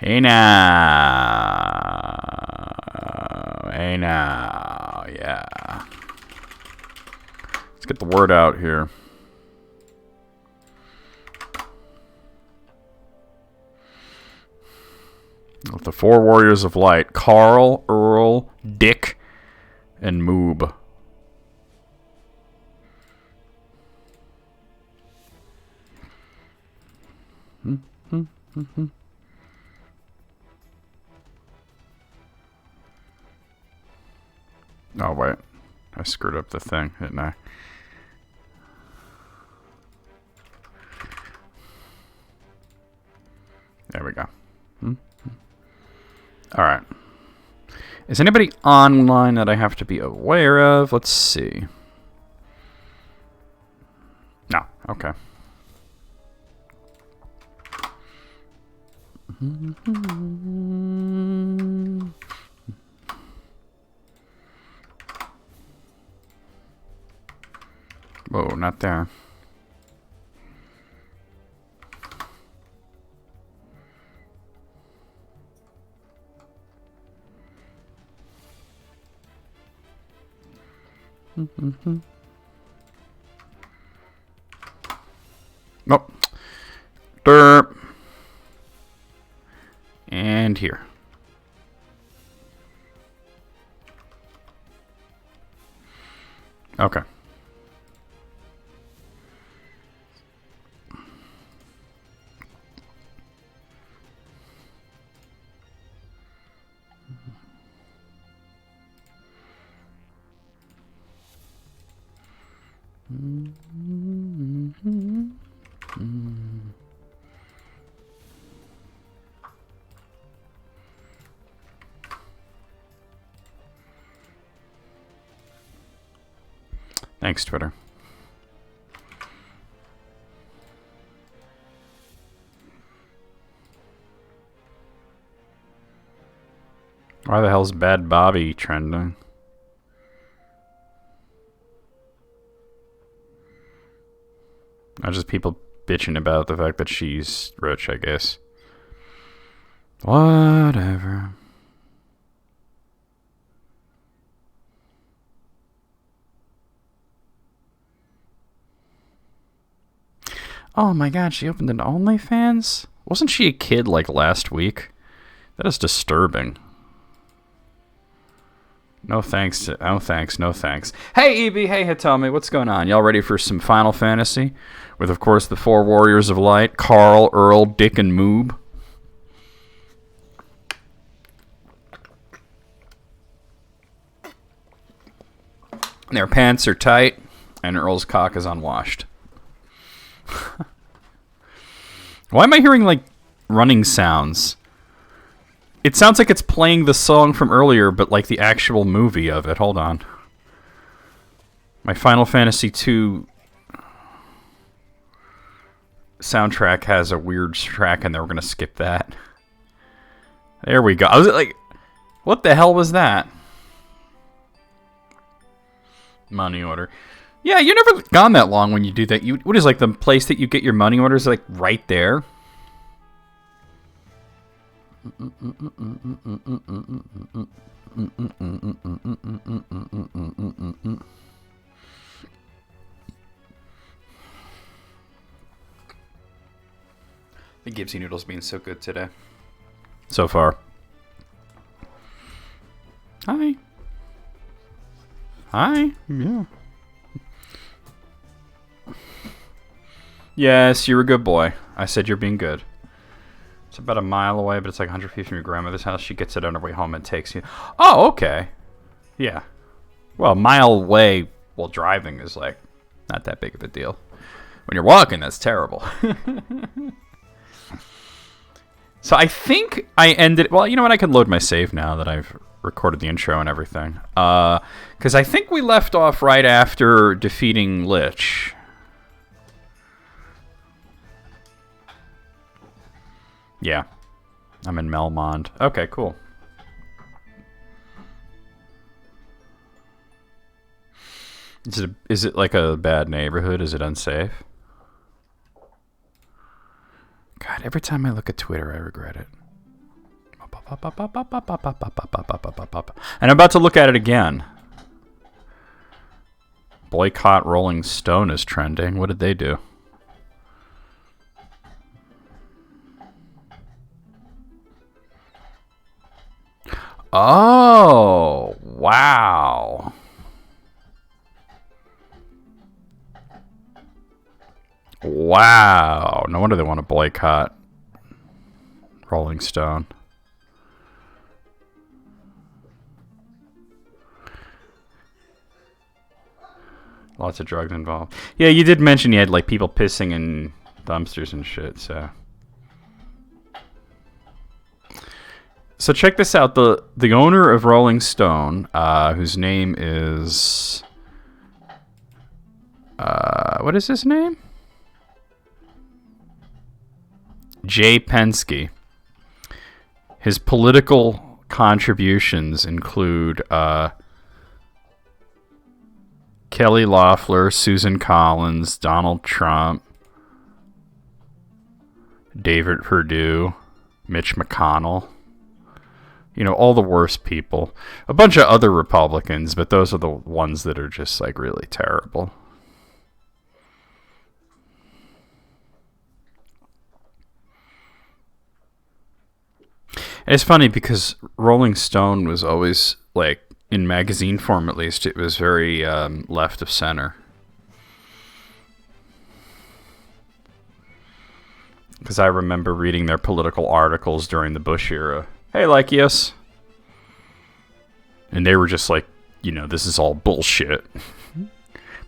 Hey now. Hey now. Yeah. Let's get the word out here. With the four warriors of light: Carl, Earl, Dick, and Moob. Oh, wait. I screwed up the thing, didn't I? There we go. Alright. Is anybody online that I have to be aware of? Let's see. No. Okay. Whoa, not there. Nope. Derp. And here. Okay. Thanks, Twitter. Why the hell's Bad Bobby trending? Not just people bitching about the fact that she's rich, I guess. Whatever. Oh my god, she opened an OnlyFans? Wasn't she a kid like last week? That is disturbing. No thanks. No thanks. No thanks. Hey, Evie. Hey, Hitomi. What's going on? Y'all ready for some Final Fantasy? With, of course, the four Warriors of Light: Carl, Earl, Dick, and Moob. Their pants are tight, and Earl's cock is unwashed. Why am I hearing, like, running sounds? It sounds like it's playing the song from earlier, but like the actual movie of it. Hold on. My Final Fantasy II soundtrack has a weird track in there. We're going to skip that. There we go. I was like, what the hell was that? Money order. Yeah, you're never gone that long when you do that. What is, like, the place that you get your money orders, like, right there? The Gibbsy noodles being so good today. So far. Hi. Hi. Yeah. Yes, you're a good boy. I said you're being good. It's about a mile away, but it's like 100 feet from your grandmother's house. She gets it on her way home and takes you. Oh, okay. Yeah. Well, a mile away while driving is like not that big of a deal. When you're walking, that's terrible. So I think I ended... Well, you know what? I can load my save now that I've recorded the intro and everything. Because I think we left off right after defeating Lich. Yeah. I'm in Melmond. Okay, cool. Is it like a bad neighborhood? Is it unsafe? God, every time I look at Twitter, I regret it. And I'm about to look at it again. Boycott Rolling Stone is trending. What did they do? Oh, wow. Wow. No wonder they want to boycott Rolling Stone. Lots of drugs involved. Yeah, you did mention you had like people pissing in dumpsters and shit, so. So check this out. The owner of Rolling Stone, whose name is what is his name? Jay Penske. His political contributions include Kelly Loeffler, Susan Collins, Donald Trump, David Perdue, Mitch McConnell. You know, all the worst people. A bunch of other Republicans, but those are the ones that are just, like, really terrible. It's funny because Rolling Stone was always, like, in magazine form at least, it was very left of center. Because I remember reading their political articles during the Bush era. Hey, Lycius. And they were just like, you know, this is all bullshit.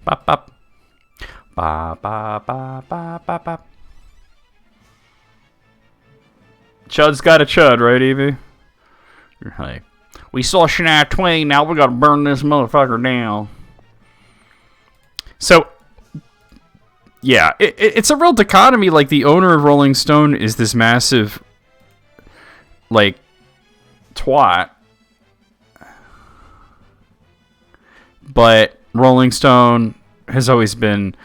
Bop, bop. Ba, ba, ba, ba, ba, ba. Chud's got a chud, right, Evie? You're like, we saw Shania Twain, now we gotta burn this motherfucker down. So, yeah, it's a real dichotomy. Like, the owner of Rolling Stone is this massive, like, twat, but Rolling Stone has always been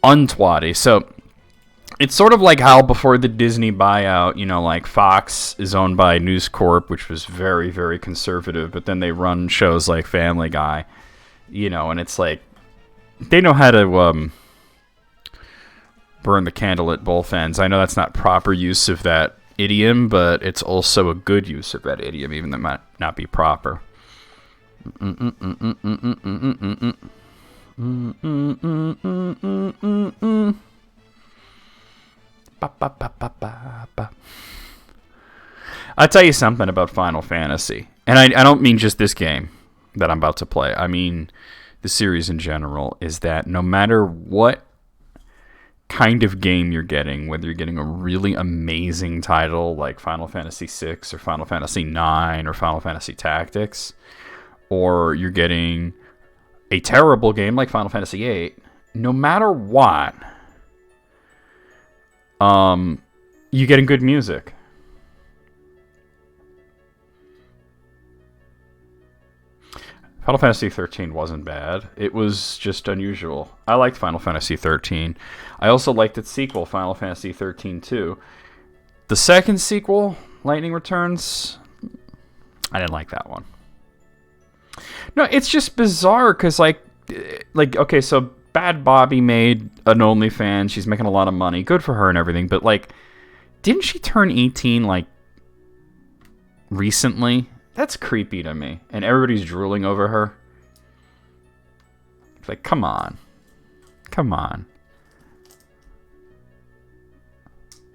untwatty. So it's sort of like how before the Disney buyout, you know, like Fox is owned by News Corp, which was very, very conservative, but then they run shows like Family Guy, you know, and it's like they know how to burn the candle at both ends. I know that's not proper use of that idiom, but it's also a good use of that idiom, even though it might not be proper. I'll tell you something about Final Fantasy, and I don't mean just this game that I'm about to play. I mean the series in general, is that no matter what kind of game you're getting, whether you're getting a really amazing title like Final Fantasy VI or Final Fantasy IX or Final Fantasy Tactics, or you're getting a terrible game like Final Fantasy VIII, no matter what, you're getting good music. Final Fantasy XIII wasn't bad. It was just unusual. I liked Final Fantasy XIII. I also liked its sequel, Final Fantasy XIII 2. The second sequel, Lightning Returns, I didn't like that one. No, it's just bizarre because, like, okay, so Bad Bobby made an OnlyFans. She's making a lot of money. Good for her and everything. But, like, didn't she turn 18, like, recently? That's creepy to me. And everybody's drooling over her. It's like, come on. Come on.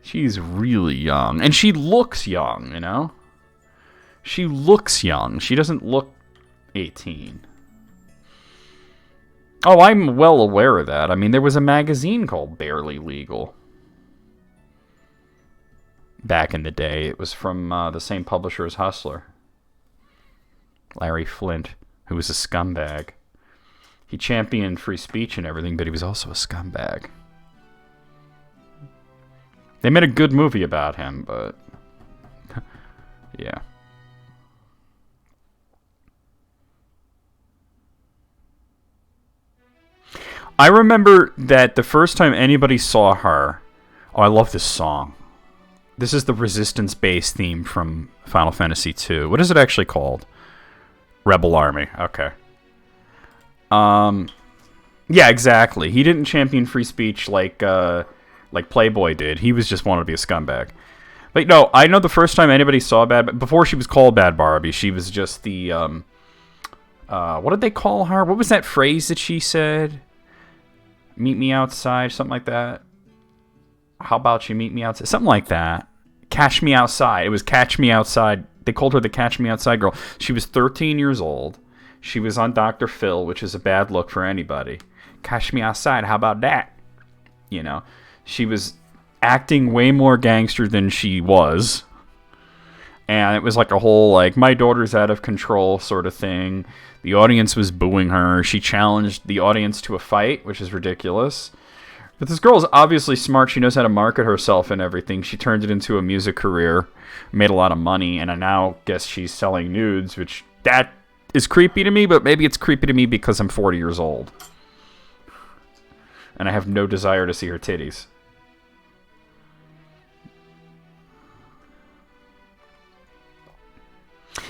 She's really young. And she looks young, you know? She looks young. She doesn't look 18. Oh, I'm well aware of that. I mean, there was a magazine called Barely Legal. Back in the day. It was from the same publisher as Hustler. Larry Flint, who was a scumbag. He championed free speech and everything, but he was also a scumbag. They made a good movie about him, but yeah. I remember that the first time anybody saw her, oh, I love this song. This is the resistance base theme from Final Fantasy II. What is it actually called? Rebel Army. Okay. Yeah, exactly. He didn't champion free speech like Playboy did. He was just wanted to be a scumbag. But no, I know the first time anybody saw before she was called Bad Barbie, she was just the what did they call her? What was that phrase that she said? Meet me outside, something like that. How about you meet me outside? Something like that. Catch me outside. It was Catch Me Outside. They called her the Catch Me Outside girl. She was 13 years old. She was on Dr. Phil, which is a bad look for anybody. Catch me outside. How about that? You know, she was acting way more gangster than she was. And it was like a whole, like, my daughter's out of control sort of thing. The audience was booing her. She challenged the audience to a fight, which is ridiculous. But this girl is obviously smart. She knows how to market herself and everything. She turned it into a music career, made a lot of money, and I now guess she's selling nudes, which that is creepy to me, but maybe it's creepy to me because I'm 40 years old. And I have no desire to see her titties.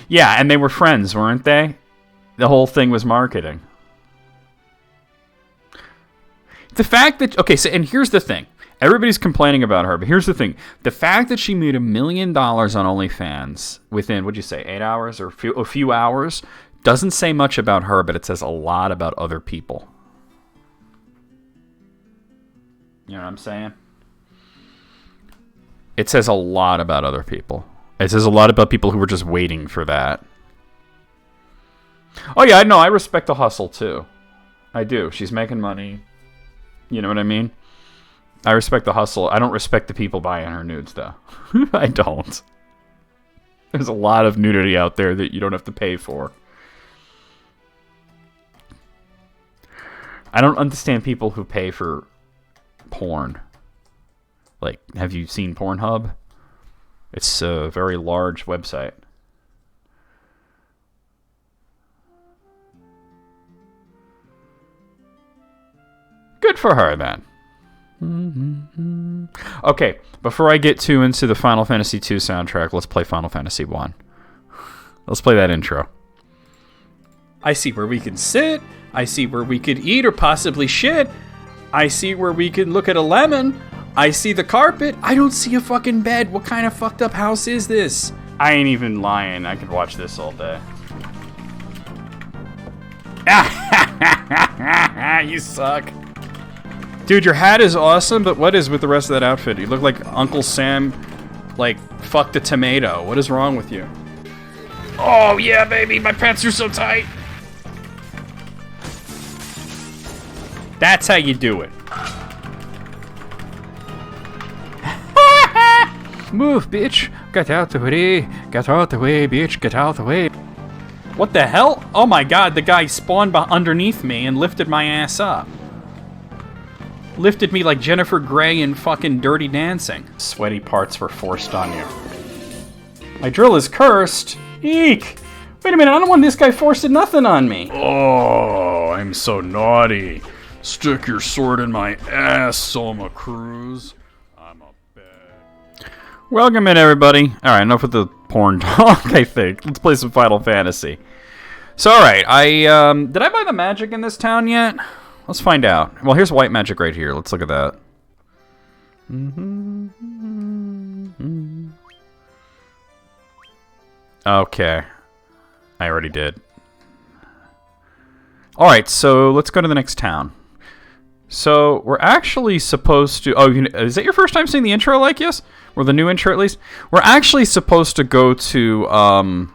Yeah, and they were friends, weren't they? The whole thing was marketing. The fact that... Okay, so, and here's the thing. Everybody's complaining about her, but here's the thing. The fact that she made $1 million on OnlyFans within, what'd you say, 8 hours or a few hours, doesn't say much about her, but it says a lot about other people. You know what I'm saying? It says a lot about other people. It says a lot about people who were just waiting for that. Oh yeah, no, I respect the hustle too. I do. She's making money. You know what I mean? I respect the hustle. I don't respect the people buying her nudes though. I don't. There's a lot of nudity out there that you don't have to pay for. I don't understand people who pay for porn. Like, have you seen Pornhub? It's a very large website. Good for her, then. Okay, before I get too into the Final Fantasy II soundtrack, let's play Final Fantasy I. Let's play that intro. I see where we can sit. I see where we could eat or possibly shit. I see where we could look at a lemon. I see the carpet. I don't see a fucking bed. What kind of fucked up house is this? I ain't even lying. I could watch this all day. You suck. Dude, your hat is awesome, but what is with the rest of that outfit? You look like Uncle Sam, like, fucked a tomato. What is wrong with you? Oh, yeah, baby. My pants are so tight. That's how you do it. Move, bitch. Get out the way. Get out the way, bitch. Get out the way. What the hell? Oh my god, the guy spawned underneath me and lifted my ass up. Lifted me like Jennifer Grey in fucking Dirty Dancing. Sweaty parts were forced on you. My drill is cursed. Eek! Wait a minute, I don't want this guy forcing nothing on me. Oh, I'm so naughty. Stick your sword in my ass, Soma Cruz. I'm a bad... Welcome in, everybody. Alright, enough with the porn talk, I think. Let's play some Final Fantasy. So, alright, did I buy the magic in this town yet? Let's find out. Well, here's white magic right here. Let's look at that. Okay. I already did. Alright, so let's go to the next town. So, we're actually supposed to... Oh, is that your first time seeing the intro, like, yes? Or the new intro, at least? We're actually supposed to go to, I'm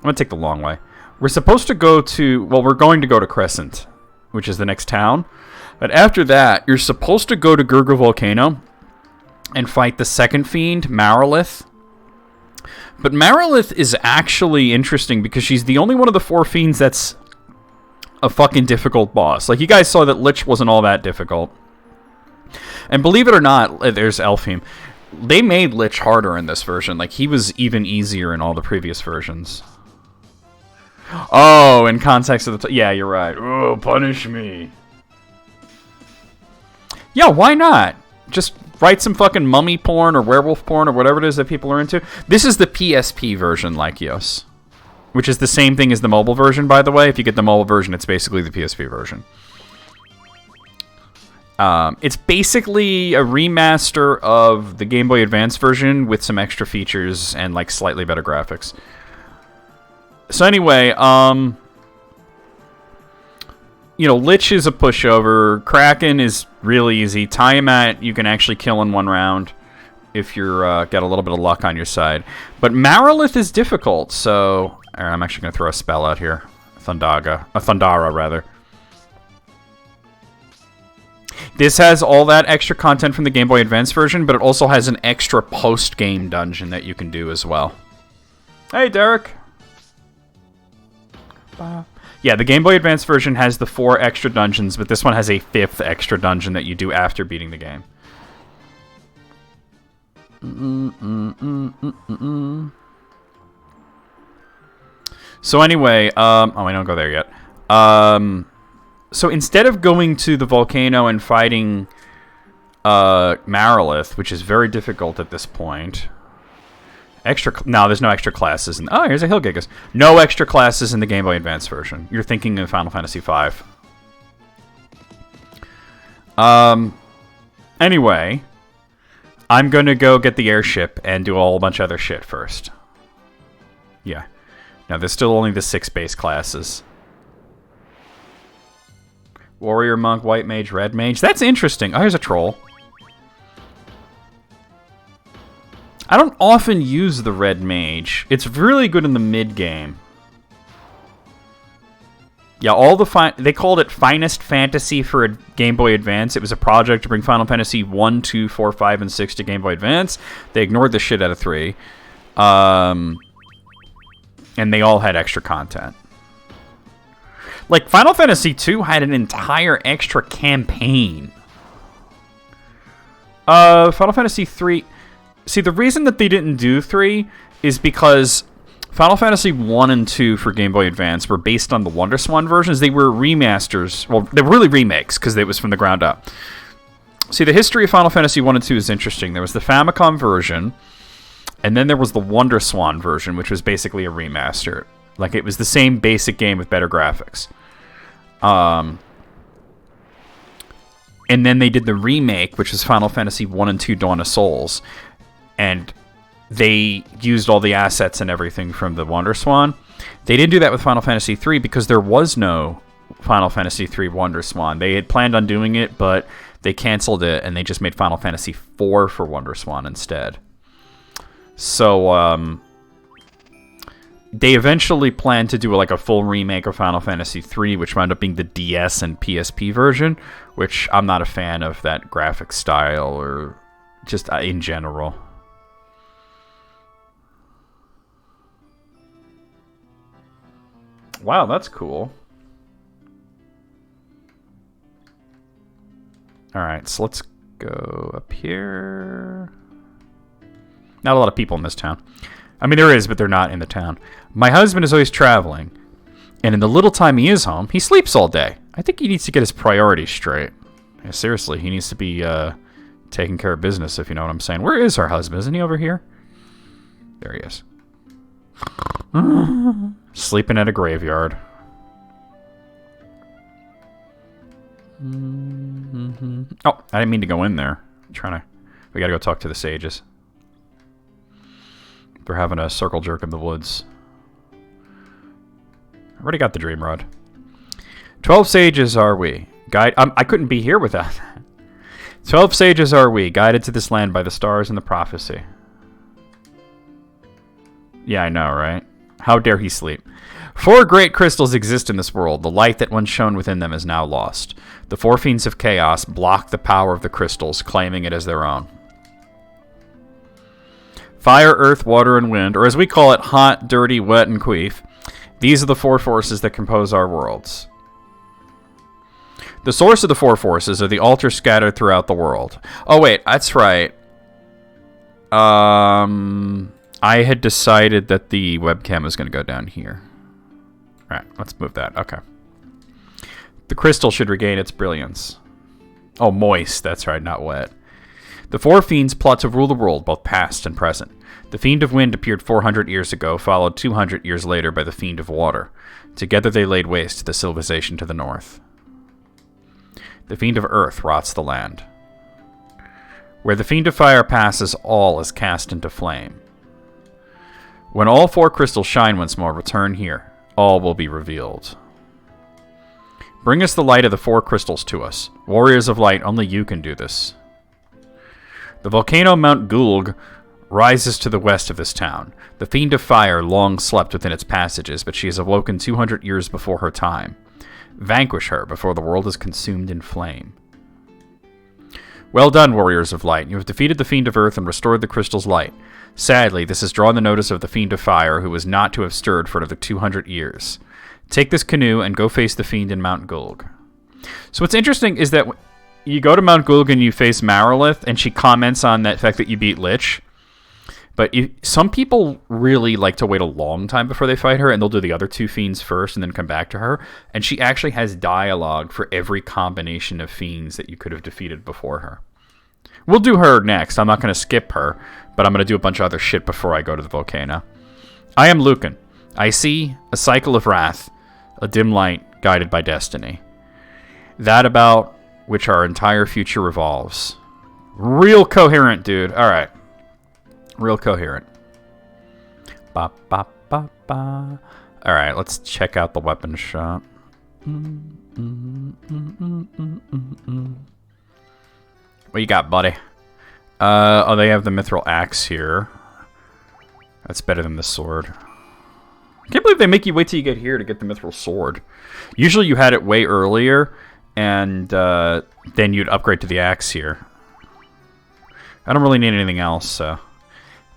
gonna take the long way. We're supposed to go to... Well, we're going to go to Crescent, which is the next town. But after that, you're supposed to go to Gurgur Volcano and fight the second fiend, Marilith. But Marilith is actually interesting because she's the only one of the 4 fiends that's a fucking difficult boss. Like, you guys saw that Lich wasn't all that difficult. And believe it or not, there's Elfheim. They made Lich harder in this version. Like, he was even easier in all the previous versions. Oh, in context of the... Yeah, you're right. Oh, punish me. Yeah, why not? Just write some fucking mummy porn or werewolf porn or whatever it is that people are into. This is the PSP version, Lykios, which is the same thing as the mobile version, by the way. If you get the mobile version, it's basically the PSP version. It's basically a remaster of the Game Boy Advance version with some extra features and like slightly better graphics. So anyway, you know, Lich is a pushover. Kraken is really easy. Tiamat you can actually kill in one round if you're got a little bit of luck on your side. But Marilith is difficult, so I'm actually going to throw a spell out here. Thundara, rather. This has all that extra content from the Game Boy Advance version, but it also has an extra post-game dungeon that you can do as well. Hey, Derek. Yeah, the Game Boy Advance version has the 4 extra dungeons, but this one has a 5th extra dungeon that you do after beating the game. So anyway, oh, I don't go there yet. So instead of going to the volcano and fighting Marilith, which is very difficult at this point... No, there's no extra classes. Oh, here's a Hillgigas. No extra classes in the Game Boy Advance version. You're thinking of Final Fantasy V. Anyway, I'm going to go get the airship and do a whole bunch of other shit first. Yeah. Now, there's still only the 6 base classes. Warrior, Monk, White Mage, Red Mage. That's interesting. Oh, here's a troll. I don't often use the Red Mage. It's really good in the mid-game. Yeah, all the they called it Finest Fantasy for a Game Boy Advance. It was a project to bring Final Fantasy 1, 2, 4, 5, and 6 to Game Boy Advance. They ignored the shit out of 3. And they all had extra content. Like, Final Fantasy 2 had an entire extra campaign. Final Fantasy 3... See, the reason that they didn't do 3 is because Final Fantasy 1 and 2 for Game Boy Advance were based on the WonderSwan versions. They were remasters. Well, they were really remakes because it was from the ground up. See, the history of Final Fantasy 1 and 2 is interesting. There was the Famicom version, and then there was the WonderSwan version, which was basically a remaster. Like, it was the same basic game with better graphics. And then they did the remake, which was Final Fantasy 1 and 2 Dawn of Souls. And they used all the assets and everything from the WonderSwan. They didn't do that with Final Fantasy 3 because there was no Final Fantasy 3 WonderSwan. They had planned on doing it, but they canceled it, and they just made Final Fantasy 4 for WonderSwan instead. So, they eventually planned to do like a full remake of Final Fantasy 3, which wound up being the DS and PSP version, which I'm not a fan of that graphic style or just in general. Wow, that's cool. Alright, so let's go up here. Not a lot of people in this town. I mean, there is, but they're not in the town. My husband is always traveling, and in the little time he is home, he sleeps all day. I think he needs to get his priorities straight. Yeah, seriously, he needs to be taking care of business, if you know what I'm saying. Where is our husband? Isn't he over here? There he is. Sleeping at a graveyard. Oh, I didn't mean to go in there. We gotta go talk to the sages. They're having a circle jerk in the woods. I already got the dream rod. 12 sages are we. I couldn't be here without that. 12 sages are we, guided to this land by the stars and the prophecy. Yeah, I know, right? How dare he sleep? 4 great crystals exist in this world. The light that once shone within them is now lost. The 4 fiends of chaos block the power of the crystals, claiming it as their own. Fire, earth, water, and wind, or as we call it, hot, dirty, wet, and queef. These are the 4 forces that compose our worlds. The source of the 4 forces are the altars scattered throughout the world. Oh, wait, that's right. I had decided that the webcam was going to go down here. All right, let's move that. Okay. The crystal should regain its brilliance. Oh, moist. That's right, not wet. The four fiends plot to rule the world, both past and present. The Fiend of Wind appeared 400 years ago, followed 200 years later by the Fiend of Water. Together they laid waste to the civilization to the north. The Fiend of Earth rots the land. Where the Fiend of Fire passes, all is cast into flame. When all four crystals shine once more, return here. All will be revealed. Bring us the light of the four crystals to us. Warriors of light, only you can do this. The volcano Mount Gulg rises to the west of this town. The Fiend of Fire long slept within its passages, but she has awoken 200 years before her time. Vanquish her before the world is consumed in flame. Well done, Warriors of Light. You have defeated the Fiend of Earth and restored the crystal's light. Sadly, this has drawn the notice of the Fiend of Fire, who is not to have stirred for another 200 years. Take this canoe and go face the Fiend in Mount Gulg. So what's interesting is that you go to Mount Gulg and you face Marilith, and she comments on that fact that you beat Lich. But some people really like to wait a long time before they fight her, and they'll do the other two fiends first and then come back to her. And she actually has dialogue for every combination of fiends that you could have defeated before her. We'll do her next. I'm not going to skip her, but I'm going to do a bunch of other shit before I go to the volcano. I am Lucan. I see a cycle of wrath, a dim light guided by destiny. That about which our entire future revolves. Real coherent, dude. All right. Real coherent. Ba ba ba ba. All right, let's check out the weapon shop. What you got, buddy? Oh, they have the Mithril Axe here. That's better than the sword. I can't believe they make you wait till you get here to get the Mithril Sword. Usually you had it way earlier, and then you'd upgrade to the axe here. I don't really need anything else, so...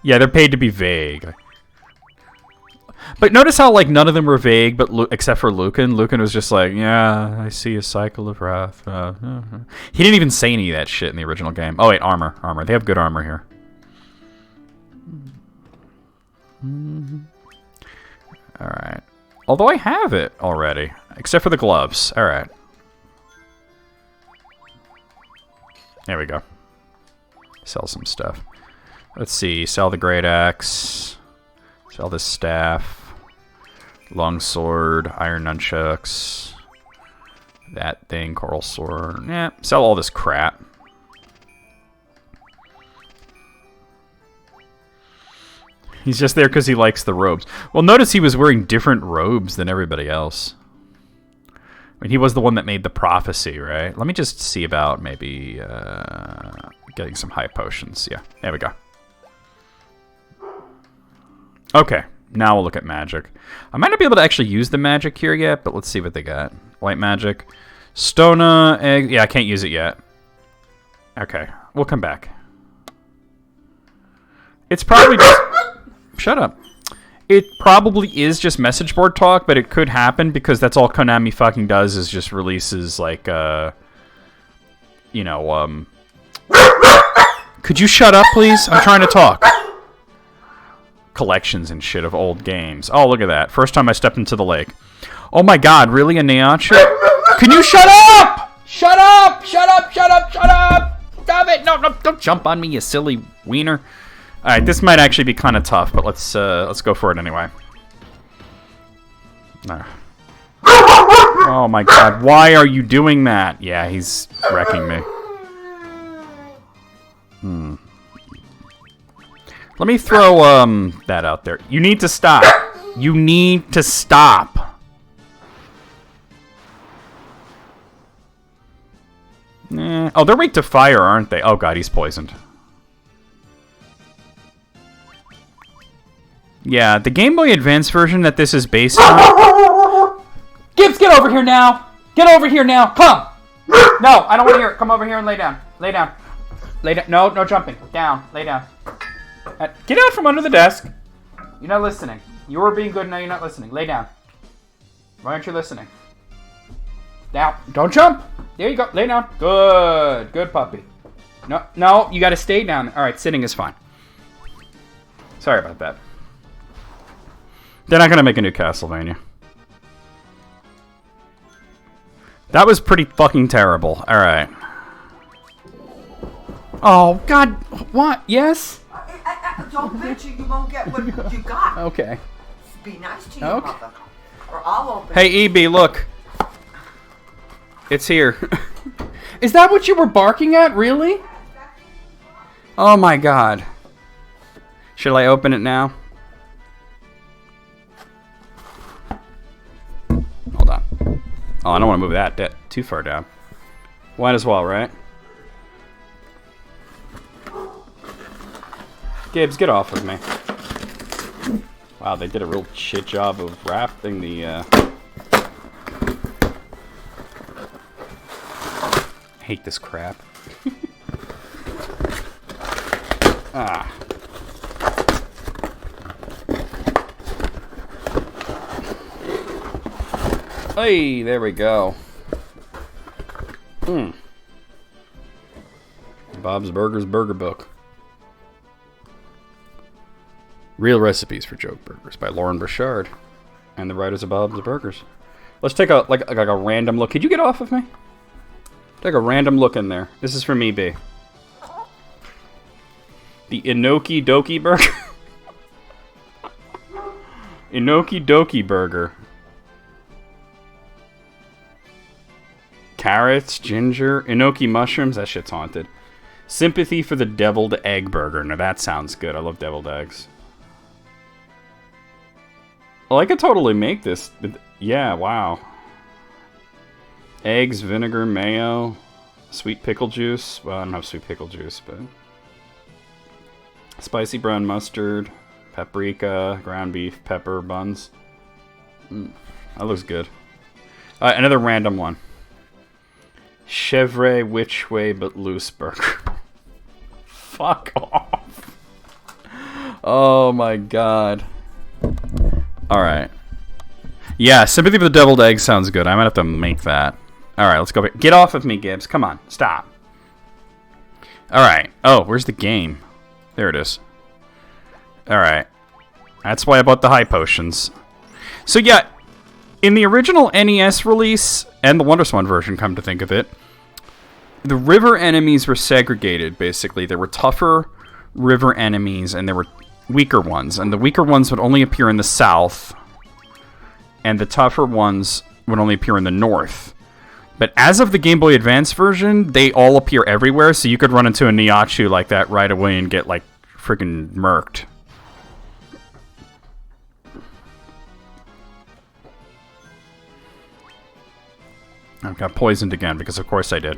Yeah, they're paid to be vague. But notice how, like, none of them were vague, but except for Lucan. Lucan was just like, yeah, I see a cycle of wrath. He didn't even say any of that shit in the original game. Oh, wait, armor. Armor. They have good armor here. Alright. Although I have it already. Except for the gloves. Alright. There we go. Sell some stuff. Let's see. Sell the great axe. Sell this staff. Longsword. Iron nunchucks. That thing. Coral sword. Yeah. Sell all this crap. He's just there because he likes the robes. Well, notice he was wearing different robes than everybody else. I mean, he was the one that made the prophecy, right? Let me just see about maybe getting some high potions. Yeah, there we go. Okay, now we'll look at magic. I might not be able to actually use the magic here yet, but let's see what they got. White magic. Stona egg. Yeah, I can't use it yet. Okay, we'll come back. It's probably just... Shut up. It probably is just message board talk, but it could happen because that's all Konami fucking does is just releases, like, you know, Could you shut up, please? I'm trying to talk. Collections and shit of old games. Oh, look at that. First time I stepped into the lake. Oh my god, really? A neon shit? Can you shut up? Shut up! Shut up! Shut up! Shut up! Stop it! No, no, don't jump on me, you silly wiener. Alright, this might actually be kind of tough, but let's go for it anyway. Oh my god, why are you doing that? Yeah, he's wrecking me. Let me throw that out there. You need to stop. You need to stop. Oh, they're weak to fire, aren't they? Oh god, he's poisoned. Yeah, the Game Boy Advance version that this is based on... Gibbs, get over here now! Get over here now! Come! No, I don't want to hear it. Come over here and lay down. Lay down. Lay down. No, no jumping. Down. Lay down. Get out from under the desk. You're not listening. You were being good, now you're not listening. Lay down. Why aren't you listening? Down. Don't jump! There you go. Lay down. Good. Good puppy. No, no, you gotta stay down. Alright, sitting is fine. Sorry about that. They're not gonna make a new Castlevania. That was pretty fucking terrible. Alright. Oh, God. What? Yes? Don't bitch you won't get what you got. Okay. Be nice to your mother. Or I'll open Hey, EB, look. It's here. Is that what you were barking at? Really? Oh, my God. Should I open it now? Hold on. Oh, I don't want to move that too far down. Might as well, right? Gibbs, get off of me. Wow, they did a real shit job of wrapping the, I hate this crap. Ah. Hey, there we go. Bob's Burgers Burger Book. Real Recipes for Joke Burgers by Lauren Burchard and the writers of Bob's Burgers. Let's take a like a random look. Could you get off of me? Take a random look in there. This is from EB. The Enoki Doki Burger. Enoki Doki Burger. Carrots, ginger, enoki mushrooms. That shit's haunted. Sympathy for the Deviled Egg Burger. Now that sounds good. I love deviled eggs. Well, I could totally make this. Yeah, wow. Eggs, vinegar, mayo, sweet pickle juice. Well, I don't have sweet pickle juice, but... Spicy brown mustard, paprika, ground beef, pepper, buns. That looks good. Another random one. Chevre which way but loose burger. Fuck off. Oh my god. Alright. Yeah, sympathy for the deviled egg sounds good. I might have to make that. Alright, let's go back. Get off of me, Gibbs. Come on. Stop. Alright. Oh, where's the game? There it is. Alright. That's why I bought the high potions. So yeah, in the original NES release, and the WonderSwan version, come to think of it, the river enemies were segregated, basically. There were tougher river enemies, and there were weaker ones. And the weaker ones would only appear in the south, and the tougher ones would only appear in the north. But as of the Game Boy Advance version, they all appear everywhere, so you could run into a Nihachu like that right away and get, like, freaking murked. I got poisoned again, because of course I did.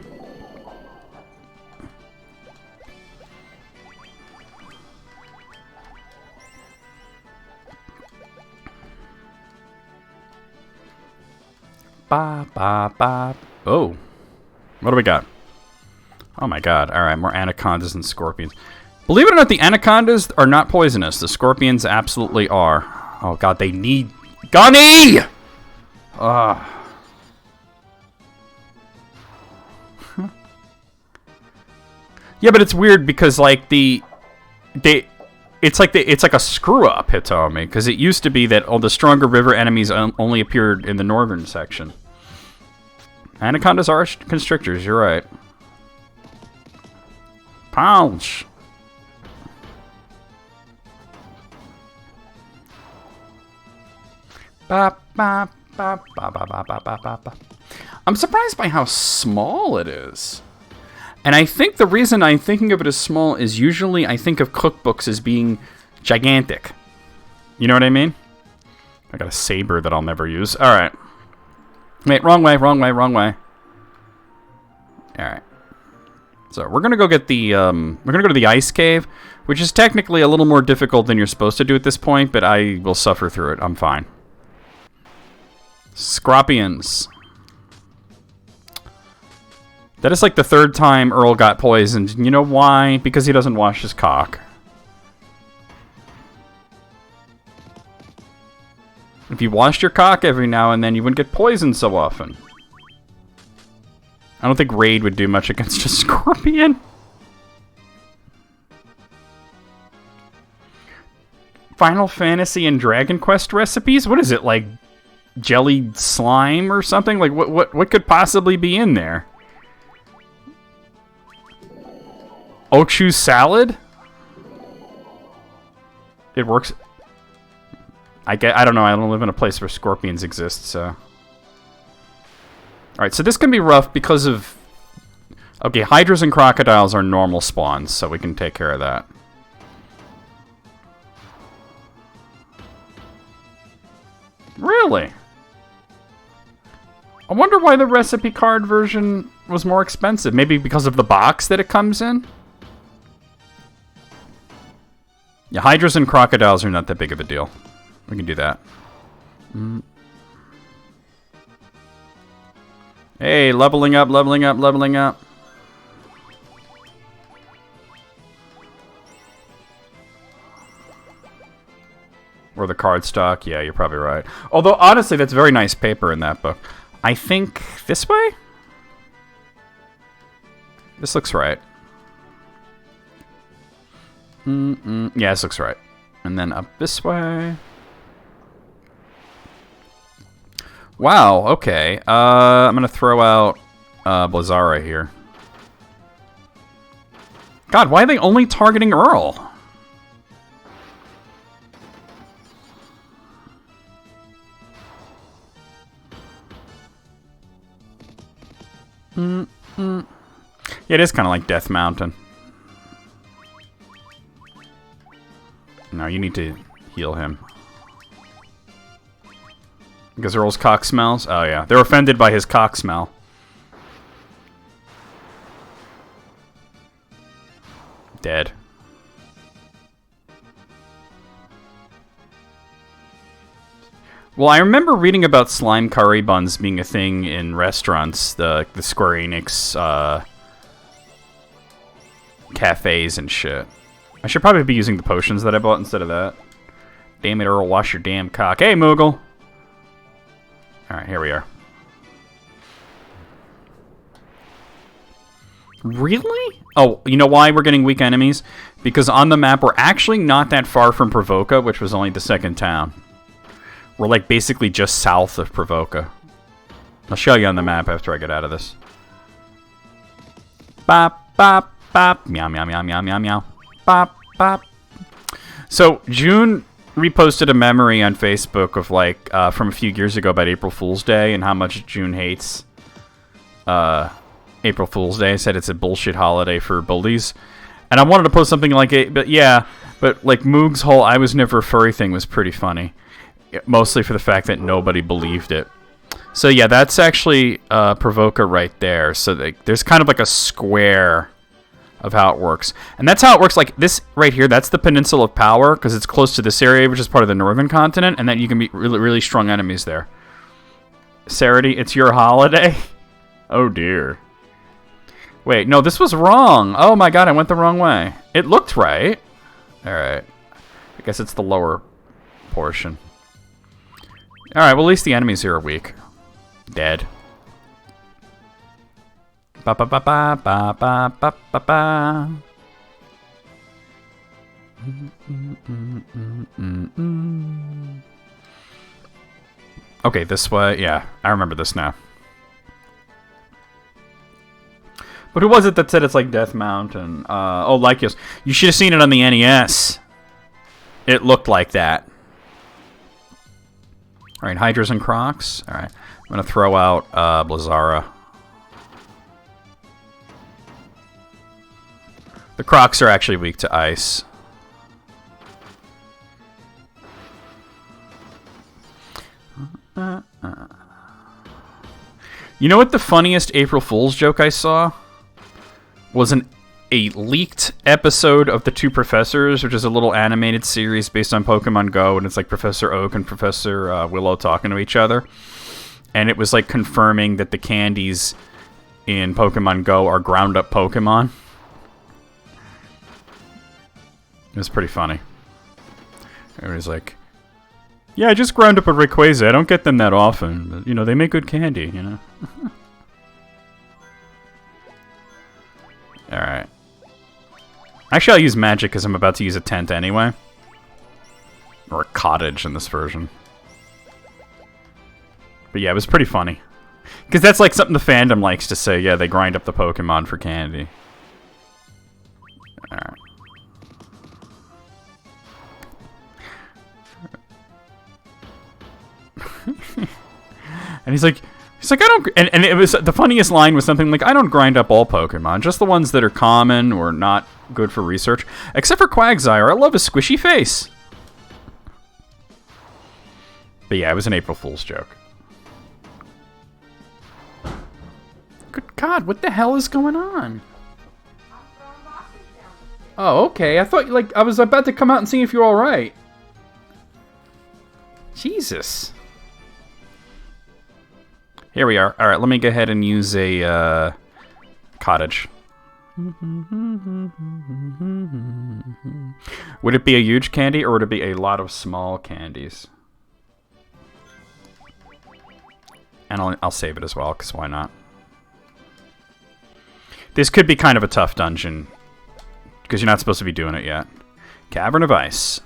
Ba, ba, ba. Oh. What do we got? Oh my god. Alright, more anacondas and scorpions. Believe it or not, the anacondas are not poisonous. The scorpions absolutely are. Oh god, they need... Gunny! Ugh. Yeah, but it's weird because like it's like a screw up, Hitomi, because it used to be that all the stronger river enemies only appeared in the northern section. Anacondas are constrictors. You're right. Punch. Ba ba ba ba ba ba ba ba ba. I'm surprised by how small it is. And I think the reason I'm thinking of it as small is usually I think of cookbooks as being gigantic. You know what I mean? I got a saber that I'll never use. Alright. Wait, wrong way, wrong way, wrong way. Alright. So, we're gonna go get the, we're gonna go to the ice cave, which is technically a little more difficult than you're supposed to do at this point, but I will suffer through it. I'm fine. Scorpions. That is like the third time Earl got poisoned. You know why? Because he doesn't wash his cock. If you washed your cock every now and then, you wouldn't get poisoned so often. I don't think Raid would do much against a scorpion. Final Fantasy and Dragon Quest recipes? What is it, like jellied slime or something? Like, what could possibly be in there? Ochu salad? It works. I don't know. I don't live in a place where scorpions exist, so. Alright, so this can be rough because of... Okay, hydras and crocodiles are normal spawns, so we can take care of that. Really? I wonder why the recipe card version was more expensive. Maybe because of the box that it comes in? Yeah, hydras and crocodiles are not that big of a deal. We can do that. Hey, leveling up, leveling up, leveling up. Or the card stock. Yeah, you're probably right. Although, honestly, that's very nice paper in that book. I think this way? This looks right. Yeah, this looks right. And then up this way. Wow, okay. I'm going to throw out Blizzara here. God, why are they only targeting Earl? Yeah, it is kind of like Death Mountain. No, you need to heal him. Because Earl's cock smells? Oh, yeah. They're offended by his cock smell. Dead. Well, I remember reading about slime curry buns being a thing in restaurants, the Square Enix cafes and shit. I should probably be using the potions that I bought instead of that. Damn it, Earl, wash your damn cock. Hey, Moogle! Alright, here we are. Really? Oh, you know why we're getting weak enemies? Because on the map, we're actually not that far from Provoca, which was only the second town. We're like basically just south of Provoca. I'll show you on the map after I get out of this. Bop, bop, bop. Meow, meow, meow, meow, meow, meow. Bop, bop. So, June reposted a memory on Facebook of like, from a few years ago about April Fool's Day and how much June hates April Fool's Day. I said it's a bullshit holiday for bullies. And I wanted to post something like it, but yeah. But like Moog's whole I was never a furry thing was pretty funny. Mostly for the fact that nobody believed it. So yeah, that's actually Provoca right there. So there's kind of like a square of how it works. And that's how it works. Like this right here, that's the Peninsula of Power, because it's close to this area, which is part of the northern continent, and then you can meet really, really strong enemies there. Sarity, it's your holiday? Oh dear. Wait, no, this was wrong. Oh my god, I went the wrong way. It looked right. Alright. I guess it's the lower portion. Alright, well at least the enemies here are weak. Dead. Ba ba ba ba ba ba ba ba ba. Okay, this way. Yeah, I remember this now. But who was it that said it's like Death Mountain? Oh, Lycios. You should have seen it on the NES. It looked like that. Alright, Hydras and Crocs. Alright, I'm going to throw out Blizzara. The Crocs are actually weak to ice. You know what the funniest April Fool's joke I saw? Was a leaked episode of The Two Professors, which is a little animated series based on Pokemon Go, and it's like Professor Oak and Professor Willow talking to each other. And it was like confirming that the candies in Pokemon Go are ground up Pokemon. It was pretty funny. It was like, yeah, I just ground up a Rayquaza. I don't get them that often, but, you know, they make good candy, you know? Alright. Actually, I'll use magic because I'm about to use a tent anyway. Or a cottage in this version. But yeah, it was pretty funny. Because that's like something the fandom likes to say. Yeah, they grind up the Pokemon for candy. Alright. And he's like, I don't, and it was, the funniest line was something like, I don't grind up all Pokemon, just the ones that are common or not good for research. Except for Quagsire, I love his squishy face. But yeah, it was an April Fool's joke. Good God, what the hell is going on? Oh, okay. I thought, like, I was about to come out and see if you're alright. Jesus. Here we are. Alright, let me go ahead and use a, cottage. Would it be a huge candy, or would it be a lot of small candies? And I'll save it as well, because why not? This could be kind of a tough dungeon, because you're not supposed to be doing it yet. Cavern of Ice.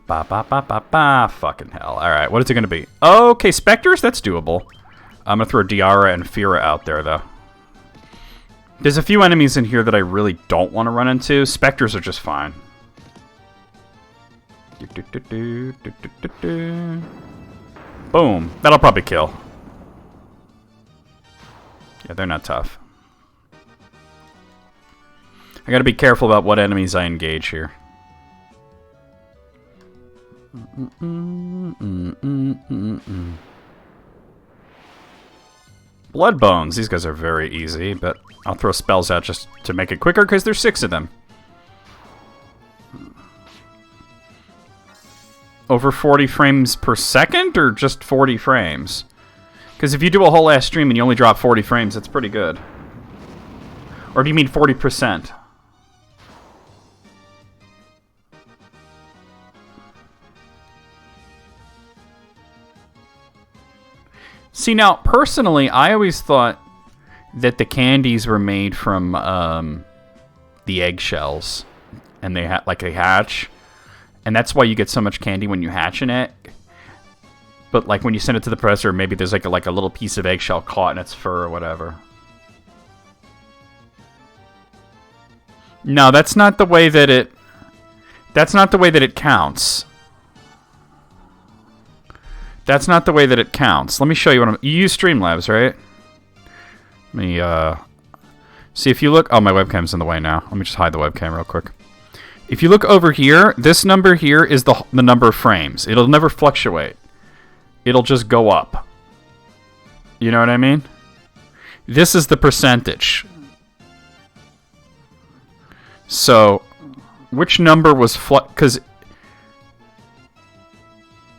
Ba ba ba ba ba. Fucking hell. Alright, what is it going to be? Okay, Spectres? That's doable. I'm going to throw Diara and Fira out there, though. There's a few enemies in here that I really don't want to run into. Spectres are just fine. Boom. That'll probably kill. Yeah, they're not tough. I gotta be careful about what enemies I engage here. Blood Bones. These guys are very easy, but I'll throw spells out just to make it quicker because there's 6 of them. Over 40 frames per second, or just 40 frames? Because if you do a whole ass stream and you only drop 40 frames, that's pretty good. Or do you mean 40%? See, now, personally, I always thought that the candies were made from the eggshells. And they they hatch. And that's why you get so much candy when you hatch an egg. But like when you send it to the presser, maybe there's like a little piece of eggshell caught in its fur or whatever. No, that's not the way that it... That's not the way that it counts. That's not the way that it counts. Let me show you what I'm... You use Streamlabs, right? Let me, see if you look... Oh, my webcam's in the way now. Let me just hide the webcam real quick. If you look over here, this number here is the number of frames. It'll never fluctuate. It'll just go up. You know what I mean? This is the percentage. So, which number was because...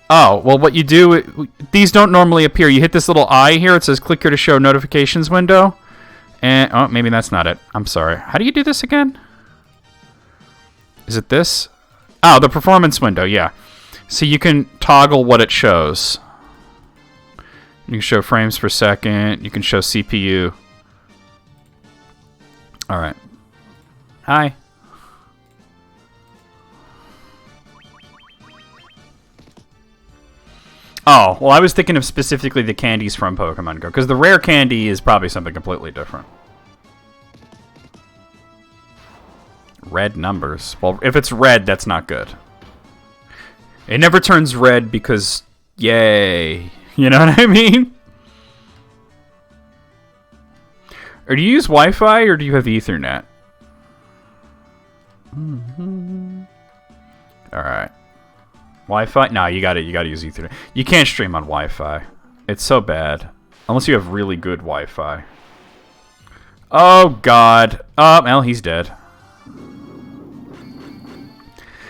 Oh, well, what you do... These don't normally appear. You hit this little eye here. It says, click here to show notifications window. And... Oh, maybe that's not it. I'm sorry. How do you do this again? Is it this? Oh, the performance window, yeah. So you can toggle what it shows. You can show frames per second. You can show CPU. Alright. Hi. Oh, well, I was thinking of specifically the candies from Pokemon Go, because the rare candy is probably something completely different. Red numbers. Well, if it's red, that's not good. It never turns red because, yay. You know what I mean? Or do you use Wi-Fi or do you have Ethernet? Alright. Wi-Fi? No, you gotta use Ethernet. You can't stream on Wi-Fi. It's so bad. Unless you have really good Wi-Fi. Oh, God. Oh, well, he's dead.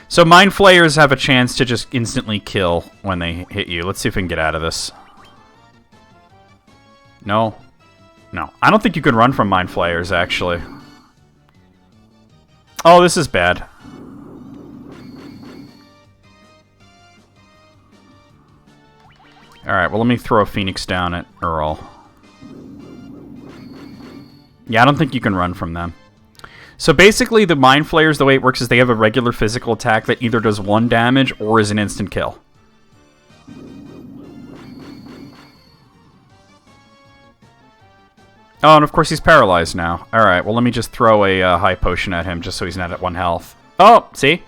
So Mind Flayers have a chance to just instantly kill when they hit you. Let's see if we can get out of this. No. No. I don't think you can run from Mind Flayers, actually. Oh, this is bad. Alright, well, let me throw a Phoenix down at Earl. Yeah, I don't think you can run from them. So basically, the Mind Flayers, the way it works is they have a regular physical attack that either does 1 damage or is an instant kill. Oh, and of course he's paralyzed now. Alright, well let me just throw a high potion at him just so he's not at 1 health. Oh, see?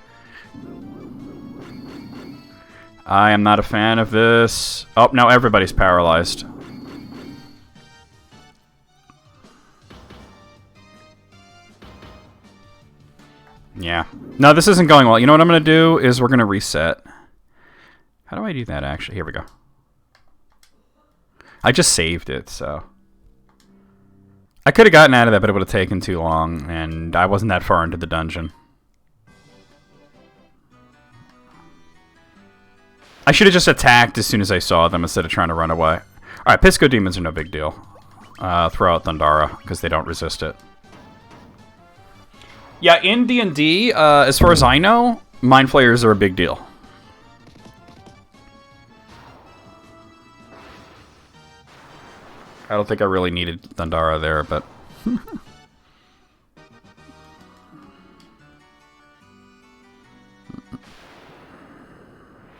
I am not a fan of this. Oh, now everybody's paralyzed. Yeah. No, this isn't going well. You know what I'm going to do is we're going to reset. How do I do that, actually? Here we go. I just saved it, so... I could have gotten out of that, but it would have taken too long, and I wasn't that far into the dungeon. I should have just attacked as soon as I saw them instead of trying to run away. Alright, Pisco Demons are no big deal. Throw out Thundara, because they don't resist it. Yeah, in D&D, as far as I know, Mind Flayers are a big deal. I don't think I really needed Thundara there, but...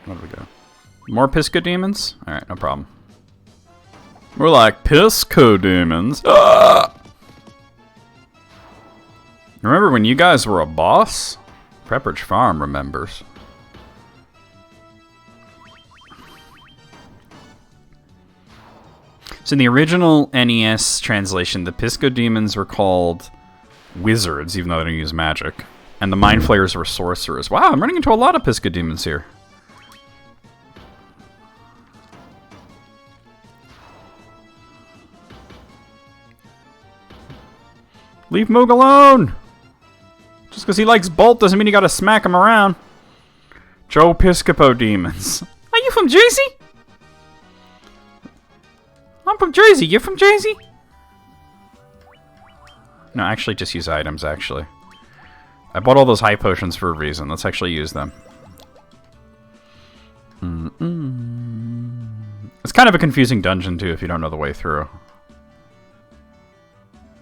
Where do we go? More Pisco Demons? Alright, no problem. We're like, Pisco Demons? Ah! Remember when you guys were a boss? Pepperidge Farm remembers. So in the original NES translation, the Pisco Demons were called wizards, even though they don't use magic. And the Mind Flayers were sorcerers. Wow, I'm running into a lot of Pisco Demons here. Leave Moog alone! Just because he likes Bolt doesn't mean you gotta smack him around. Joe Piscopo Demons. Are you from Jersey? I'm from Jersey. You from Jersey? No, actually just use items, actually. I bought all those high potions for a reason. Let's actually use them. It's kind of a confusing dungeon, too, if you don't know the way through.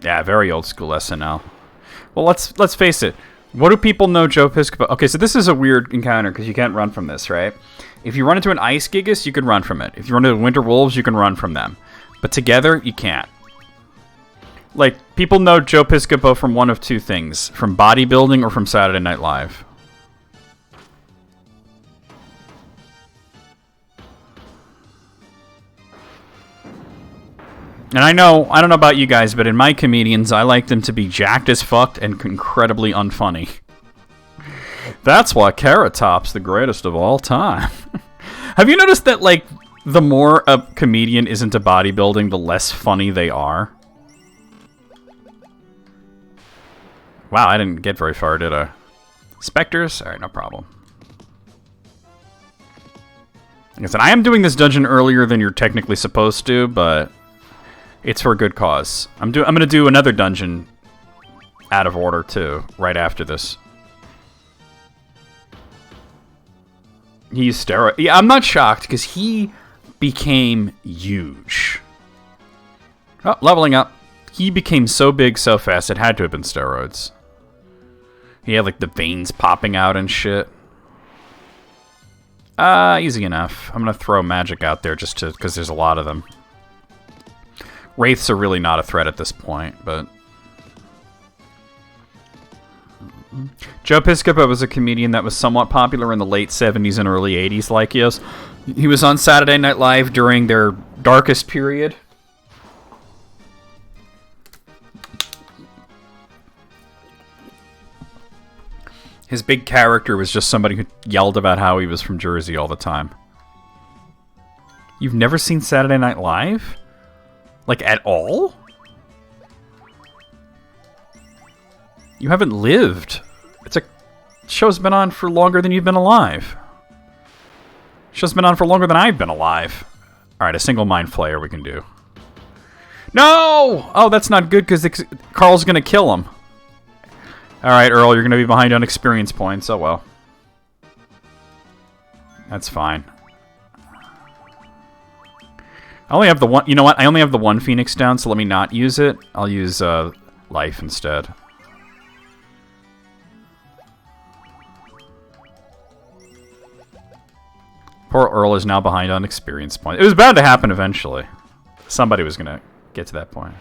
Yeah, very old school SNL. Well, let's face it. What do people know Joe Piscopo? Okay, so this is a weird encounter because you can't run from this, right? If you run into an Ice Gigas, you can run from it. If you run into Winter Wolves, you can run from them. But together, you can't. Like, people know Joe Piscopo from one of two things. From bodybuilding or from Saturday Night Live. And I don't know about you guys, but in my comedians, I like them to be jacked as fucked and incredibly unfunny. That's why Carrot Top's the greatest of all time. Have you noticed that, like, the more a comedian is into bodybuilding, the less funny they are? Wow, I didn't get very far, did I? Spectres? Alright, no problem. Like I said, I am doing this dungeon earlier than you're technically supposed to, but it's for a good cause. I'm gonna do another dungeon out of order, too, right after this. He used steroid. Yeah, I'm not shocked, because he became huge. Oh, leveling up. He became so big so fast, it had to have been steroids. He had, like, the veins popping out and shit. Easy enough. I'm gonna throw magic out there just to, because there's a lot of them. Wraiths are really not a threat at this point, but... Joe Piscopo was a comedian that was somewhat popular in the late 70s and early 80s, like yes. He was on Saturday Night Live during their darkest period. His big character was just somebody who yelled about how he was from Jersey all the time. You've never seen Saturday Night Live? Like, at all? You haven't lived. It's a show's been on for longer than you've been alive. Show's been on for longer than I've been alive. Alright, a single Mind Flayer we can do. No! Oh, that's not good because Carl's going to kill him. Alright, Earl, you're going to be behind on experience points. Oh, well. That's fine. I only have the one... You know what? I only have the one Phoenix down, so let me not use it. I'll use life instead. Poor Earl is now behind on experience points. It was bound to happen eventually. Somebody was going to get to that point.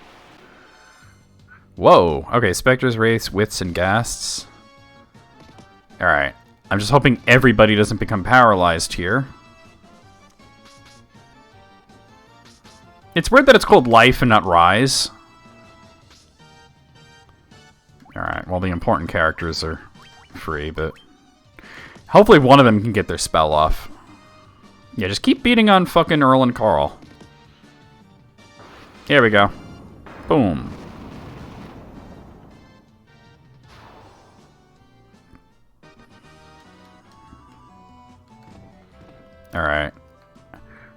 Whoa. Okay, specters, wraiths, wits, and ghasts. Alright. I'm just hoping everybody doesn't become paralyzed here. It's weird that it's called life and not rise. Alright, well the important characters are free, but... hopefully one of them can get their spell off. Yeah, just keep beating on fucking Earl and Carl. Here we go. Boom. Alright.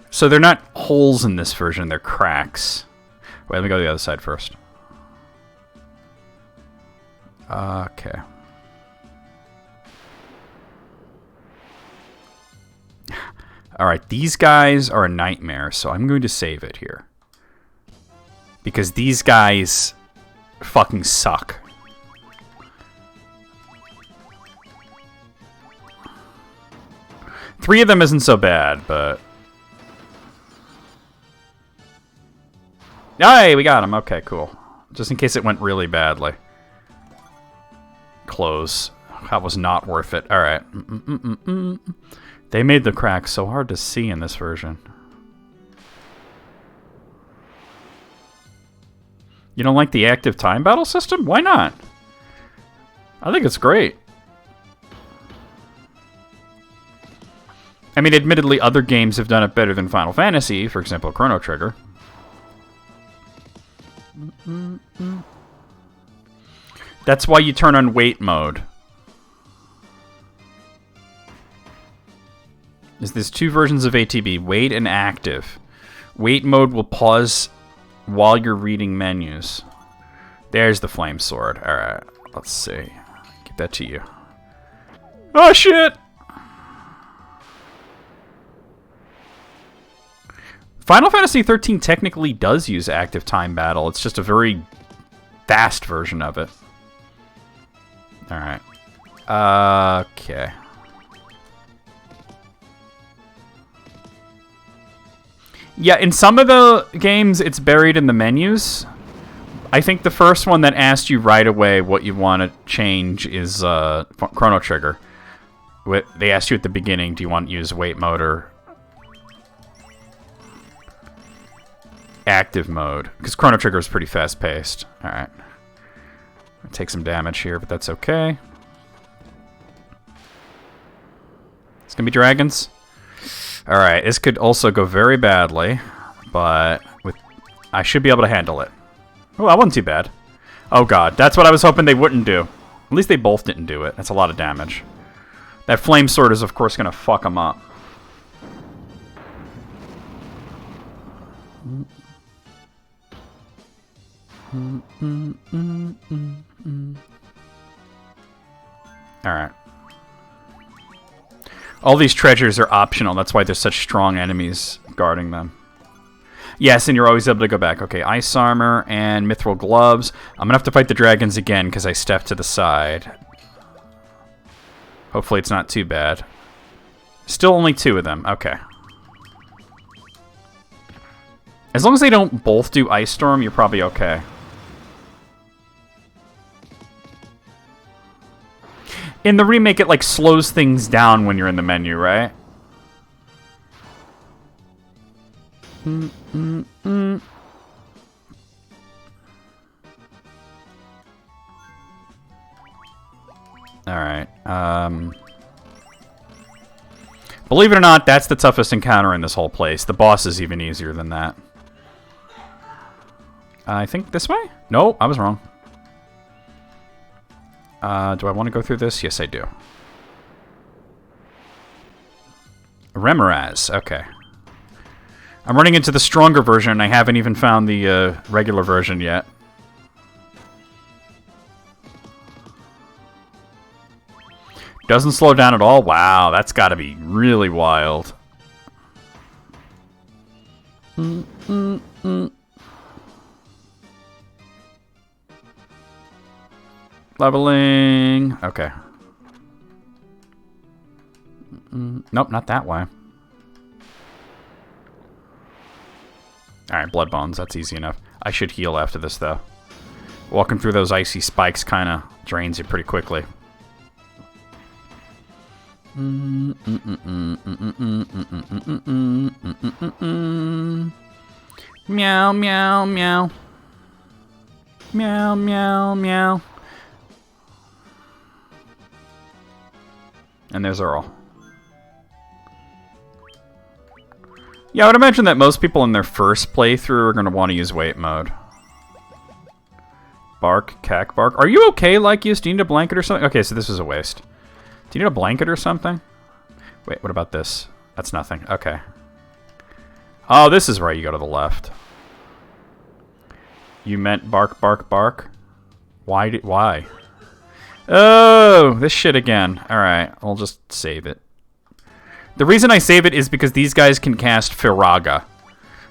So they're not holes in this version, they're cracks. Wait, let me go to the other side first. Okay. Alright, these guys are a nightmare, so I'm going to save it here. Because these guys fucking suck. Three of them isn't so bad, but... hey, we got him. Okay, cool. Just in case it went really badly. Close. That was not worth it. Alright. They made the cracks so hard to see in this version. You don't like the active time battle system? Why not? I think it's great. I mean, admittedly, other games have done it better than Final Fantasy, for example, Chrono Trigger. That's why you turn on wait mode. There's two versions of ATB, wait and active. Wait mode will pause while you're reading menus. There's the flame sword. Alright, let's see. Give that to you. Oh shit! Final Fantasy XIII technically does use active time battle. It's just a very fast version of it. Alright. Okay. Yeah, in some of the games, it's buried in the menus. I think the first one that asked you right away what you want to change is Chrono Trigger. They asked you at the beginning, do you want to use wait mode or active mode? Because Chrono Trigger is pretty fast-paced. Alright. Take some damage here, but that's okay. It's gonna be dragons. Alright, this could also go very badly, but I should be able to handle it. Oh, that wasn't too bad. Oh god, that's what I was hoping they wouldn't do. At least they both didn't do it. That's a lot of damage. That flame sword is, of course, gonna fuck them up. Alright. All these treasures are optional. That's why there's such strong enemies guarding them. Yes, and you're always able to go back. Okay, ice armor and mithril gloves. I'm going to have to fight the dragons again because I stepped to the side. Hopefully it's not too bad. Still only two of them. Okay. As long as they don't both do ice storm, you're probably okay. In the remake, it like slows things down when you're in the menu, right? Alright. Believe it or not, that's the toughest encounter in this whole place. The boss is even easier than that. I think this way? No, I was wrong. Do I want to go through this? Yes, I do. Remoraz. Okay. I'm running into the stronger version, and I haven't even found the regular version yet. Doesn't slow down at all? Wow, that's got to be really wild. Leveling. Okay. Nope, not that way. Alright, blood bones. That's easy enough. I should heal after this, though. Walking through those icy spikes kind of drains you pretty quickly. Meow, meow, meow. Meow, meow, meow. And there's Earl. Yeah, I would imagine that most people in their first playthrough are going to want to use wait mode. Bark, cack, bark. Are you okay, Lycius? Do you need a blanket or something? Okay, so this is a waste. Do you need a blanket or something? Wait, what about this? That's nothing. Okay. Oh, this is where you go to the left. You meant bark, bark, bark? Why? Oh, this shit again. Alright, I'll just save it. The reason I save it is because these guys can cast Firaga.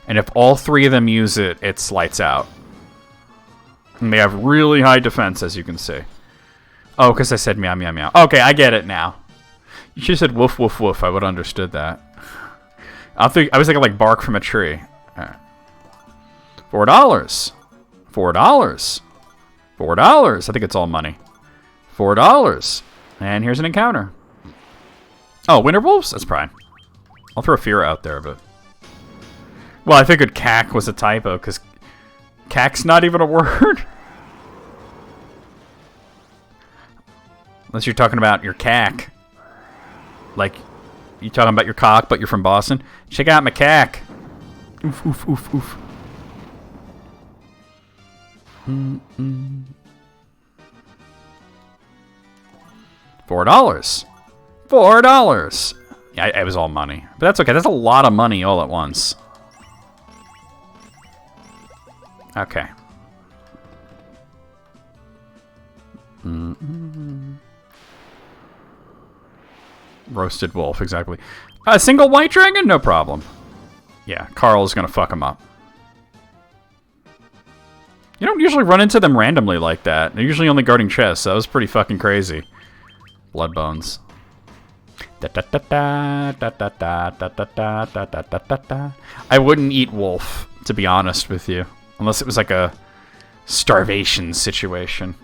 And if all three of them use it, it's lights out. And they have really high defense, as you can see. Oh, because I said meow, meow, meow. Okay, I get it now. You should have said woof, woof, woof. I would have understood that. I was thinking like bark from a tree. All right. $4. $4. $4. I think it's all money. $4. And here's an encounter. Oh, winter wolves? That's fine. I'll throw fear out there, but... Well, I figured cack was a typo, because cack's not even a word. Unless you're talking about your cack. Like, you talking about your cock, but you're from Boston? Check out my cack. Oof, oof, oof, oof. $4. $4. Yeah, it was all money. But that's okay. That's a lot of money all at once. Okay. Roasted wolf, exactly. A single white dragon? No problem. Yeah, Carl's gonna fuck him up. You don't usually run into them randomly like that. They're usually only guarding chests. So that was pretty fucking crazy. Blood bones. I wouldn't eat wolf, to be honest with you. Unless it was like a starvation situation.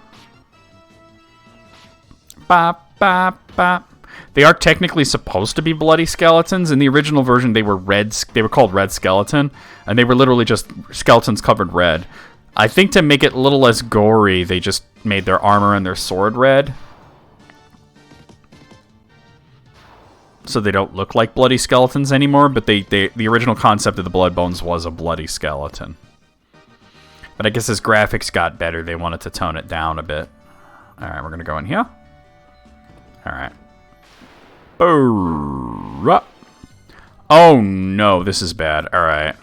Bop, bop, bop. They are technically supposed to be bloody skeletons. In the original version, they were red. They were called red skeleton, and they were literally just skeletons covered red. I think to make it a little less gory, they just made their armor and their sword red, so they don't look like bloody skeletons anymore. But the original concept of the blood bones was a bloody skeleton. But I guess as graphics got better, they wanted to tone it down a bit. All right, we're gonna go in here. All right. Oh no, this is bad. Alright.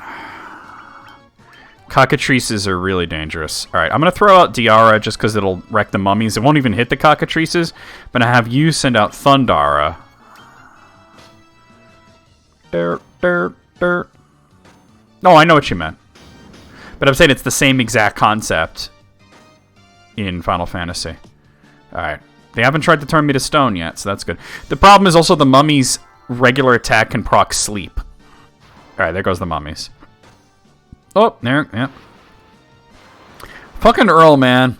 Cockatrices are really dangerous. Alright, I'm going to throw out Diara just because it'll wreck the mummies. It won't even hit the cockatrices, but I have you send out Thundara. Oh, I know what you meant. But I'm saying it's the same exact concept in Final Fantasy. Alright. They haven't tried to turn me to stone yet, so that's good. The problem is also the mummies' regular attack can proc sleep. Alright, there goes the mummies. Oh, there, yeah. Fucking Earl, man.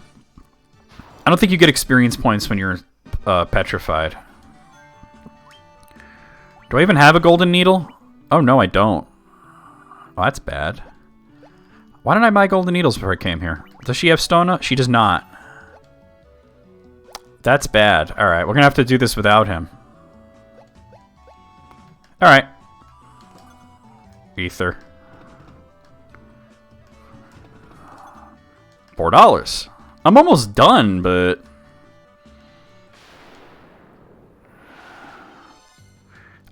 I don't think you get experience points when you're petrified. Do I even have a golden needle? Oh, no, I don't. Oh, that's bad. Why didn't I buy golden needles before I came here? Does she have stone? She does not. That's bad. Alright, we're gonna have to do this without him. Alright. Ether. $4. I'm almost done, but...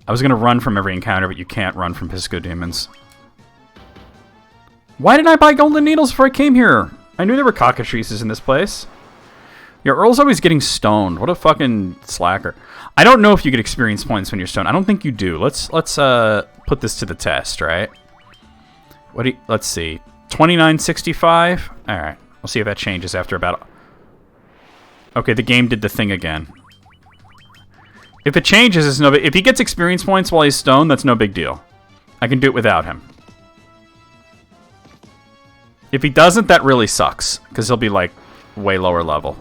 I was gonna run from every encounter, but you can't run from Pisco Demons. Why didn't I buy golden needles before I came here? I knew there were cockatrices in this place. Yeah, Earl's always getting stoned. What a fucking slacker. I don't know if you get experience points when you're stoned. I don't think you do. Let's put this to the test, right? Let's see. 2965? Alright. We'll see if that changes after about... Okay, the game did the thing again. If it changes, it's no big... If he gets experience points while he's stoned, that's no big deal. I can do it without him. If he doesn't, that really sucks. Because he'll be like way lower level.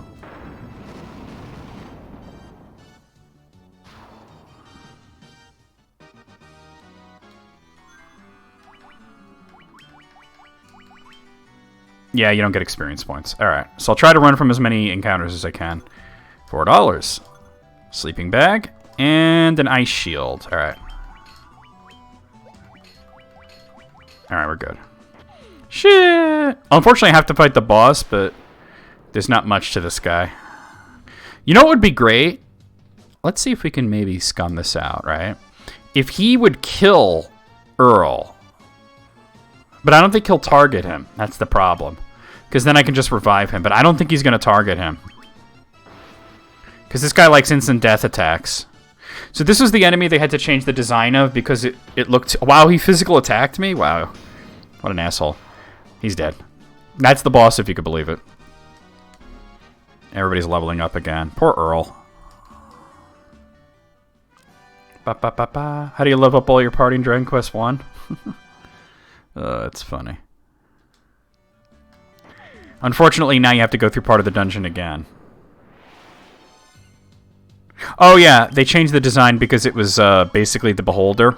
Yeah, you don't get experience points. Alright, so I'll try to run from as many encounters as I can. $4. Sleeping bag. And an ice shield. Alright. Alright, we're good. Shit! Unfortunately, I have to fight the boss, but there's not much to this guy. You know what would be great? Let's see if we can maybe scum this out, right? If he would kill Earl. But I don't think he'll target him. That's the problem. Because then I can just revive him. But I don't think he's going to target him. Because this guy likes instant death attacks. So this was the enemy they had to change the design of because it looked... Wow, he physical attacked me? Wow. What an asshole. He's dead. That's the boss, if you could believe it. Everybody's leveling up again. Poor Earl. Ba-ba-ba-ba. How do you level up all your party in Dragon Quest 1? It's funny. Unfortunately, now you have to go through part of the dungeon again. Oh, yeah. They changed the design because it was basically the Beholder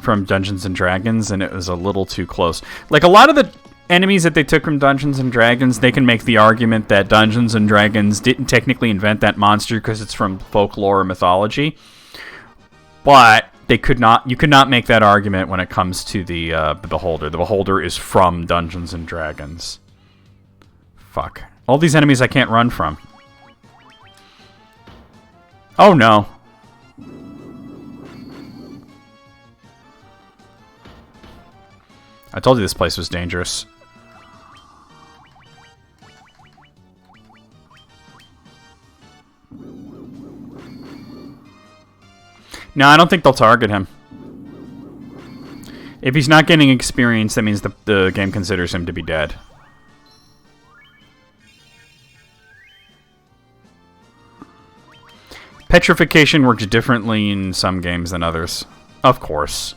from Dungeons & Dragons, and it was a little too close. Like, a lot of the enemies that they took from Dungeons & Dragons, they can make the argument that Dungeons & Dragons didn't technically invent that monster because it's from folklore or mythology. But they could not. You could not make that argument when it comes to the Beholder. The Beholder is from Dungeons & Dragons. Fuck. All these enemies I can't run from. Oh, no. I told you this place was dangerous. No, I don't think they'll target him. If he's not getting experience, that means the game considers him to be dead. Petrification works differently in some games than others. Of course.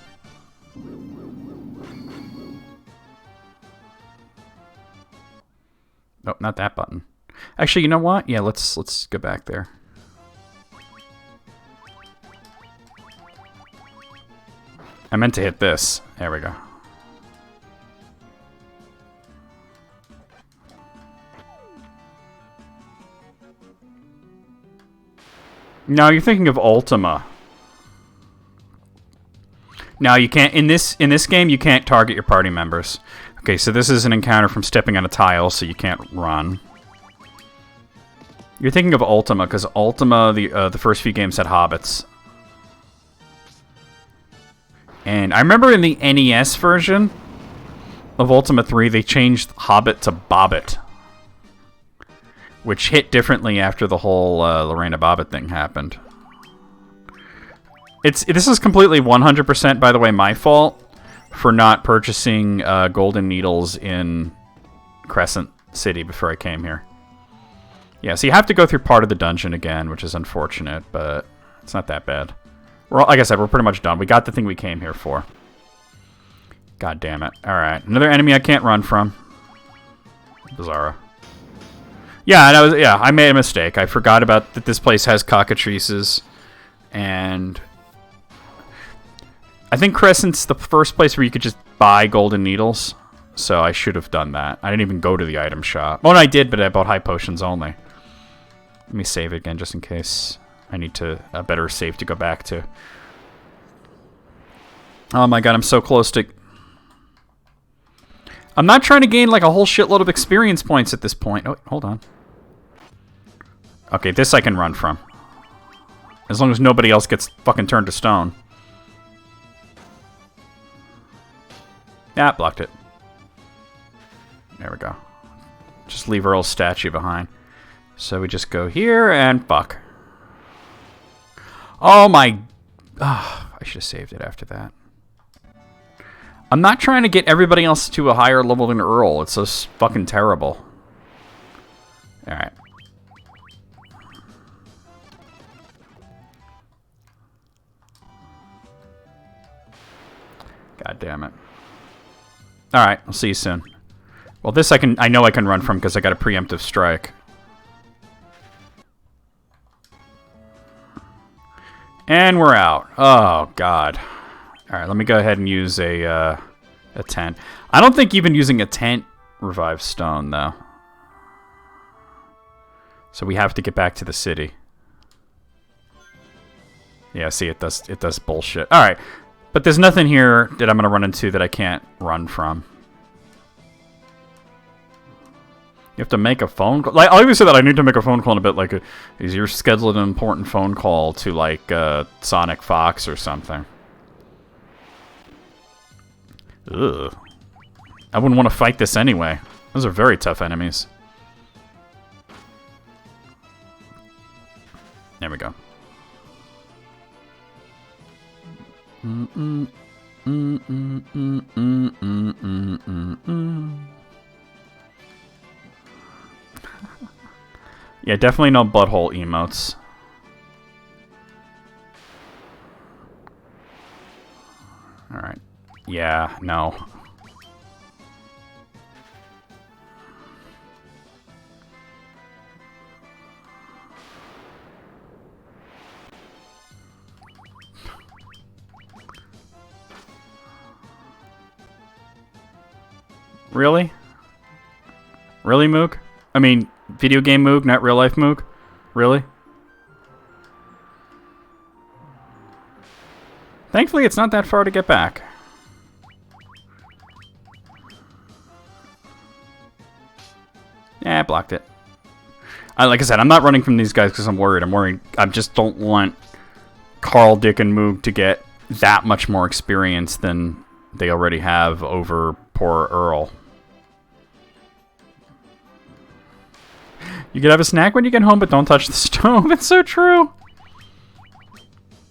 Oh, not that button. Actually, you know what? Yeah, let's go back there. I meant to hit this. There we go. No, you're thinking of Ultima. No, you can't. In this game, you can't target your party members. Okay, so this is an encounter from stepping on a tile, so you can't run. You're thinking of Ultima, because Ultima, the first few games had hobbits. And I remember in the NES version of Ultima 3, they changed Hobbit to Bobbit. Which hit differently after the whole Lorena Bobbitt thing happened. This is completely 100%, by the way, my fault for not purchasing golden needles in Crescent City before I came here. Yeah, so you have to go through part of the dungeon again, which is unfortunate, but it's not that bad. Like I said, we're pretty much done. We got the thing we came here for. God damn it. Alright, another enemy I can't run from. Bizarro. Yeah, I made a mistake. I forgot about that this place has cockatrices. And I think Crescent's the first place where you could just buy golden needles. So I should have done that. I didn't even go to the item shop. Oh, no, I did, but I bought high potions only. Let me save it again just in case I need a better save to go back to. Oh my god, I'm so close to... I'm not trying to gain like a whole shitload of experience points at this point. Oh, hold on. Okay, this I can run from. As long as nobody else gets fucking turned to stone. Yeah, blocked it. There we go. Just leave Earl's statue behind. So we just go here and fuck. Oh my... Oh, I should have saved it after that. I'm not trying to get everybody else to a higher level than Earl. It's so fucking terrible. Alright. God damn it. Alright, I'll see you soon. Well, this I know I can run from because I got a preemptive strike. And we're out. Oh, God. Alright, let me go ahead and use a tent. I don't think even using a tent revives stone, though. So we have to get back to the city. Yeah, see, it does bullshit. Alright, but there's nothing here that I'm going to run into that I can't run from. You have to make a phone call. Like, I always say that I need to make a phone call in a bit. Like, is you're scheduling an important phone call to, like, Sonic Fox or something. Ugh. I wouldn't want to fight this anyway. Those are very tough enemies. There we go. Yeah, definitely no butthole emotes. Alright. Yeah, no. Really? Really, Moog? I mean, video game Moog, not real life Moog? Really? Thankfully, it's not that far to get back. Yeah, I blocked it. Like I said, I'm not running from these guys because I'm worried. I'm worried. I just don't want Carl, Dick, and Moog to get that much more experience than they already have over poor Earl. You could have a snack when you get home, but don't touch the stove. It's so true.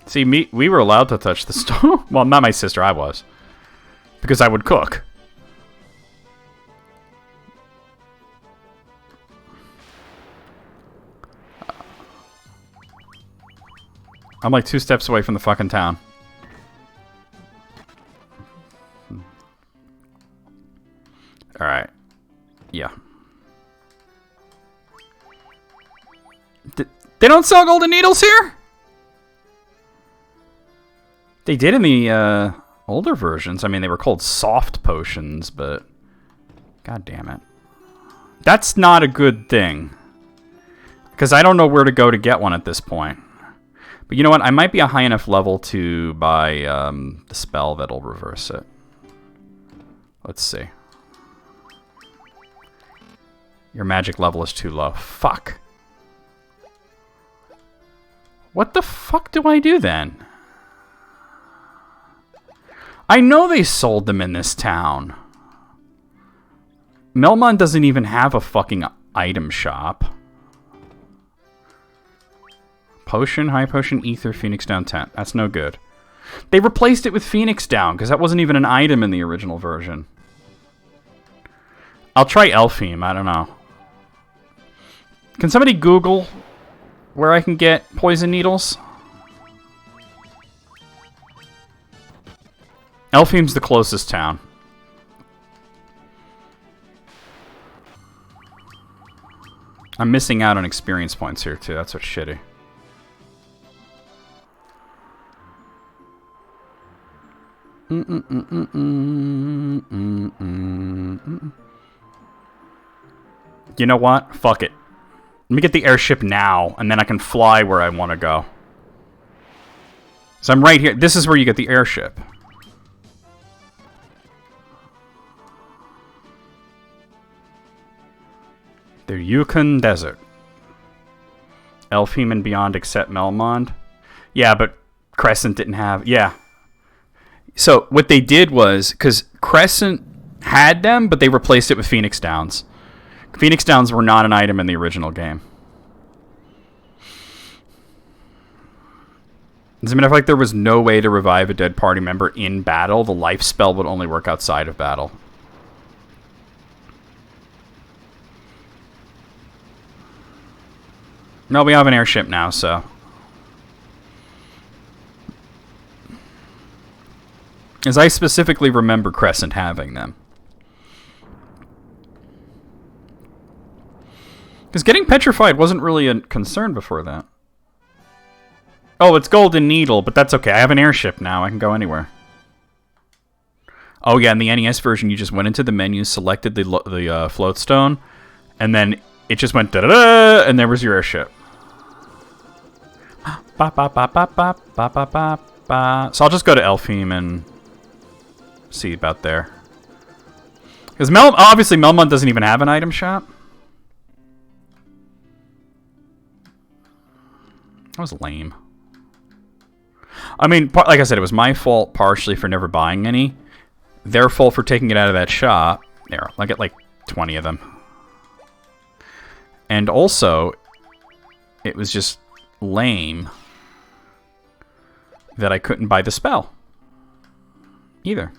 See, we were allowed to touch the stove. Well, not my sister, I was. Because I would cook. I'm like 2 steps away from the fucking town. Alright. Yeah. They don't sell golden needles here? They did in the older versions. I mean, they were called soft potions, but... God damn it. That's not a good thing. Because I don't know where to go to get one at this point. But you know what? I might be a high enough level to buy the spell that'll reverse it. Let's see. Your magic level is too low. Fuck. What the fuck do I do then? I know they sold them in this town. Melmond doesn't even have a fucking item shop. Potion, high potion, ether, phoenix down tent. That's no good. They replaced it with phoenix down because that wasn't even an item in the original version. I'll try Elfheim. I don't know. Can somebody Google where I can get poison needles? Elfheim's the closest town. I'm missing out on experience points here too. That's what's shitty. You know what? Fuck it. Let me get the airship now, and then I can fly where I want to go. So I'm right here. This is where you get the airship. The Yukon Desert. Elfheim and beyond except Melmond. Yeah, but Crescent didn't have... Yeah. So what they did was... Because Crescent had them, but they replaced it with Phoenix Downs. Phoenix Downs were not an item in the original game. As a matter of fact, there was no way to revive a dead party member in battle. The life spell would only work outside of battle. No, we have an airship now, so... As I specifically remember Crescent having them. Because getting petrified wasn't really a concern before that. Oh, it's Golden Needle, but that's okay. I have an airship now. I can go anywhere. Oh, yeah, in the NES version, you just went into the menu, selected the float stone, and then it just went da-da-da, and there was your airship. Ba ba ba ba ba ba ba ba ba. So I'll just go to Elfheim and see about there. Because obviously Melmond doesn't even have an item shop. That was lame. I mean, like I said, it was my fault partially for never buying any. Their fault for taking it out of that shop. There, I get like 20 of them. And also, it was just lame that I couldn't buy the spell either.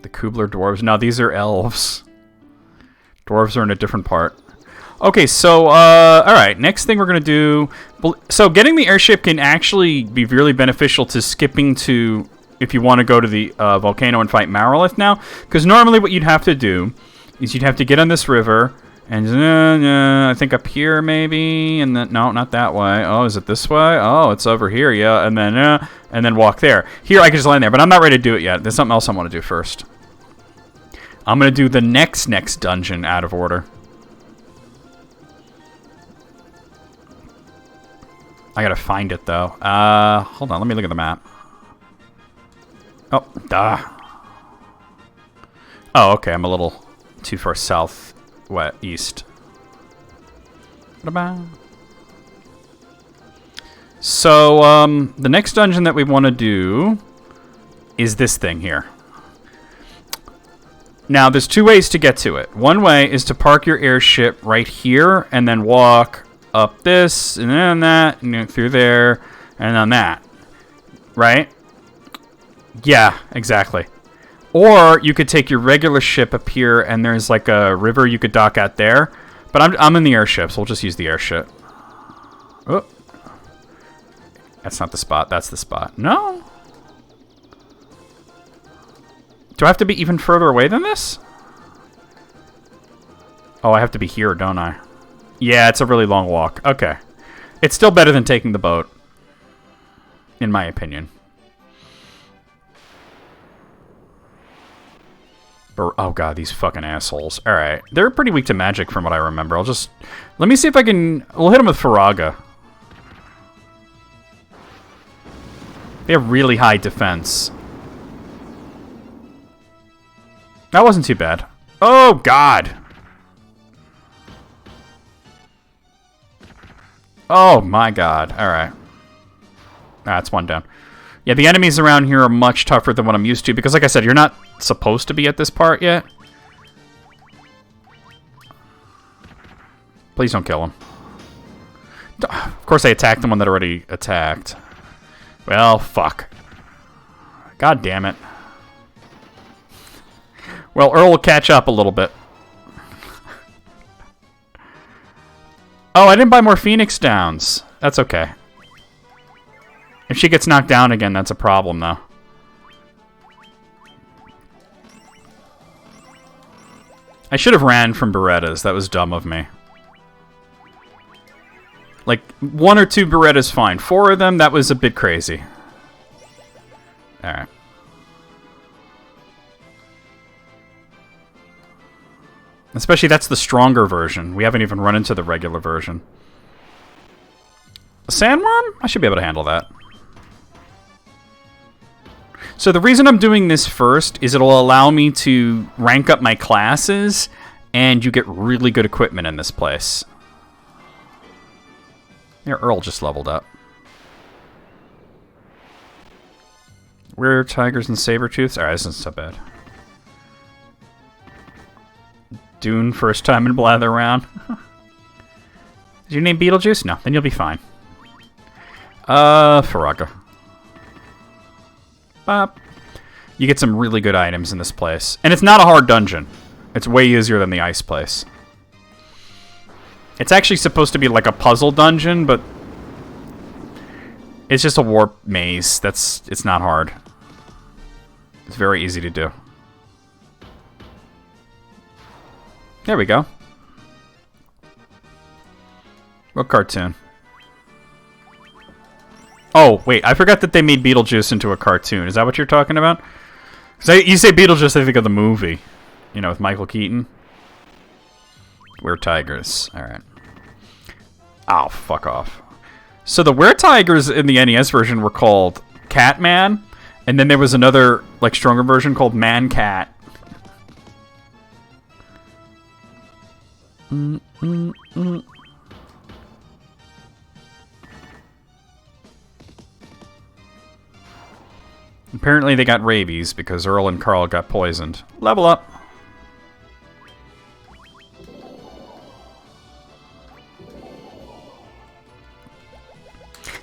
The Kubler dwarves. No, these are elves. Dwarves are in a different part. Okay, so, alright, next thing we're going to do... So, getting the airship can actually be really beneficial to skipping to... If you want to go to the volcano and fight Marilith now. Because normally what you'd have to do is you'd have to get on this river... And I think up here maybe, and then no, not that way. Oh, is it this way? Oh, it's over here, yeah. And then walk there. Here I can just land there, but I'm not ready to do it yet. There's something else I want to do first. I'm gonna do the next dungeon out of order. I gotta find it though. Hold on, let me look at the map. Oh, duh. Oh, okay, I'm a little too far south. East. So, the next dungeon that we want to do is this thing here. Now, there's two ways to get to it. One way is to park your airship right here and then walk up this and then that and through there and then that. Right? Yeah, exactly. Or you could take your regular ship up here, and there's like a river you could dock at there. But I'm in the airship, so we'll just use the airship. Oh. That's not the spot. That's the spot. No? Do I have to be even further away than this? Oh, I have to be here, don't I? Yeah, it's a really long walk. Okay. It's still better than taking the boat. In my opinion. Oh god, these fucking assholes. Alright. They're pretty weak to magic from what I remember. Let me see if I can... We'll hit them with Faraga. They have really high defense. That wasn't too bad. Oh god! Oh my god. Alright. That's one down. Yeah, the enemies around here are much tougher than what I'm used to, because like I said, you're not supposed to be at this part yet. Please don't kill him. Of course I attacked the one that already attacked. Well, fuck. God damn it. Well, Earl will catch up a little bit. Oh, I didn't buy more Phoenix Downs. That's okay. If she gets knocked down again, that's a problem, though. I should have ran from Berettas. That was dumb of me. Like, 1 or 2 Berettas, fine. 4 of them, that was a bit crazy. Alright. Especially, that's the stronger version. We haven't even run into the regular version. A sandworm? I should be able to handle that. So the reason I'm doing this first is it'll allow me to rank up my classes, and you get really good equipment in this place. Yeah, Earl just leveled up. Where are tigers and saber-tooths? Alright, this isn't so bad. Dune, first time in Blather Round. Is your name Beetlejuice? No, then you'll be fine. Faraga. Bop. You get some really good items in this place. And it's not a hard dungeon. It's way easier than the ice place. It's actually supposed to be like a puzzle dungeon, but it's just a warp maze. It's not hard. It's very easy to do. There we go. What cartoon? Oh, wait. I forgot that they made Beetlejuice into a cartoon. Is that what you're talking about? Because you say Beetlejuice, I think of the movie. You know, with Michael Keaton. We're tigers. Alright. Oh, fuck off. So the were-tigers in the NES version were called Catman, and then there was another, like, stronger version called Man-Cat. Apparently they got rabies because Earl and Carl got poisoned. Level up.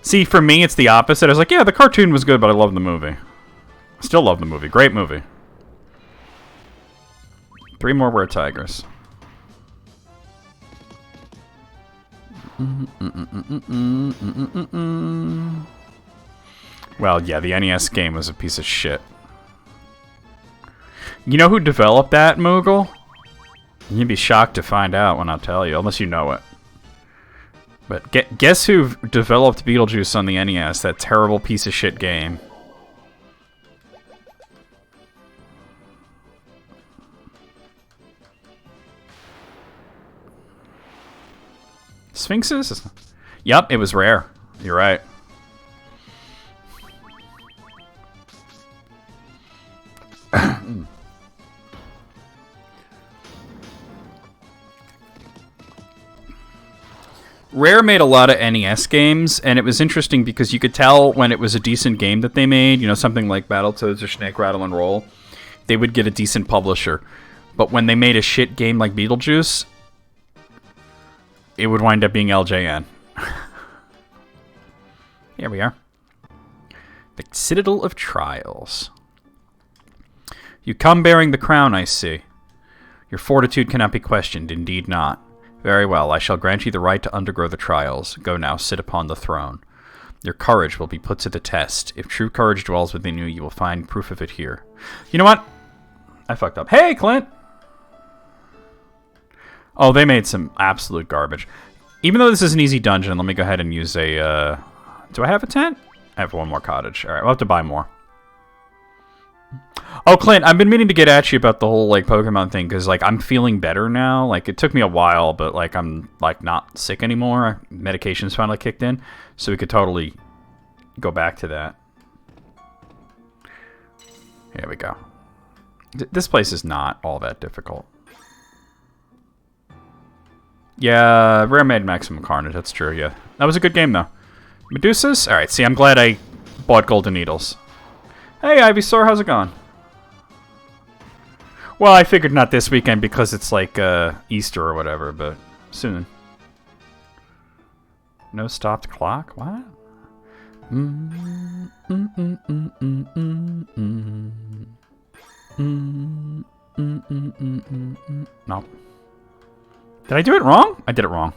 See, for me, it's the opposite. I was like, yeah, the cartoon was good, but I love the movie. Still love the movie. Great movie. 3 more were-tigers. Well, yeah, the NES game was a piece of shit. You know who developed that, Moogle? You'd be shocked to find out when I tell you, unless you know it. But guess who developed Beetlejuice on the NES, that terrible piece of shit game? Sphinxes? Yep, it was Rare. You're right. Rare made a lot of NES games, and it was interesting because you could tell when it was a decent game that they made, you know, something like Battletoads or Snake Rattle and Roll, they would get a decent publisher. But when they made a shit game like Beetlejuice, it would wind up being LJN. Here we are. The Citadel of Trials. You come bearing the crown, I see. Your fortitude cannot be questioned, indeed not. Very well, I shall grant you the right to undergo the trials. Go now, sit upon the throne. Your courage will be put to the test. If true courage dwells within you, you will find proof of it here. You know what? I fucked up. Hey, Clint! Oh, they made some absolute garbage. Even though this is an easy dungeon, let me go ahead and use a... Do I have a tent? I have one more cottage. Alright, we'll have to buy more. Oh, Clint, I've been meaning to get at you about the whole, like, Pokemon thing, because, like, I'm feeling better now. Like, it took me a while, but, like, I'm, like, not sick anymore. Medication's finally kicked in, so we could totally go back to that. Here we go. This place is not all that difficult. Yeah, Rare made Maximum Carnage, that's true, yeah. That was a good game, though. Medusas? Alright, see, I'm glad I bought Golden Needles. Hey, Ivysaur, how's it going? Well, I figured not this weekend because it's like Easter or whatever, but soon. No stopped clock? What? No. Did I do it wrong? I did it wrong.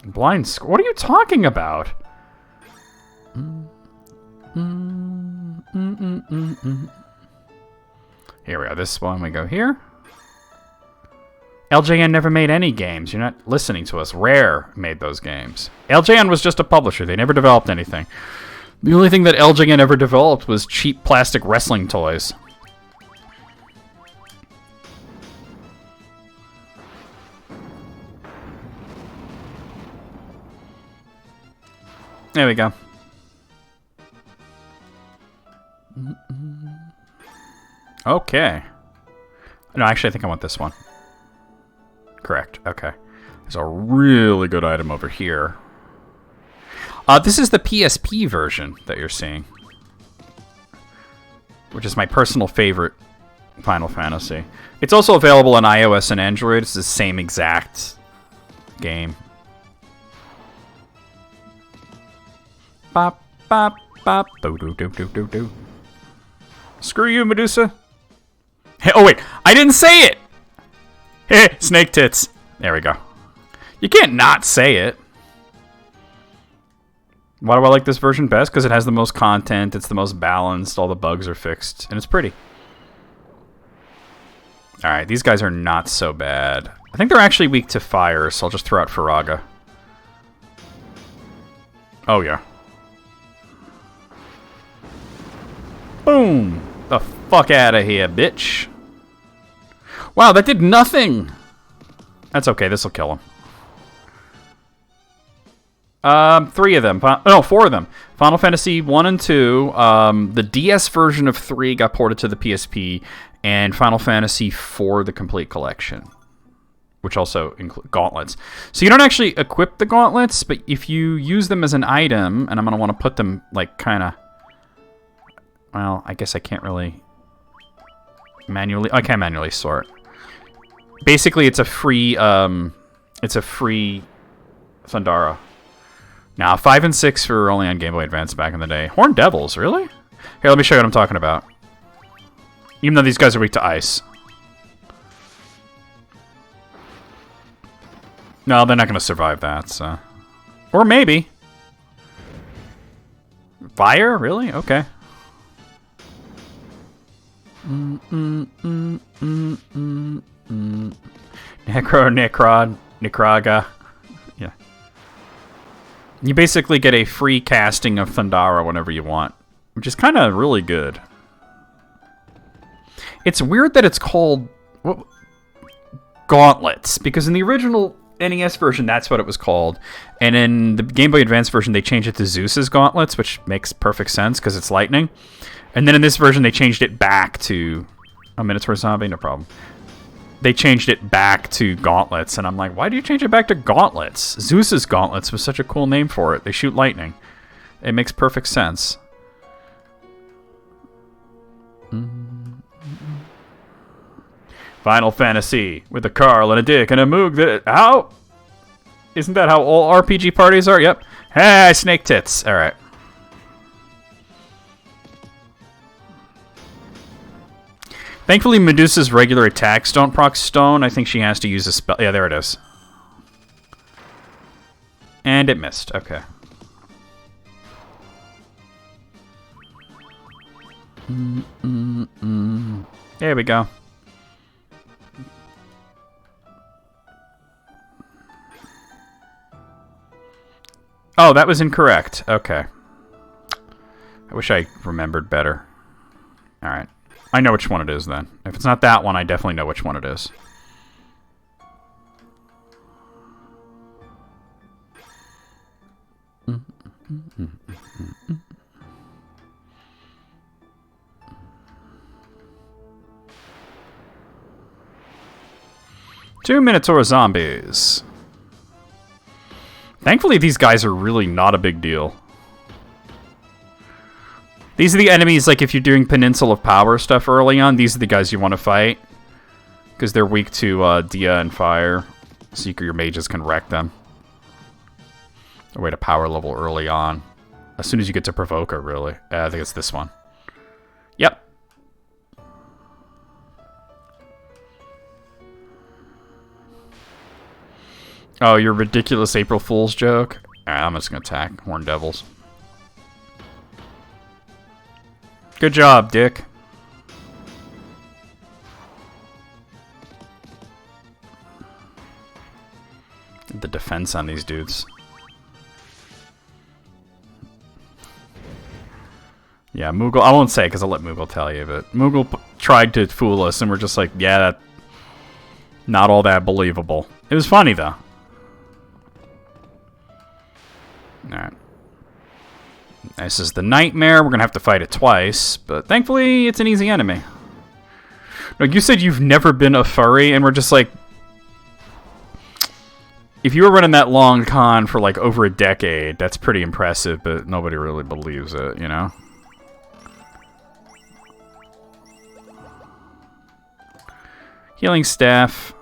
Blind score? What are you talking about? Here we are. This one we go here. LJN never made any games. You're not listening to us. Rare made those games. LJN was just a publisher. They never developed anything. The only thing that LJN ever developed was cheap plastic wrestling toys. There we go. Okay. No, actually, I think I want this one. Correct. Okay. There's a really good item over here. This is the PSP version that you're seeing, which is my personal favorite Final Fantasy. It's also available on iOS and Android. It's the same exact game. Bop, bop, bop. Do, do, do, do, do, do. Screw you, Medusa. Hey, oh, wait. I didn't say it! Hey, snake tits. There we go. You can't not say it. Why do I like this version best? Because it has the most content, it's the most balanced, all the bugs are fixed, and it's pretty. Alright, these guys are not so bad. I think they're actually weak to fire, so I'll just throw out Faraga. Oh, yeah. Boom! The fuck out of here, bitch. Wow, that did nothing! That's okay, this'll kill him. 3 of them. No, 4 of them. Final Fantasy 1 and 2. The DS version of 3 got ported to the PSP. And Final Fantasy 4, the complete collection. Which also include gauntlets. So you don't actually equip the gauntlets, but if you use them as an item, and I'm going to want to put them, like, kind of... Well, I guess I can't really... manually... I can't manually sort. Basically, it's a free... it's a free... Thundara. Now, 5 and 6 were only on Game Boy Advance back in the day. Horned Devils, really? Here, let me show you what I'm talking about. Even though these guys are weak to ice. No, they're not going to survive that, so... Or maybe. Fire? Really? Okay. Necraga. Yeah. You basically get a free casting of Thundara whenever you want. Which is kind of really good. It's weird that it's called... Gauntlets. Because in the original... NES version, that's what it was called. And in the Game Boy Advance version, they changed it to Zeus's Gauntlets, which makes perfect sense because it's lightning. And then in this version, they changed it back to... A Minotaur Zombie? No problem. They changed it back to Gauntlets, and I'm like, why do you change it back to Gauntlets? Zeus's Gauntlets was such a cool name for it. They shoot lightning. It makes perfect sense. Final Fantasy with a Carl and a Dick and a Moog that... How? Isn't that how all RPG parties are? Yep. Hey, snake tits. All right. Thankfully, Medusa's regular attacks don't proc stone. I think she has to use a spell. Yeah, there it is. And it missed. Okay. There we go. Oh, that was incorrect. Okay. I wish I remembered better. Alright. I know which one it is then. If it's not that one, I definitely know which one it is. Two Minotaur zombies. Thankfully, these guys are really not a big deal. These are the enemies, like, if you're doing Peninsula of Power stuff early on, these are the guys you want to fight. Because they're weak to Dia and Fire. So your mages can wreck them. A way to power level early on. As soon as you get to Provoker, really. I think it's this one. Yep. Oh, your ridiculous April Fool's joke? Alright, I'm just gonna attack Horned Devils. Good job, Dick. The defense on these dudes. Yeah, Moogle, I won't say because I'll let Moogle tell you, but Moogle tried to fool us and we're just like, yeah, that, not all that believable. It was funny though. Alright. This is the Nightmare. We're going to have to fight it twice, but thankfully it's an easy enemy. Like, you said you've never been a furry, and we're just like... If you were running that long con for like over a decade, that's pretty impressive, but nobody really believes it, you know? Healing Staff.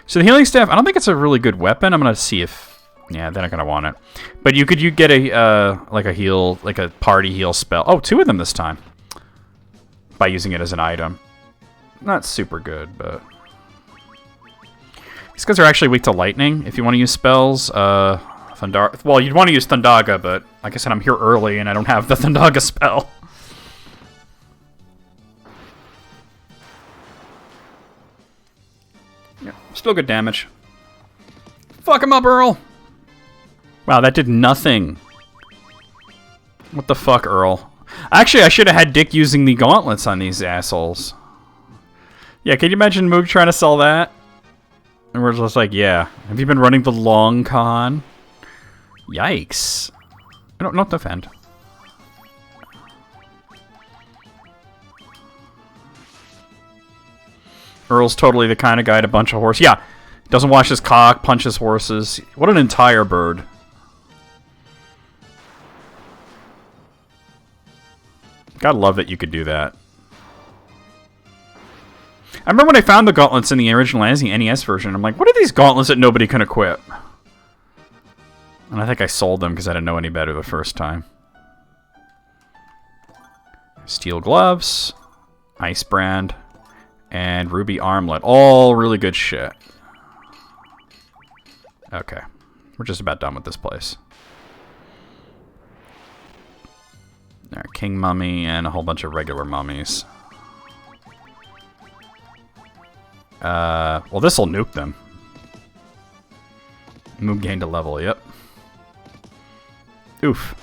So the Healing Staff, I don't think it's a really good weapon. I'm going to see if... Yeah, they're not gonna want it. But you get a like a heal, like a party heal spell. Oh, 2 of them this time. By using it as an item. Not super good, but these guys are actually weak to lightning. If you want to use spells, Thundar. Well, you'd want to use Thundaga, but like I said, I'm here early and I don't have the Thundaga spell. Still good damage. Fuck him up, Earl! Wow, that did nothing. What the fuck, Earl? Actually, I should have had Dick using the gauntlets on these assholes. Yeah, can you imagine Moog trying to sell that? And we're just like, yeah. Have you been running the long con? Yikes. I don't defend. Earl's totally the kind of guy to bunch a horse. Yeah, doesn't wash his cock, punches horses. What an entire bird. Gotta love that you could do that. I remember when I found the gauntlets in the original NES version, I'm like, what are these gauntlets that nobody can equip? And I think I sold them because I didn't know any better the first time. Steel gloves, ice brand, and ruby armlet. All really good shit. Okay. We're just about done with this place. Alright, king mummy and a whole bunch of regular mummies. Well, this'll nuke them. Moog gained a level, yep. Oof.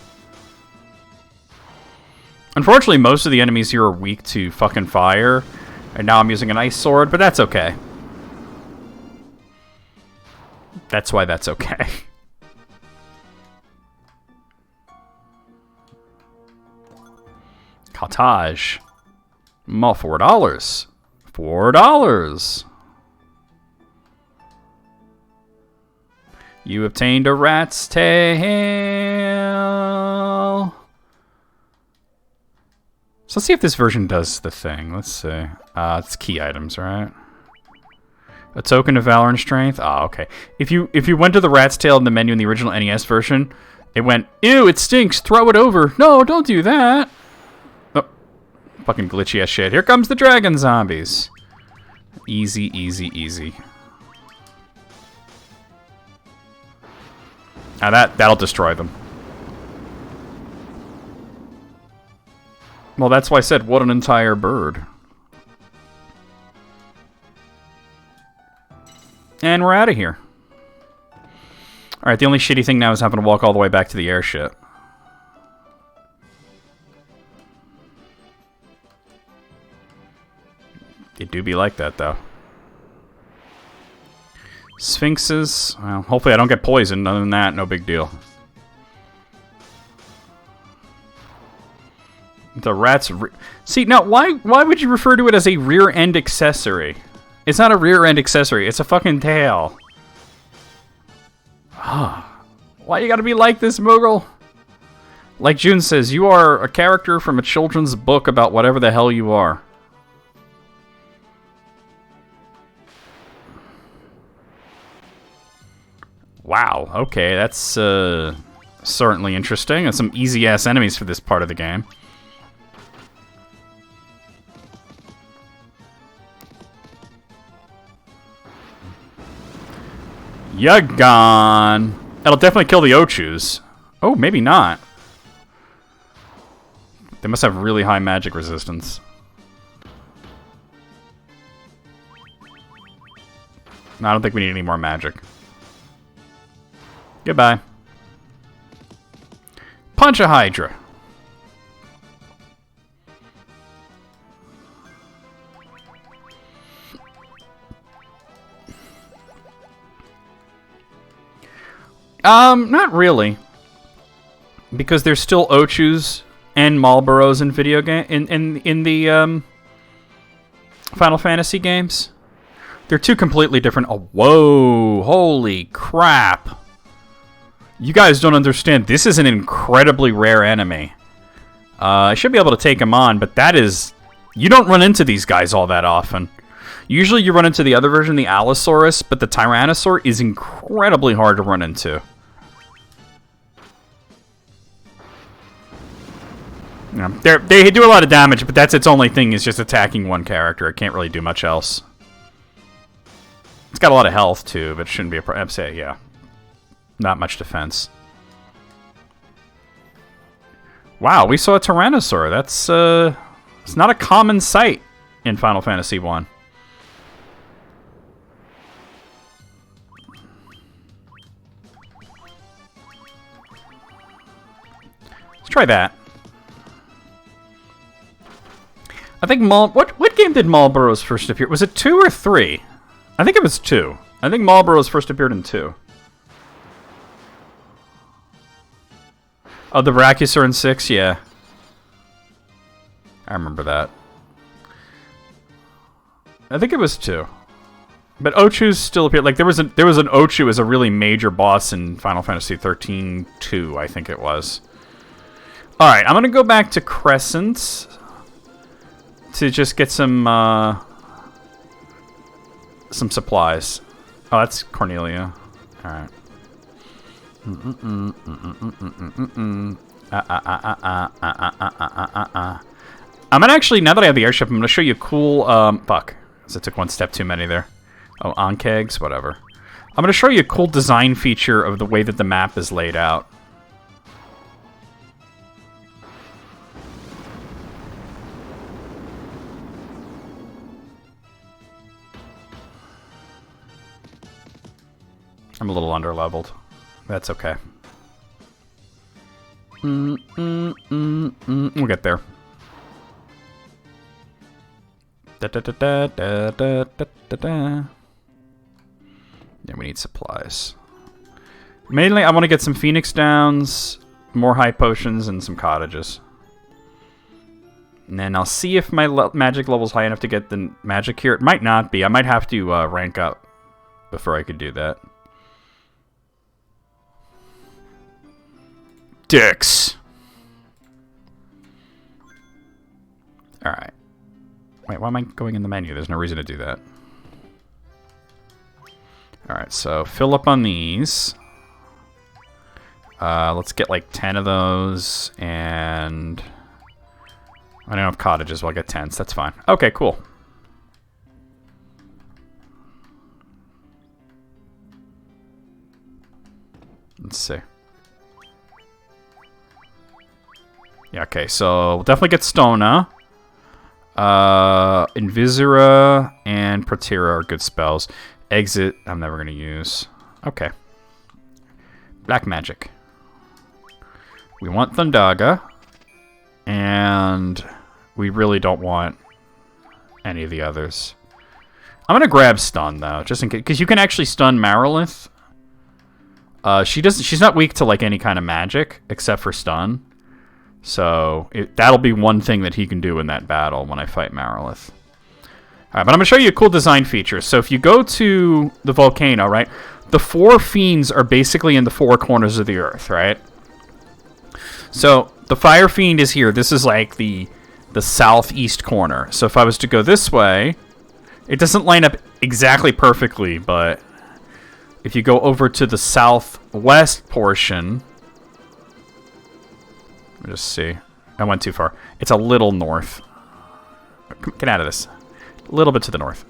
Unfortunately, most of the enemies here are weak to fucking fire. And now I'm using an ice sword, but that's okay. That's why that's okay. Cottage. $4. $4. You obtained a rat's tail. So let's see if this version does the thing. Let's see. It's key items, right? A token of valor and strength. Ah, okay. If you went to the rat's tail in the menu in the original NES version, it went, ew, it stinks. Throw it over. No, don't do that. Oh, fucking glitchy ass shit. Here comes the dragon zombies. Easy, easy, easy. Now that'll destroy them. Well, that's why I said, what an entire bird. And we're out of here. Alright, the only shitty thing now is having to walk all the way back to the airship. It do be like that, though. Sphinxes. Well, hopefully I don't get poisoned. Other than that, no big deal. The rat's... See, now, why would you refer to it as a rear-end accessory? It's not a rear-end accessory. It's a fucking tail. Why you gotta be like this, Moogle? Like June says, you are a character from a children's book about whatever the hell you are. Wow, okay, that's certainly interesting. That's some easy-ass enemies for this part of the game. You're gone. That'll definitely kill the Ochus. Oh, maybe not. They must have really high magic resistance. No, I don't think we need any more magic. Goodbye. Punch a Hydra. Not really. Because there's still Ochus and Marlboros in video game in the Final Fantasy games. They're two completely different. Oh, whoa! Holy crap! You guys don't understand. This is an incredibly rare enemy. I should be able to take him on, but that is... You don't run into these guys all that often. Usually you run into the other version, the Allosaurus, but the Tyrannosaur is incredibly hard to run into. Yeah, they do a lot of damage, but that's its only thing, is just attacking one character. It can't really do much else. It's got a lot of health, too, but it shouldn't be a problem. Yeah. Not much defense. Wow, we saw a Tyrannosaur. That's, it's not a common sight in Final Fantasy 1. try that. I think what game did Marlborough's first appear? Was it 2 or 3? I think it was 2. I think Marlborough's first appeared in 2. Oh, the Brachiosaur in 6? Yeah. I remember that. I think it was 2. But Ochu's still appeared. Like, there was an Ochu as a really major boss in Final Fantasy 13-2, I think it was. Alright, I'm gonna go back to Crescent to just get some supplies. Oh, that's Cornelia. Alright. I'm gonna actually, now that I have the airship, I'm gonna show you a cool, fuck. So I took one step too many there. Oh, on kegs? Whatever. I'm gonna show you a cool design feature of the way that the map is laid out. I'm a little under-leveled. That's okay. We'll get there. Yeah, we need supplies. Mainly, I want to get some Phoenix Downs, more high potions, and some cottages. And then I'll see if my magic level's high enough to get the magic here. It might not be. I might have to rank up before I could do that. Dicks. Alright. Wait, why am I going in the menu? There's no reason to do that. Alright, so fill up on these. Let's get like 10 of those, and I don't have cottages, well, I'll get tents. That's fine. Okay, cool. Let's see. Yeah, okay, so we'll definitely get Stona. Invisira and Protera are good spells. Exit, I'm never going to use. Okay. Black magic. We want Thundaga. And we really don't want any of the others. I'm going to grab Stun, though, just in case. Because you can actually stun Marilith. She's not weak to like any kind of magic, except for stun. So that'll be one thing that he can do in that battle when I fight Marilith. Alright, but I'm going to show you a cool design feature. So if you go to the volcano, right, the 4 fiends are basically in the 4 corners of the earth, right? So the fire fiend is here. This is like the southeast corner. So if I was to go this way, it doesn't line up exactly perfectly, but if you go over to the southwest portion... Let me just see. I went too far. It's a little north. Get out of this. A little bit to the north.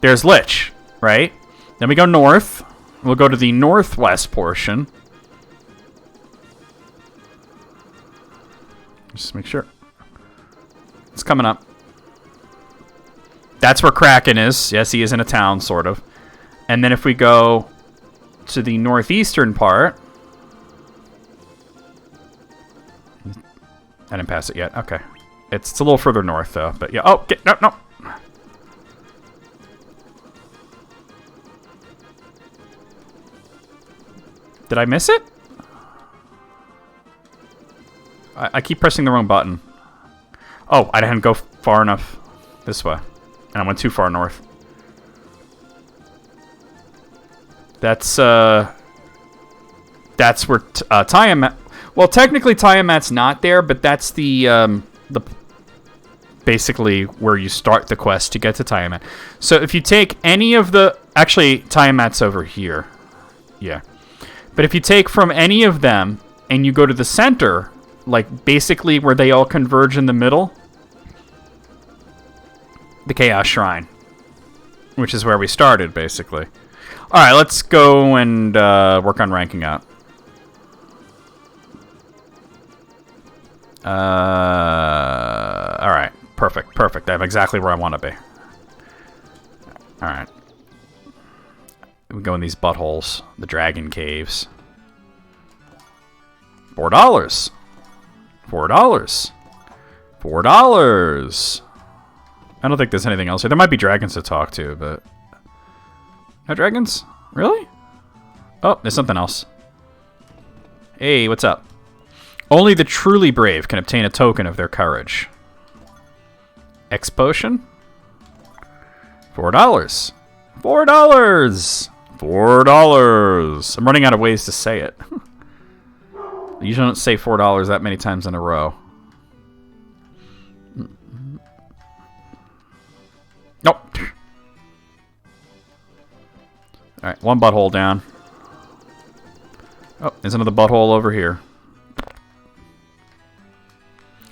There's Lich, right? Then we go north. We'll go to the northwest portion. Just make sure. It's coming up. That's where Kraken is. Yes, he is in a town, sort of. And then if we go to the northeastern part... I didn't pass it yet. Okay. It's a little further north, though. But yeah. Oh, no. Did I miss it? I keep pressing the wrong button. Oh, I didn't go far enough this way. And I went too far north. That's where Tiamat... Well, technically Tiamat's not there, but that's the basically where you start the quest to get to Tiamat. So if you take any of the... Actually, Tiamat's over here. Yeah. But if you take from any of them and you go to the center, like basically where they all converge in the middle, the Chaos Shrine, which is where we started, basically. All right, let's go and work on ranking up. All right, perfect. I'm exactly where I want to be. All right. We go in these buttholes, the dragon caves. $4. $4. $4. I don't think there's anything else here. There might be dragons to talk to, but... No dragons? Really? Oh, there's something else. Hey, what's up? Only the truly brave can obtain a token of their courage. X potion? $4. $4. $4. I'm running out of ways to say it. You usually don't say $4 that many times in a row. Nope. Alright, one butthole down. Oh, there's another butthole over here.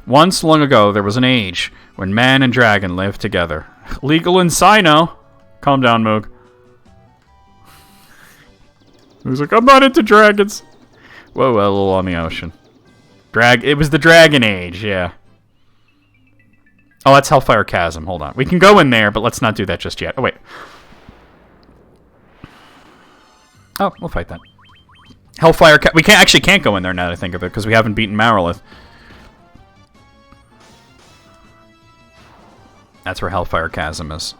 Once long ago, there was an age when man and dragon lived together. Legal in Sino. Calm down, Moog. He was like, I'm not into dragons. Whoa, a little on the ocean. It was the Dragon Age, yeah. Oh, that's Hellfire Chasm. Hold on. We can go in there, but let's not do that just yet. Oh, wait. Oh, we'll fight that. Hellfire We can't go in there now that I think of it, because we haven't beaten Marilith. That's where Hellfire Chasm is.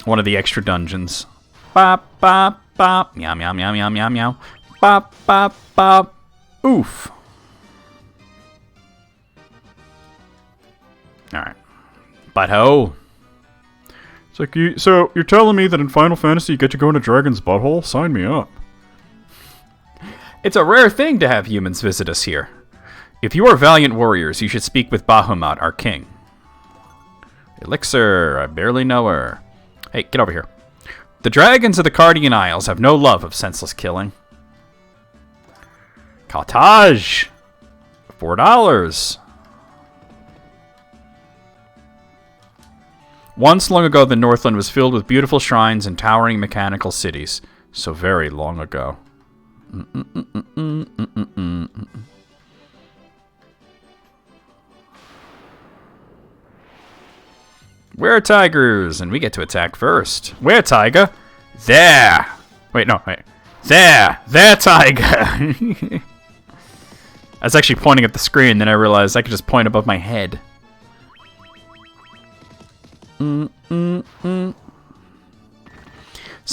One of the extra dungeons. Bop, bop, bop. Meow, meow, meow, meow, meow, meow. Bop, bop, bop. Oof. Alright. Butthole. It's like, so you're telling me that in Final Fantasy you get to go in a dragon's butthole? Sign me up. It's a rare thing to have humans visit us here. If you are valiant warriors, you should speak with Bahamut, our king. Elixir, I barely know her. Hey, get over here. The dragons of the Cardian Isles have no love of senseless killing. Cottage! $4. Once long ago, the Northland was filled with beautiful shrines and towering mechanical cities. So very long ago. We're tigers, and we get to attack first. Where, tiger? There! Wait, no, wait. There! There, tiger! I was actually pointing at the screen, then I realized I could just point above my head. So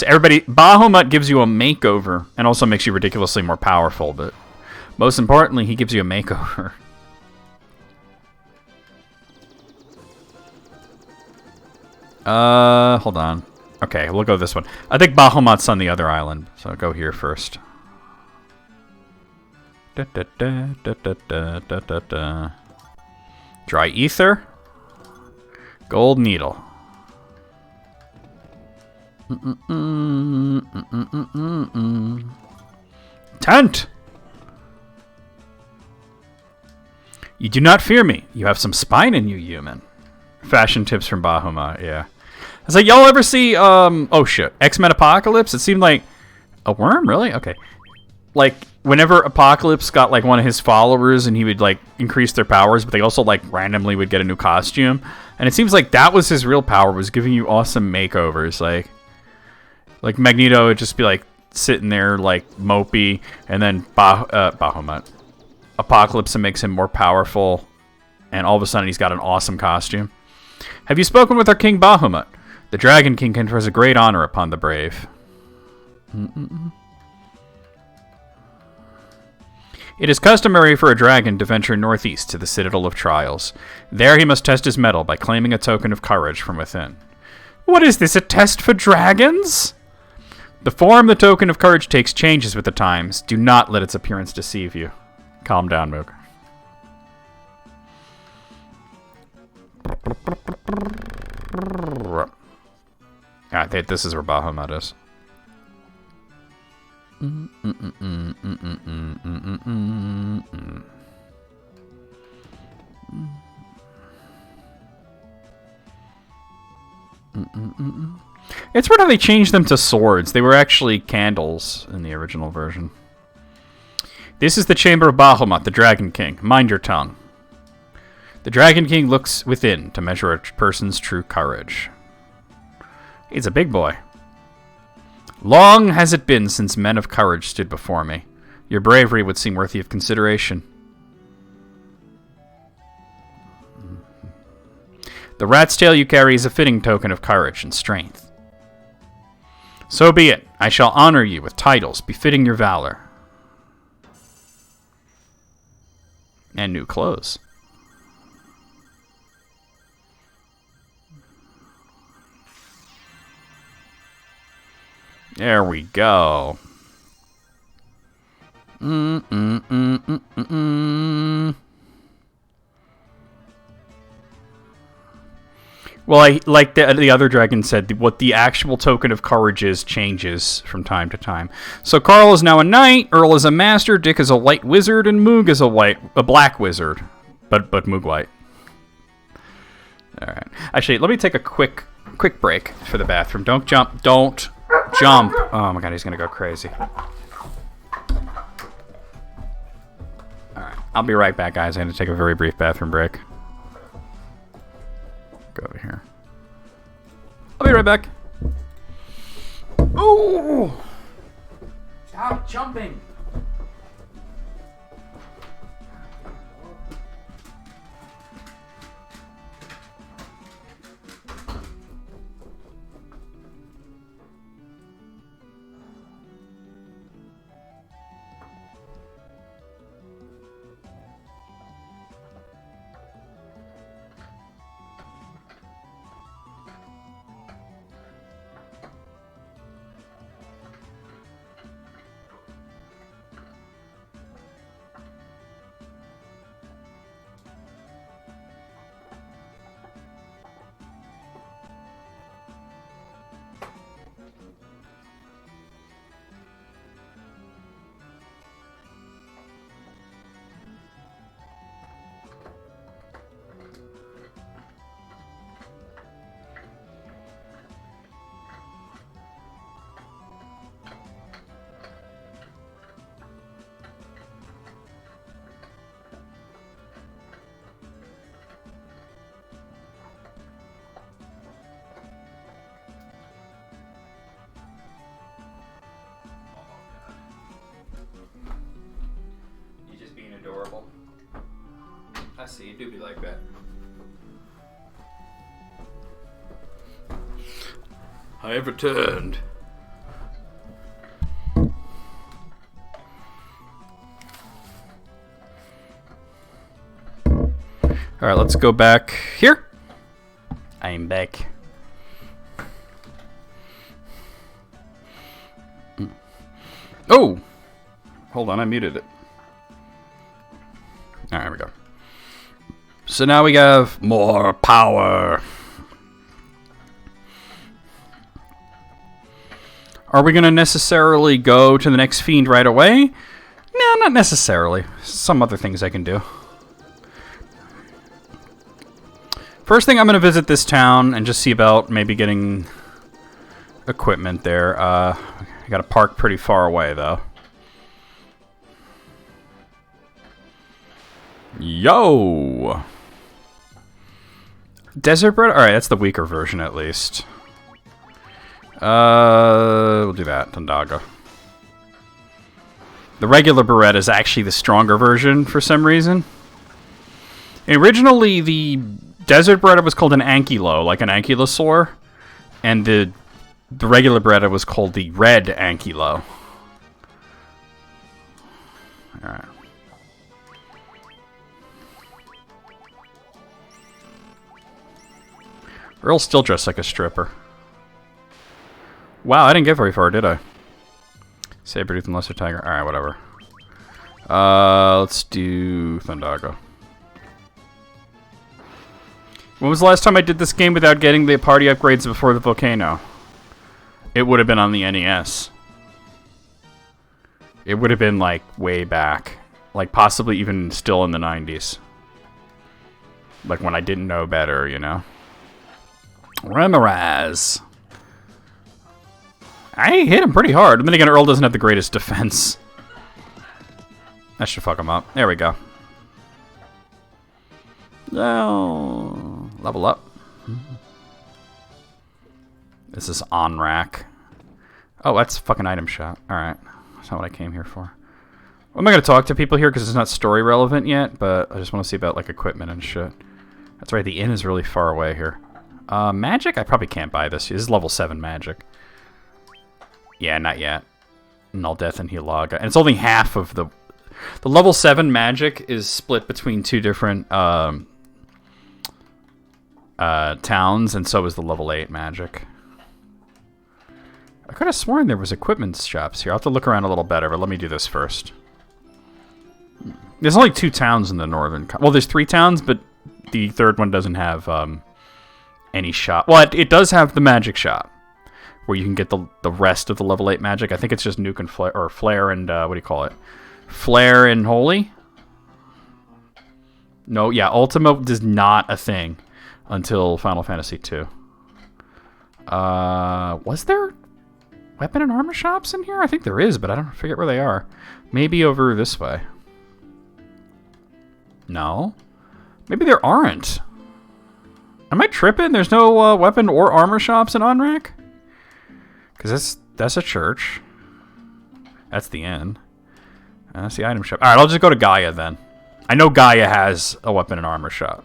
everybody, Bahamut gives you a makeover, and also makes you ridiculously more powerful, but most importantly, he gives you a makeover. Hold on. Okay, we'll go this one. I think Bahamut's on the other island, so I'll go here first. Da, da, da, da, da, da, da, da, da. Dry ether. Gold needle. Tent! You do not fear me. You have some spine in you, human. Fashion tips from Bahamut, yeah. I was like, y'all ever see, oh shit, X-Men Apocalypse? It seemed like, a worm, really? Okay. Like, whenever Apocalypse got, like, one of his followers and he would, like, increase their powers, but they also, like, randomly would get a new costume. And it seems like that was his real power, was giving you awesome makeovers. Like Magneto would just be, like, sitting there, like, mopey, and then Bahamut. Apocalypse makes him more powerful, and all of a sudden he's got an awesome costume. Have you spoken with our King Bahamut? The Dragon King confers a great honor upon the brave. It is customary for a dragon to venture northeast to the Citadel of Trials. There he must test his mettle by claiming a token of courage from within. What is this, a test for dragons? The form the token of courage takes changes with the times. Do not let its appearance deceive you. Calm down, Moog. I think this is where Bahamut is. It's weird how they changed them to swords. They were actually candles in the original version. This is the chamber of Bahamut, the Dragon King. Mind your tongue. The Dragon King looks within to measure a person's true courage. He's a big boy. Long has it been since men of courage stood before me. Your bravery would seem worthy of consideration. The rat's tail you carry is a fitting token of courage and strength. So be it. I shall honor you with titles befitting your valor. And new clothes. There we go. Well, like the other dragon said, what the actual token of courage is changes from time to time. So Carl is now a knight, Earl is a master, Dick is a white wizard, and Moog is a black wizard, but Moog white. All right. Actually, let me take a quick break for the bathroom. Don't jump. Don't jump. Oh my God, he's gonna go crazy. All right. I'll be right back, guys. I'm gonna take a very brief bathroom break. Go over here. I'll be right back. Oh! Stop jumping! Adorable. I see, you do be like that. I have returned. Alright, let's go back here. I'm back. Oh! Hold on, I muted it. Alright, there we go. So now we have more power. Are we going to necessarily go to the next fiend right away? No, not necessarily. Some other things I can do. First thing, I'm going to visit this town and just see about maybe getting equipment there. I got to park pretty far away, though. Yo! Desert bread? Alright, that's the weaker version at least. We'll do that. Tandaga. The regular bread is actually the stronger version for some reason. Originally, the desert bread was called an ankylo, like an ankylosaur. And the regular bread was called the red ankylo. Alright. Earl's still dressed like a stripper. Wow, I didn't get very far, did I? Saber-tooth and lesser tiger. Alright, whatever. Let's do Thundaga. When was the last time I did this game without getting the party upgrades before the volcano? It would have been on the NES. It would have been, like, way back. Like, possibly even still in the 90s. Like, when I didn't know better, you know? Remoraz. I hit him pretty hard. And then again, Earl doesn't have the greatest defense. That should fuck him up. There we go. Oh, level up. This is on rack. Oh, that's fucking item shop. Alright. That's not what I came here for. I'm not going to talk to people here because it's not story relevant yet, but I just want to see about, like, equipment and shit. That's right, the inn is really far away here. Magic? I probably can't buy this. This is level 7 magic. Yeah, not yet. Null Death and Hilaga. And it's only half of the... The level 7 magic is split between 2 different towns, and so is the level 8 magic. I could have sworn there was equipment shops here. I'll have to look around a little better, but let me do this first. There's only 2 towns in the northern... Well, there's 3 towns, but the third one doesn't have any shop. Well, it does have the magic shop, where you can get the rest of the level 8 magic. I think it's just Nuke and Flare, or Flare and, what do you call it? Flare and Holy? No, yeah, Ultima is not a thing until Final Fantasy II. Was there weapon and armor shops in here? I think there is, but I don't forget where they are. Maybe over this way. No. Maybe there aren't. Am I tripping? There's no weapon or armor shops in Onrak? Because that's a church. That's the inn. That's the item shop. Alright, I'll just go to Gaia then. I know Gaia has a weapon and armor shop.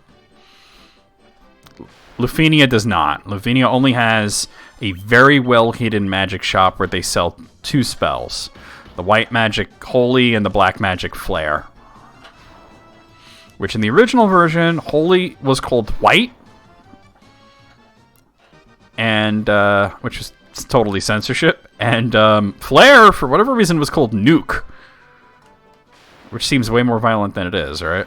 Lufenia does not. Lufenia only has a very well-hidden magic shop where they sell 2 spells. The white magic Holy and the black magic Flare. Which in the original version, Holy was called White. And, which is totally censorship. And, Flare, for whatever reason, was called Nuke. Which seems way more violent than it is, right?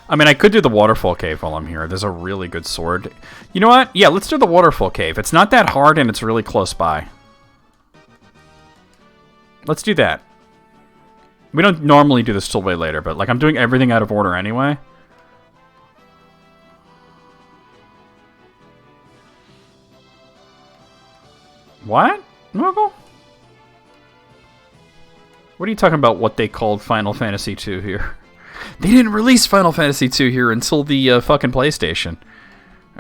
I mean, I could do the Waterfall Cave while I'm here. There's a really good sword. You know what? Yeah, let's do the Waterfall Cave. It's not that hard, and it's really close by. Let's do that. We don't normally do this till way later, but, like, I'm doing everything out of order anyway. What? Moogle? What are you talking about what they called Final Fantasy II here? They didn't release Final Fantasy II here until the fucking PlayStation.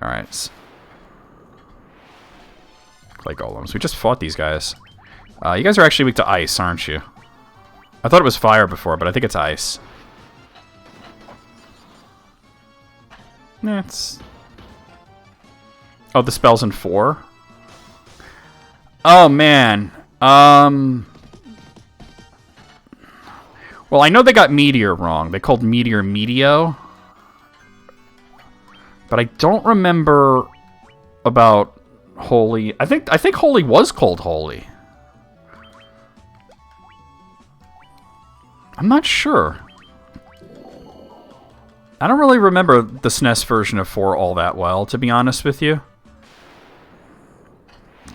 Alright. Clay Golems. We just fought these guys. You guys are actually weak to ice, aren't you? I thought it was fire before, but I think it's ice. It's... Oh, the spell's in 4? Oh, man. Well, I know they got Meteor wrong. They called Meteor Meteo. But I don't remember about Holy. I think Holy was called Holy. I'm not sure. I don't really remember the SNES version of 4 all that well, to be honest with you.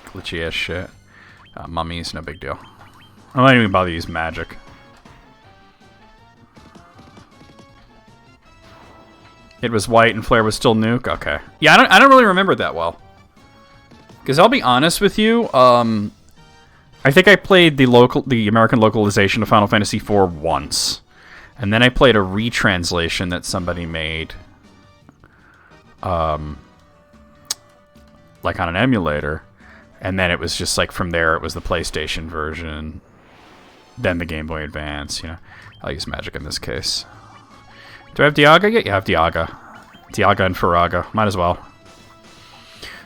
Glitchy ass shit. Mummies, no big deal. I don't even bother to use magic. It was white and Flare was still Nuke? Okay. Yeah, I don't really remember it that well. Because I'll be honest with you, I think I played the American localization of Final Fantasy IV once. And then I played a retranslation that somebody made. Like on an emulator. And then it was just like from there it was the PlayStation version. Then the Game Boy Advance, you know. I'll use magic in this case. Do I have Dialga yet? Yeah, I have Dialga. Dialga and Faraga. Might as well.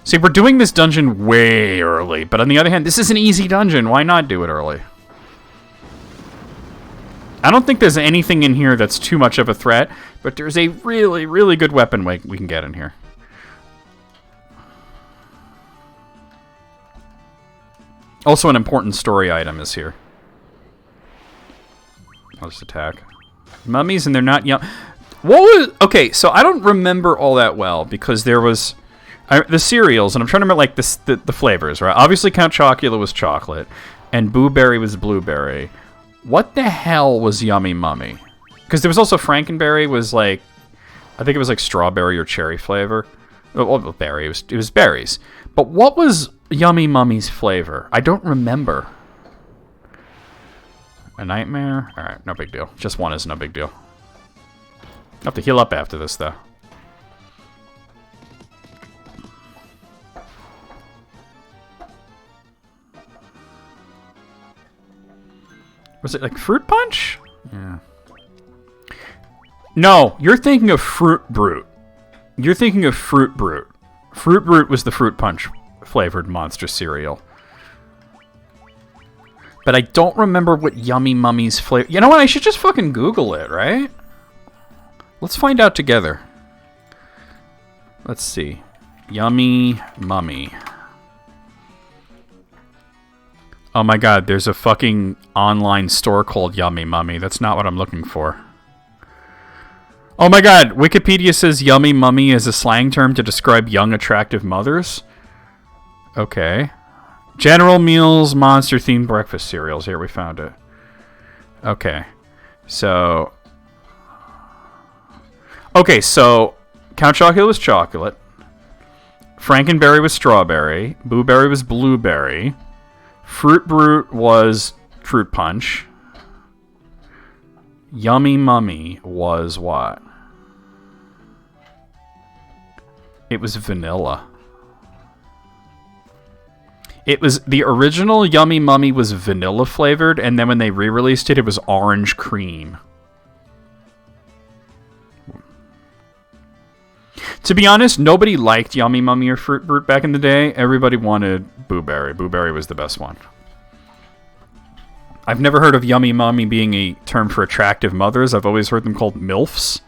See, we're doing this dungeon way early. But on the other hand, this is an easy dungeon. Why not do it early? I don't think there's anything in here that's too much of a threat. But there's a really, really good weapon we can get in here. Also, an important story item is here. I'll just attack. Mummies, and they're not young. What was... Okay, so I don't remember all that well, because there was... the cereals, and I'm trying to remember, like, the flavors, right? Obviously, Count Chocula was chocolate, and Boo Berry was blueberry. What the hell was Yummy Mummy? Because there was also Frankenberry was, like... I think it was, like, strawberry or cherry flavor. Well, berry. It was berries. But what was Yummy Mummy's flavor? I don't remember. A nightmare? Alright, no big deal. Just one is no big deal. I'll have to heal up after this, though. Was it like fruit punch? Yeah. No, you're thinking of Fruit Brute. You're thinking of Fruit Brute. Fruit Brute was the fruit punch flavored monster cereal. But I don't remember what Yummy Mummy's flavor... You know what? I should just fucking Google it, right? Let's find out together. Let's see. Yummy Mummy. Oh my god, there's a fucking online store called Yummy Mummy. That's not what I'm looking for. Oh my god, Wikipedia says Yummy Mummy is a slang term to describe young, attractive mothers. Okay. General Mills monster-themed breakfast cereals. Here, we found it. Okay. So... Okay, so... Count Chocula was chocolate. Frankenberry was strawberry. Boo Berry was blueberry. Fruit Brute was fruit punch. Yummy Mummy was what? It was vanilla. It was... The original Yummy Mummy was vanilla flavored, and then when they re-released it, it was orange cream. To be honest, nobody liked Yummy Mummy or Fruit Brute back in the day. Everybody wanted Boo Berry. Boo Berry was the best one. I've never heard of Yummy Mummy being a term for attractive mothers. I've always heard them called MILFs.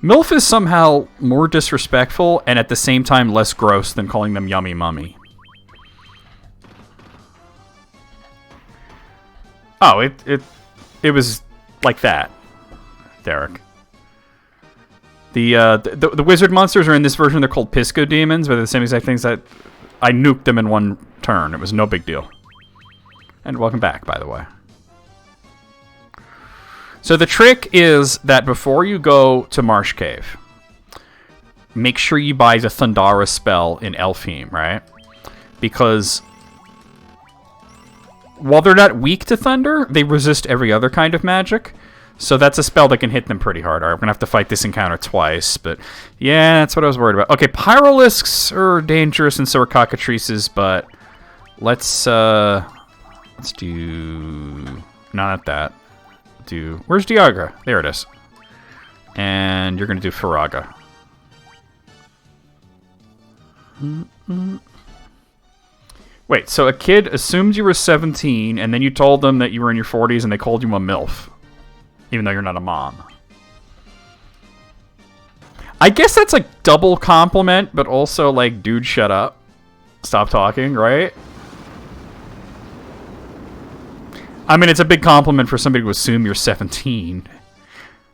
MILF is somehow more disrespectful and at the same time less gross than calling them Yummy Mummy. Oh, it was like that, Derek. The wizard monsters are in this version. They're called Pisco Demons, but they're the same exact things that I nuked them in one turn. It was no big deal. And welcome back, by the way. So the trick is that before you go to Marsh Cave, make sure you buy the Thundara spell in Elfheim, right? Because while they're not weak to thunder, they resist every other kind of magic. So that's a spell that can hit them pretty hard. All right, we're going to have to fight this encounter twice, but yeah, that's what I was worried about. Okay, Pyralisks are dangerous and so are Cockatrices, but let's do... Not that. Where's Diagra? There it is. And you're going to do Faraga. Wait, so a kid assumed you were 17, and then you told them that you were in your 40s, and they called you a MILF. Even though you're not a mom. I guess that's like double compliment, but also like, dude, shut up. Stop talking, right? I mean, it's a big compliment for somebody to assume you're 17.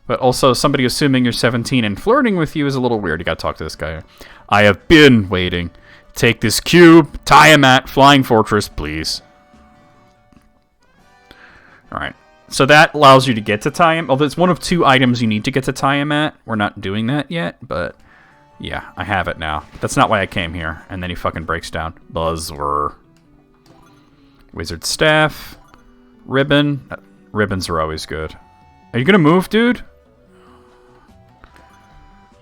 But also, somebody assuming you're 17 and flirting with you is a little weird. You gotta talk to this guy. I have been waiting. Take this cube, Tiamat, Flying Fortress, please. Alright. So that allows you to get to Tiamat. Although it's one of 2 items you need to get to Tiamat. We're not doing that yet, but yeah, I have it now. That's not why I came here. And then he fucking breaks down. Buzzword. Wizard Staff. Ribbon. Ribbons are always good. Are you gonna move, dude?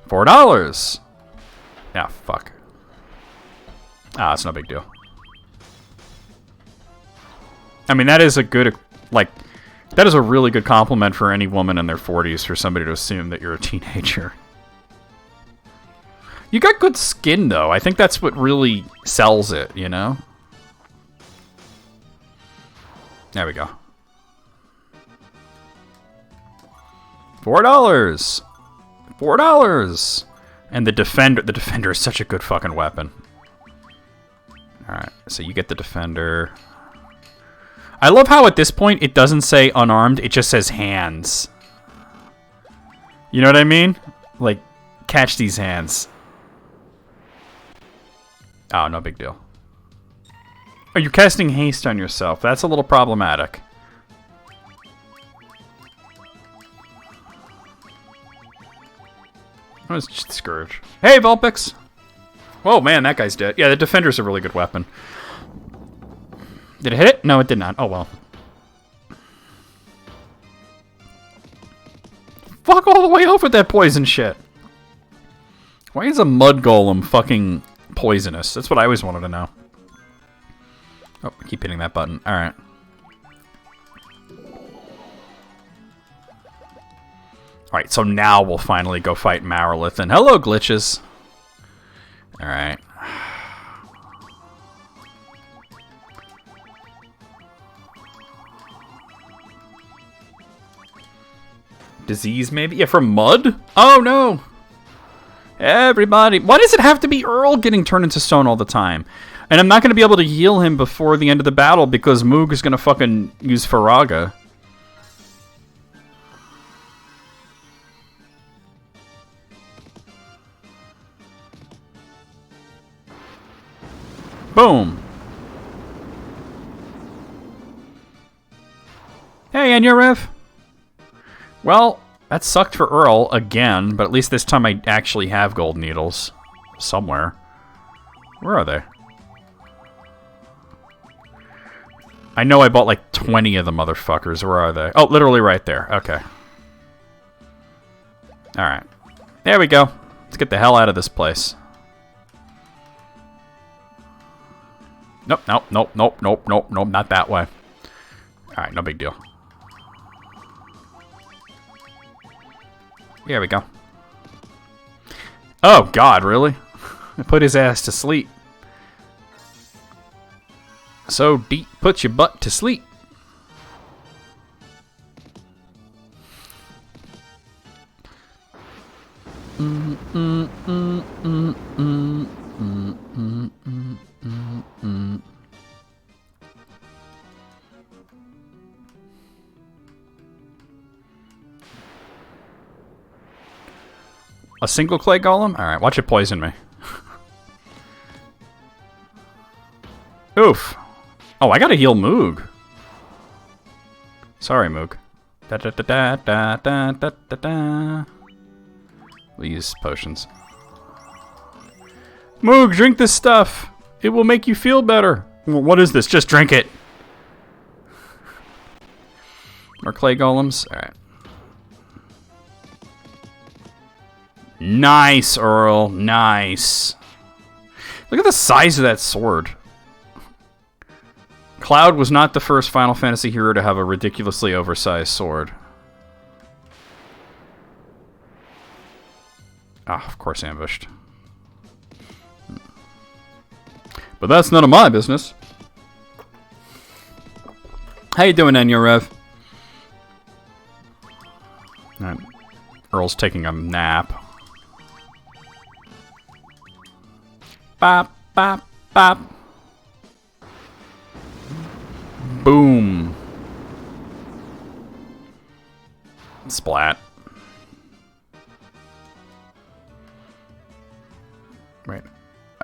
$4. Ah, fuck. Ah, it's no big deal. I mean, that is a good, like... That is a really good compliment for any woman in their 40s for somebody to assume that you're a teenager. You got good skin, though. I think that's what really sells it, you know? There we go. $4! $4! And the Defender is such a good fucking weapon. Alright, so you get the Defender... I love how at this point it doesn't say unarmed, it just says hands. You know what I mean? Like, catch these hands. Oh, no big deal. Oh, you're casting haste on yourself. That's a little problematic. Oh, it's just Scourge. Hey, Vulpix! Whoa, man, that guy's dead. Yeah, the Defender's a really good weapon. Did it hit it? No, it did not. Oh, well. Fuck all the way over that poison shit. Why is a mud golem fucking poisonous? That's what I always wanted to know. Oh, I keep hitting that button. Alright. Alright, so now we'll finally go fight Marylith. And hello, glitches. Alright. Disease, maybe? Yeah, from mud? Oh, no. Everybody. Why does it have to be Earl getting turned into stone all the time? And I'm not going to be able to heal him before the end of the battle because Moog is going to fucking use Faraga. Boom. Hey, Anurev. Well, that sucked for Earl again, but at least this time I actually have gold needles. Somewhere. Where are they? I know I bought like 20 of the motherfuckers. Where are they? Oh, literally right there. Okay. Alright. There we go. Let's get the hell out of this place. Nope, nope, nope, nope, nope, nope, nope, not that way. Alright, no big deal. There we go. Oh, God, really? I put his ass to sleep. So deep, put your butt to sleep. A single clay golem? Alright, watch it poison me. Oof. Oh, I gotta heal Moog. Sorry, Moog. Da da da da da da da da da. We'll use potions. Moog, drink this stuff. It will make you feel better. What is this? Just drink it. More clay golems? Alright. Nice, Earl. Nice. Look at the size of that sword. Cloud was not the first Final Fantasy hero to have a ridiculously oversized sword. Ah, of course ambushed. But that's none of my business. How you doing, Anurev? Alright. Earl's taking a nap. Bop, bop, bop. Boom. Splat. Wait.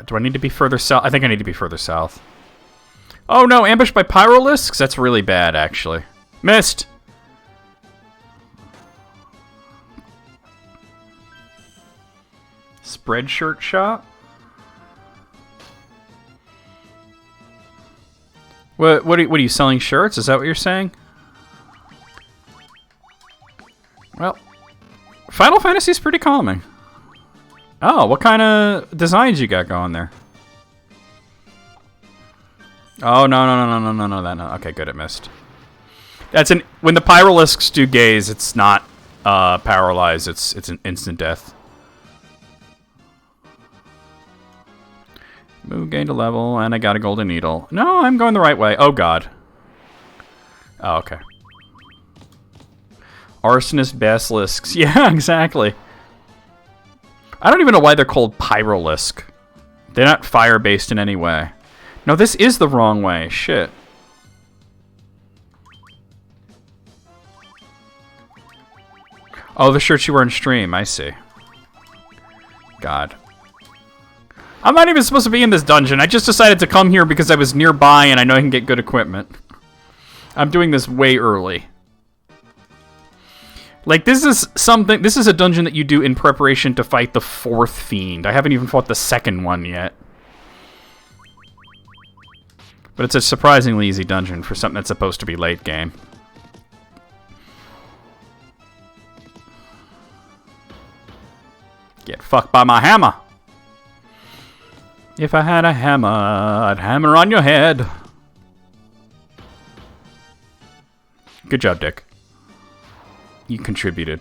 Do I need to be further south? I think I need to be further south. Oh no, ambushed by Pyrolisks? That's really bad, actually. Missed! Spreadshirt shop? What are you selling shirts? Is that what you're saying? Well, Final Fantasy's pretty calming. Oh, what kind of designs you got going there? Oh, no, that no. Okay, good, it missed. That's when the Pyrolisks do gaze, it's not paralyzed, it's an instant death. Move, gained a level, and I got a golden needle. No, I'm going the right way. Oh, God. Oh, okay. Arsonist basilisks. Yeah, exactly. I don't even know why they're called Pyrolisk. They're not fire-based in any way. No, this is the wrong way. Shit. Oh, the shirt you were in stream. I see. God. I'm not even supposed to be in this dungeon. I just decided to come here because I was nearby and I know I can get good equipment. I'm doing this way early. Like, this is a dungeon that you do in preparation to fight the 4th fiend. I haven't even fought the 2nd one yet. But it's a surprisingly easy dungeon for something that's supposed to be late game. Get fucked by my hammer. If I had a hammer, I'd hammer on your head. Good job, Dick. You contributed.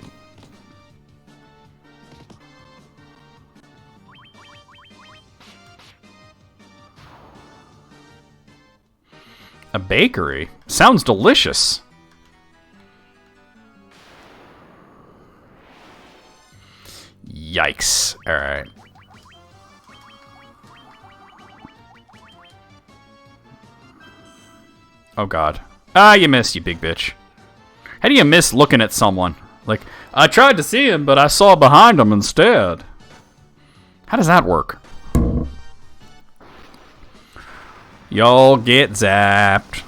A bakery? Sounds delicious. Yikes. Alright. Oh god. Ah, you missed, you big bitch. How do you miss looking at someone? Like, I tried to see him, but I saw behind him instead. How does that work? Y'all get zapped.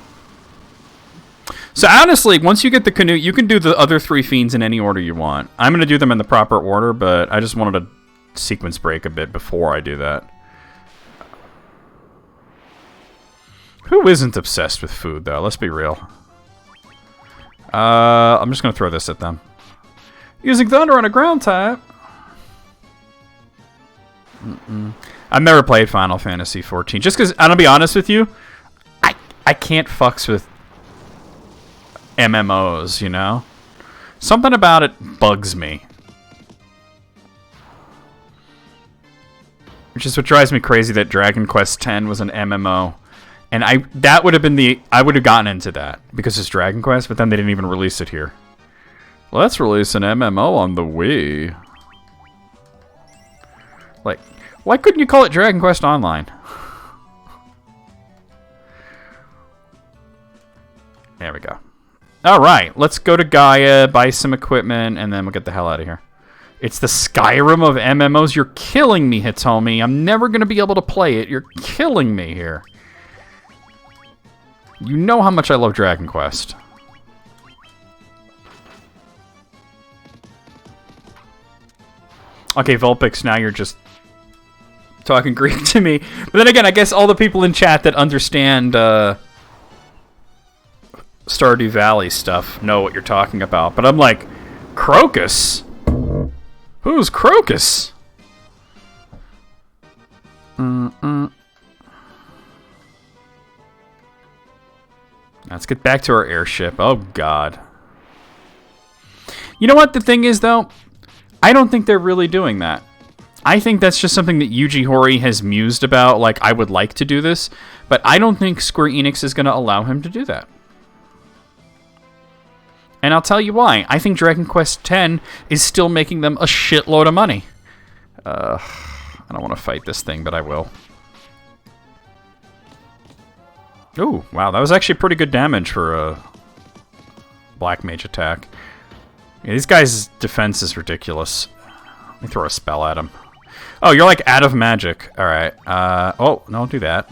So honestly, once you get the canoe, you can do the other 3 fiends in any order you want. I'm going to do them in the proper order, but I just wanted to sequence break a bit before I do that. Who isn't obsessed with food, though? Let's be real. I'm just going to throw this at them. Using thunder on a ground type. I've never played Final Fantasy XIV. Just because, I'm going to be honest with you, I can't fucks with MMOs, you know? Something about it bugs me. Which is what drives me crazy that Dragon Quest X was an MMO. And that would have been I would have gotten into that because it's Dragon Quest, but then they didn't even release it here. Let's release an MMO on the Wii. Like, why couldn't you call it Dragon Quest Online? There we go. Alright, let's go to Gaia, buy some equipment, and then we'll get the hell out of here. It's the Skyrim of MMOs. You're killing me, Hitomi. I'm never going to be able to play it. You're killing me here. You know how much I love Dragon Quest. Okay, Vulpix, now you're just talking Greek to me. But then again, I guess all the people in chat that understand Stardew Valley stuff know what you're talking about. But I'm like, Crocus? Who's Crocus? Let's get back to our airship. Oh, God. You know what the thing is, though? I don't think they're really doing that. I think that's just something that Yuji Horii has mused about, like, I would like to do this, but I don't think Square Enix is going to allow him to do that. And I'll tell you why. I think Dragon Quest X is still making them a shitload of money. I don't want to fight this thing, but I will. Ooh, wow, that was actually pretty good damage for a Black Mage attack. Yeah, these guys' defense is ridiculous. Let me throw a spell at him. Oh, you're like out of magic. Alright. Oh, no, don't do that.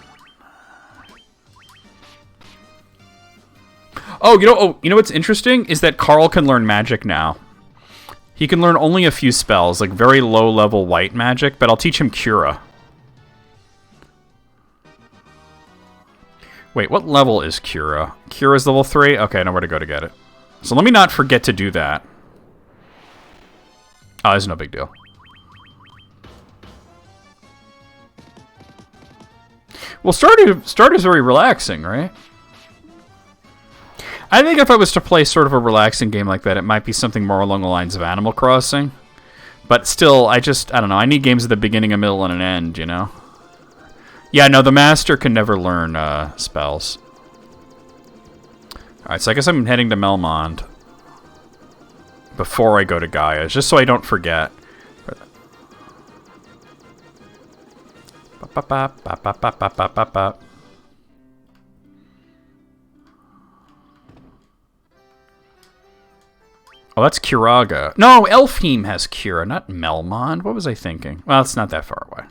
Oh, you know what's interesting? Is that Carl can learn magic now. He can learn only a few spells, like very low-level white magic, but I'll teach him Cura. Wait, what level is Cura? Cura's level 3? Okay, I know where to go to get it. So let me not forget to do that. Oh, it's no big deal. Well, Stardew's very relaxing, right? I think if I was to play sort of a relaxing game like that, it might be something more along the lines of Animal Crossing. But still, I don't know. I need games at the beginning, a middle, and an end, you know? Yeah, no, the Master can never learn spells. Alright, so I guess I'm heading to Melmond before I go to Gaia, just so I don't forget. Oh, that's Curaga. No, Elfheim has Cura, not Melmond. What was I thinking? Well, it's not that far away.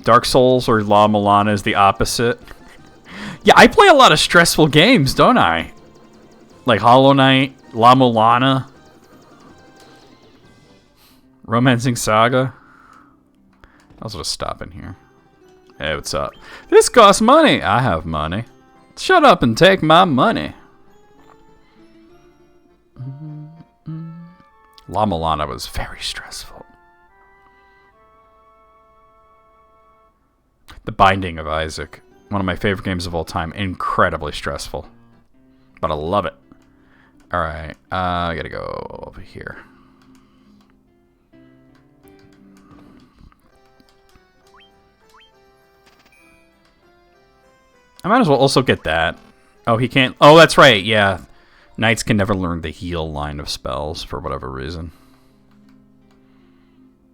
Dark Souls or La Mulana is the opposite. Yeah, I play a lot of stressful games, don't I? Like Hollow Knight, La Mulana, Romancing Saga. I'll just stop in here. Hey, what's up? This costs money. I have money. Shut up and take my money. La Mulana was very stressful. The Binding of Isaac. One of my favorite games of all time. Incredibly stressful. But I love it. Alright. I gotta go over here. I might as well also get that. Oh, he can't... Oh, that's right, yeah. Knights can never learn the heal line of spells for whatever reason.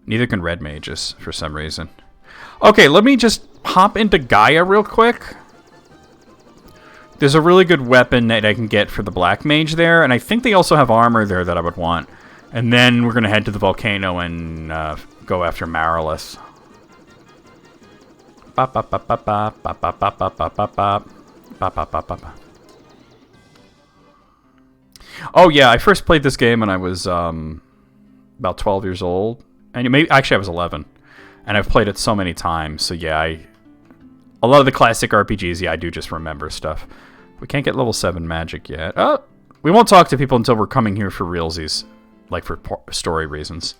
Neither can red mages for some reason. Okay, let me just hop into Gaia real quick. There's a really good weapon that I can get for the black mage there, and I think they also have armor there that I would want. And then we're going to head to the volcano and go after Marilith. Oh yeah, I first played this game when I was about 12 years old, and actually I was 11, and I've played it so many times. So yeah, a lot of the classic RPGs, yeah, I do just remember stuff. We can't get level 7 magic yet. Oh, we won't talk to people until we're coming here for realsies, like for story reasons.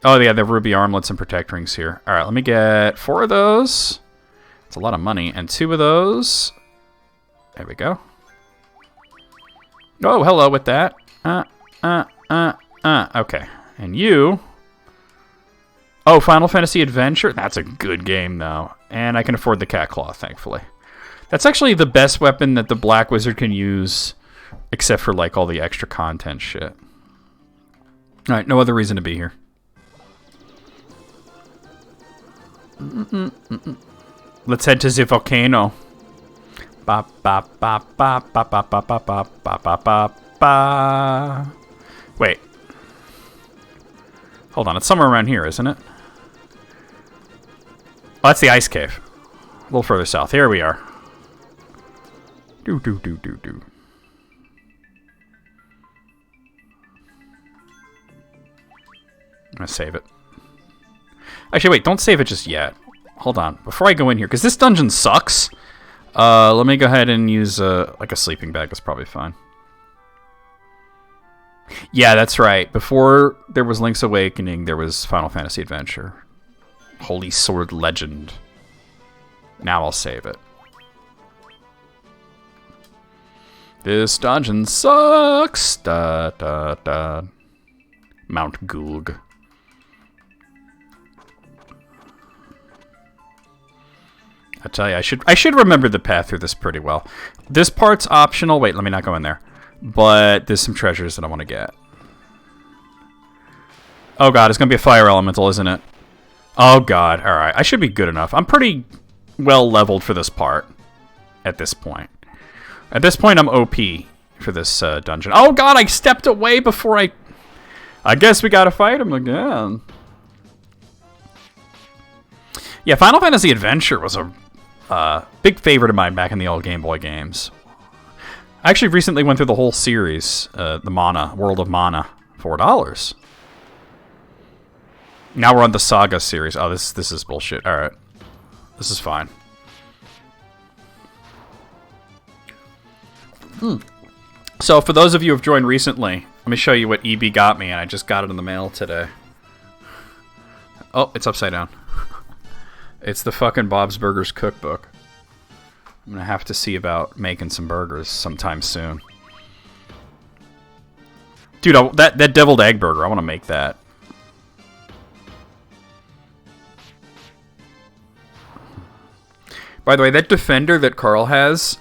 Oh yeah, the ruby armlets and protect rings here. All right, let me get 4 of those. It's a lot of money, and 2 of those. There we go. Oh, hello with that. Okay. And you... Oh, Final Fantasy Adventure? That's a good game, though. And I can afford the cat claw, thankfully. That's actually the best weapon that the Black Wizard can use, except for, like, all the extra content shit. Alright, no other reason to be here. Let's head to the volcano. Ba ba ba ba ba ba ba ba ba ba ba ba ba. Wait. Hold on, it's somewhere around here, isn't it? Oh, that's the ice cave. A little further south. Here we are. Do do do do do. I'm gonna save it. Actually, wait, don't save it just yet. Hold on, before I go in here, because this dungeon sucks. Let me go ahead and use like a sleeping bag. That's probably fine. Yeah, that's right. Before there was Link's Awakening, there was Final Fantasy Adventure. Holy Sword Legend. Now I'll save it. This dungeon sucks. Da da da. Mount Gulg. I tell you, I should remember the path through this pretty well. This part's optional. Wait, let me not go in there. But there's some treasures that I want to get. Oh god, it's going to be a fire elemental, isn't it? Oh god, alright. I should be good enough. I'm pretty well leveled for this part at this point. At this point, I'm OP for this dungeon. Oh god, I stepped away before I guess we gotta fight him again. Yeah, Final Fantasy Adventure was a big favorite of mine back in the old Game Boy games. I actually recently went through the whole series, the Mana, World of Mana, $4. Now we're on the Saga series. Oh, this is bullshit. All right, this is fine. So for those of you who have joined recently, let me show you what EB got me, and I just got it in the mail today. Oh, it's upside down. It's the fucking Bob's Burgers cookbook. I'm gonna have to see about making some burgers sometime soon. Dude, that deviled egg burger, I want to make that. By the way, that defender that Carl has,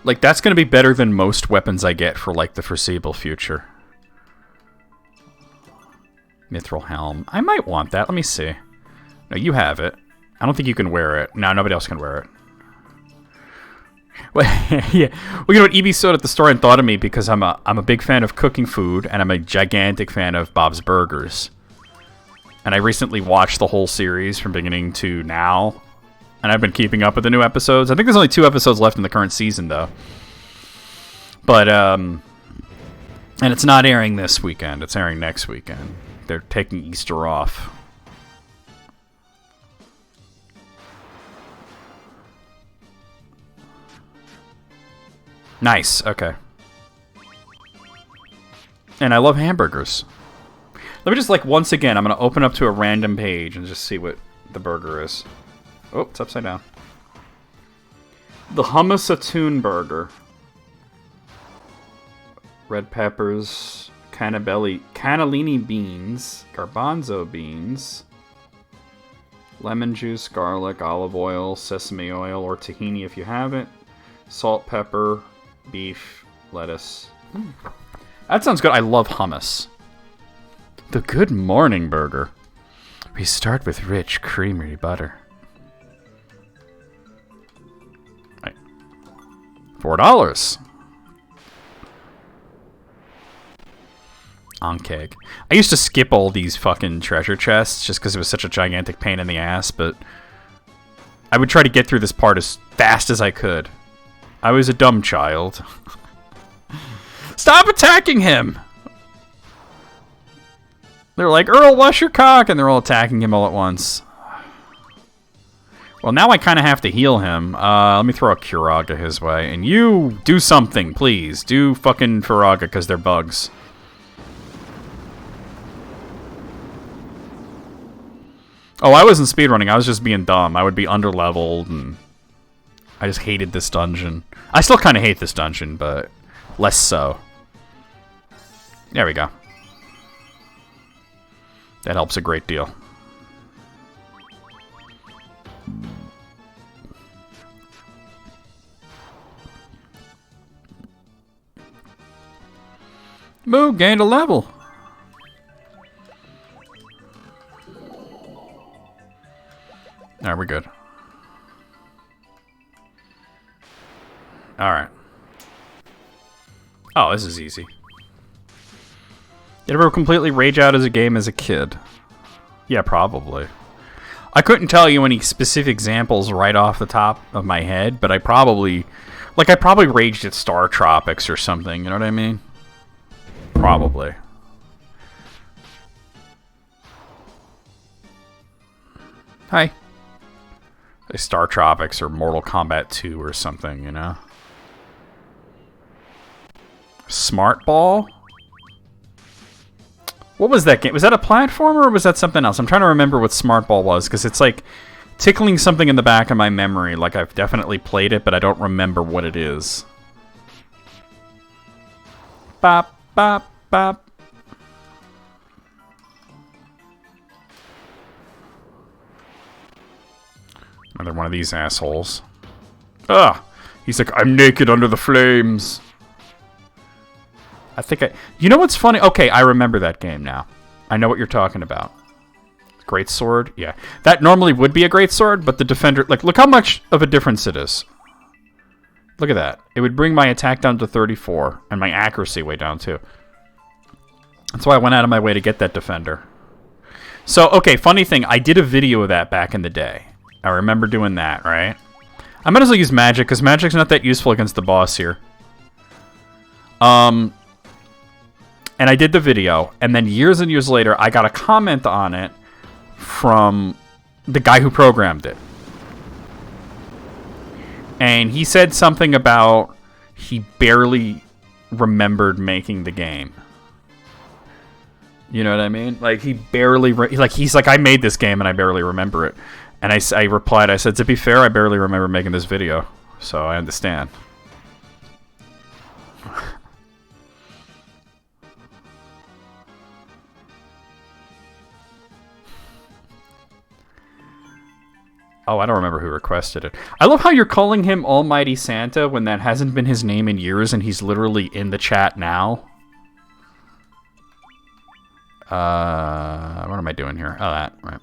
like, that's gonna be better than most weapons I get for, like, the foreseeable future. Mithril helm. I might want that. Let me see. No, you have it. I don't think you can wear it. No, nobody else can wear it. Well, yeah. Well, you know what? EB stood at the store and thought of me because I'm a big fan of cooking food, and I'm a gigantic fan of Bob's Burgers. And I recently watched the whole series from beginning to now, and I've been keeping up with the new episodes. I think there's only 2 episodes left in the current season, though. But, and it's not airing this weekend. It's airing next weekend. They're taking Easter off. Nice, okay. And I love hamburgers. Let me just, like, once again, I'm going to open up to a random page and just see what the burger is. Oh, it's upside down. The Hummus Atune Burger. Red peppers, cannellini beans, garbanzo beans, Lemon juice, garlic, olive oil, sesame oil, or tahini if you have it. Salt, pepper, beef, lettuce. That sounds good. I love hummus. The Good Morning Burger. We start with rich, creamy butter. Right. $4. On keg. I used to skip all these fucking treasure chests just because it was such a gigantic pain in the ass, but I would try to get through this part as fast as I could. I was a dumb child. Stop attacking him! They're like, Earl, wash your cock! And they're all attacking him all at once. Well, now I kind of have to heal him. Let me throw a Kuraga his way. And you, do something, please. Do fucking Furaga, because they're bugs. Oh, I wasn't speedrunning. I was just being dumb. I would be underleveled, and I just hated this dungeon. I still kind of hate this dungeon, but less so. There we go. That helps a great deal. Moo gained a level. Alright, we're good. Alright. Oh, this is easy. Did you ever completely rage out as a game as a kid? Yeah, probably. I couldn't tell you any specific examples right off the top of my head, but I probably raged at Star Tropics or something, you know what I mean? Probably. Hi. Like Star Tropics or Mortal Kombat 2 or something, you know? Smart Ball? What was that game? Was that a platformer or was that something else? I'm trying to remember what Smart Ball was, because it's like tickling something in the back of my memory. Like I've definitely played it, but I don't remember what it is. Bop, bop, bop. Another one of these assholes. Ugh! He's like, I'm naked under the flames. I think I... You know what's funny? Okay, I remember that game now. I know what you're talking about. Great sword? Yeah. That normally would be a great sword, but the defender... Like, look how much of a difference it is. Look at that. It would bring my attack down to 34, and my accuracy way down, too. That's why I went out of my way to get that defender. So, okay, funny thing. I did a video of that back in the day. I remember doing that, right? I might as well use magic, because magic's not that useful against the boss here. And I did the video, and then years and years later, I got a comment on it from the guy who programmed it. And he said something about he barely remembered making the game. You know what I mean? Like, he barely... he's like, I made this game, and I barely remember it. And I replied, I said, to be fair, I barely remember making this video. So I understand. Oh, I don't remember who requested it. I love how you're calling him Almighty Santa when that hasn't been his name in years and he's literally in the chat now. What am I doing here? Oh, that, right.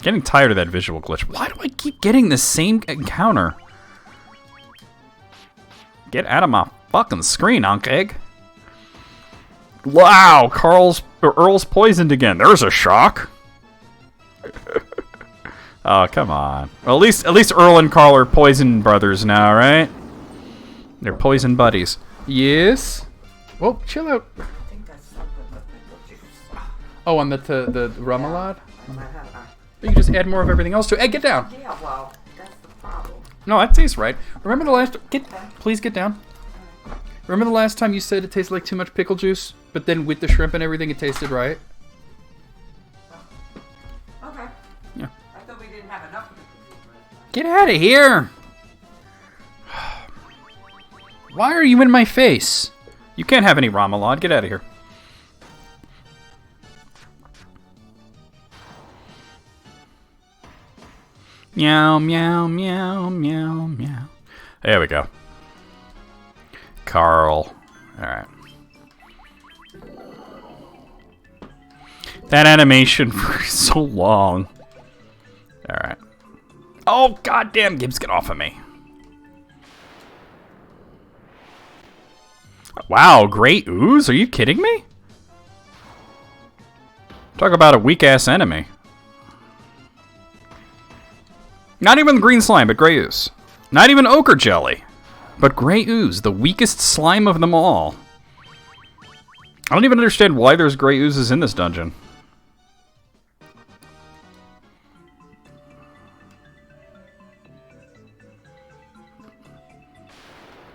Getting tired of that visual glitch. Why do I keep getting the same encounter? Get out of my fucking screen, Unk Egg. Wow, Earl's poisoned again. There's a shock. Oh, come on. Well, at least Earl and Carl are poison brothers now, right? They're poison buddies. Yes. Whoa, chill out. I think that's something with pickle juice. Oh, on the remoulade? I might have- You can just add more of everything else to it. Hey, get down. Yeah, well, that's the problem. No, that tastes right. Remember the last... Please get down. Remember the last time you said it tasted like too much pickle juice, but then with the shrimp and everything, it tasted right? Okay. Yeah. I thought we didn't have enough pickle juice. Get out of here. Why are you in my face? You can't have any Ramelade. Get out of here. Meow, meow, meow, meow, meow. There we go. Carl. Alright. That animation for so long. Alright. Oh, goddamn, Gibbs, get off of me. Wow, great ooze? Are you kidding me? Talk about a weak-ass enemy. Not even green slime, but gray ooze. Not even ochre jelly, but gray ooze, the weakest slime of them all. I don't even understand why there's gray oozes in this dungeon.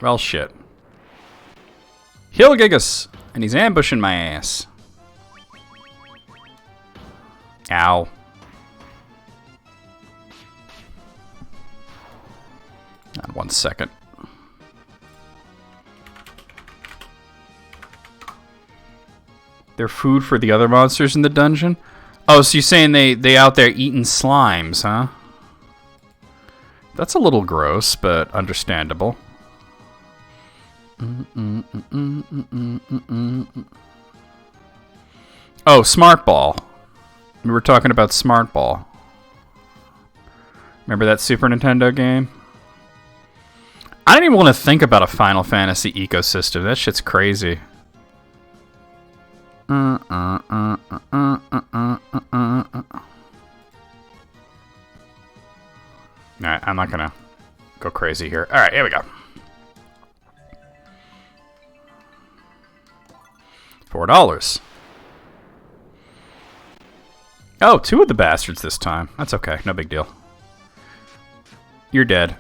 Well, shit. He'll gig us, and he's ambushing my ass. Ow. Not 1 second. They're food for the other monsters in the dungeon? Oh, so you're saying they out there eating slimes, huh? That's a little gross, but understandable. Oh, Smart Ball. We were talking about Smart Ball. Remember that Super Nintendo game? I don't even want to think about a Final Fantasy ecosystem. That shit's crazy. Alright, I'm not gonna go crazy here. Alright, here we go. $4. Oh, 2 of the bastards this time. That's okay, no big deal. You're dead.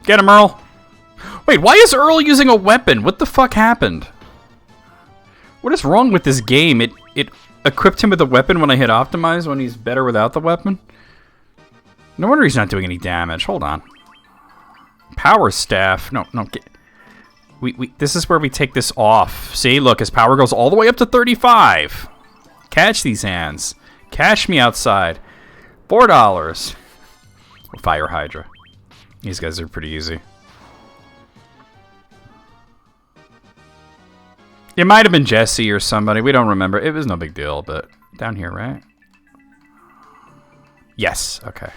Get him, Earl. Wait, why is Earl using a weapon? What the fuck happened? What is wrong with this game? It equipped him with a weapon when I hit optimize when he's better without the weapon? No wonder he's not doing any damage. Hold on. Power staff. No, get... this is where we take this off. See, look, his power goes all the way up to 35. Catch these hands. Cash me outside. $4. Fire Hydra. These guys are pretty easy. It might have been Jesse or somebody. We don't remember. It was no big deal, but down here, right? Yes. Okay.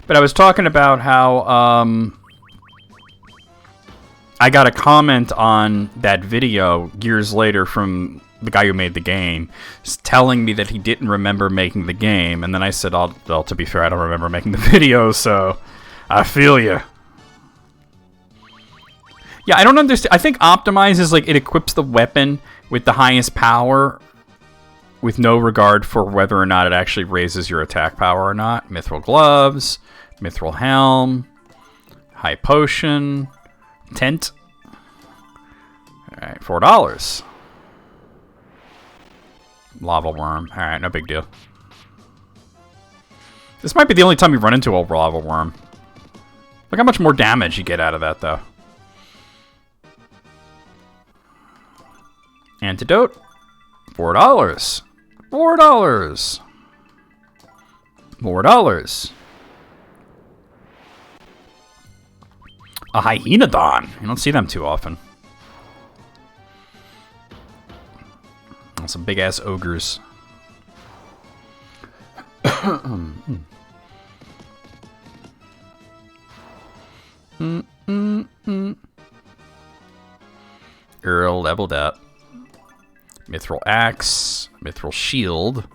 But I was talking about how I got a comment on that video years later from the guy who made the game, telling me that he didn't remember making the game, and then I said, well, to be fair, I don't remember making the video, so I feel you. Yeah, I don't understand. I think Optimize is like it equips the weapon with the highest power with no regard for whether or not it actually raises your attack power or not. Mithril gloves, Mithril helm, high potion, tent. Alright, $4. Lava worm. Alright, no big deal. This might be the only time you run into a lava worm. Look how much more damage you get out of that, though. Antidote. $4. $4. $4. A Hyenodon. You don't see them too often. Some big-ass ogres. Earl leveled up. Mithril Axe, Mithril Shield,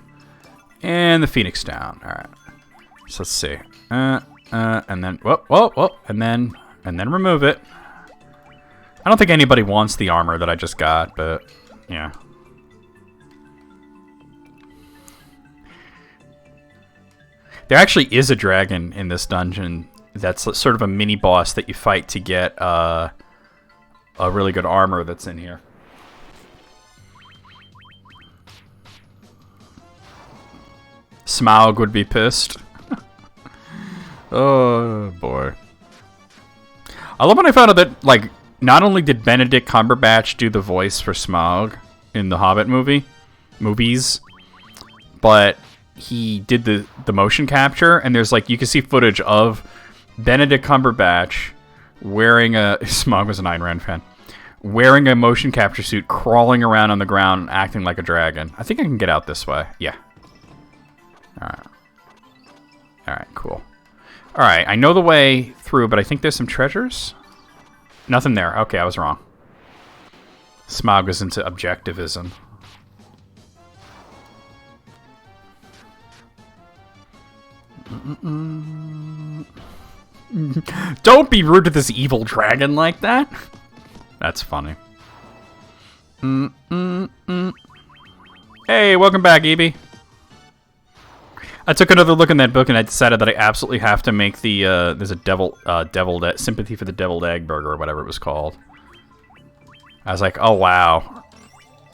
and the Phoenix down. All right. So let's see. And then whoa, and then remove it. I don't think anybody wants the armor that I just got, but yeah. There actually is a dragon in this dungeon that's sort of a mini boss that you fight to get a really good armor that's in here. Smaug would be pissed. Oh boy. I love when I found out that, like, not only did Benedict Cumberbatch do the voice for Smaug in the Hobbit movies, but he did the motion capture, and there's, like, you can see footage of Benedict Cumberbatch wearing a... Smaug was an Ayn Rand fan. Wearing a motion capture suit, crawling around on the ground, acting like a dragon. I think I can get out this way. Yeah. Alright. Alright, cool. Alright, I know the way through, but I think there's some treasures? Nothing there. Okay, I was wrong. Smaug was into objectivism. Don't be rude to this evil dragon like that. That's funny. Hey, welcome back, Evie. I took another look in that book and I decided that I absolutely have to make the, there's a deviled Sympathy for the Deviled Egg Burger or whatever it was called. I was like, oh wow.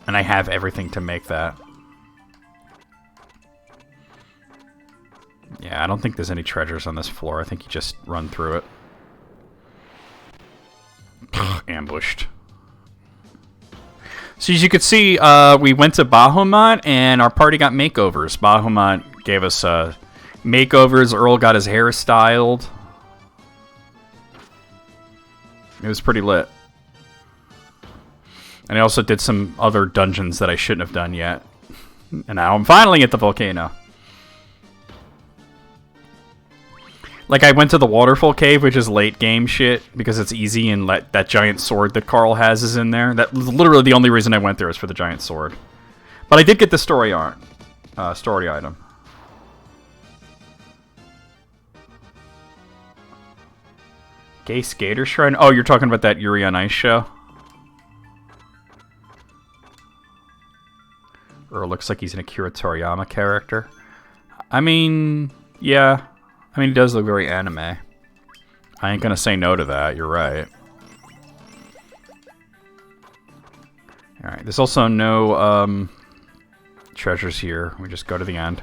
And I have everything to make that. Yeah, I don't think there's any treasures on this floor. I think you just run through it. Ambushed. So as you could see, we went to Bahamut and our party got makeovers. Bahamut gave us makeovers. Earl got his hair styled. It was pretty lit. And I also did some other dungeons that I shouldn't have done yet. And now I'm finally at the volcano. Like, I went to the Waterfall Cave, which is late game shit, because it's easy, and that giant sword that Carl has is in there. That was literally the only reason I went there was for the giant sword. But I did get the story item. Gay Skater Shrine? Oh, you're talking about that Yuri on Ice show? Or looks like he's an Akira Toriyama character. I mean, yeah. I mean, he does look very anime. I ain't gonna say no to that, you're right. Alright, there's also no treasures here. We just go to the end.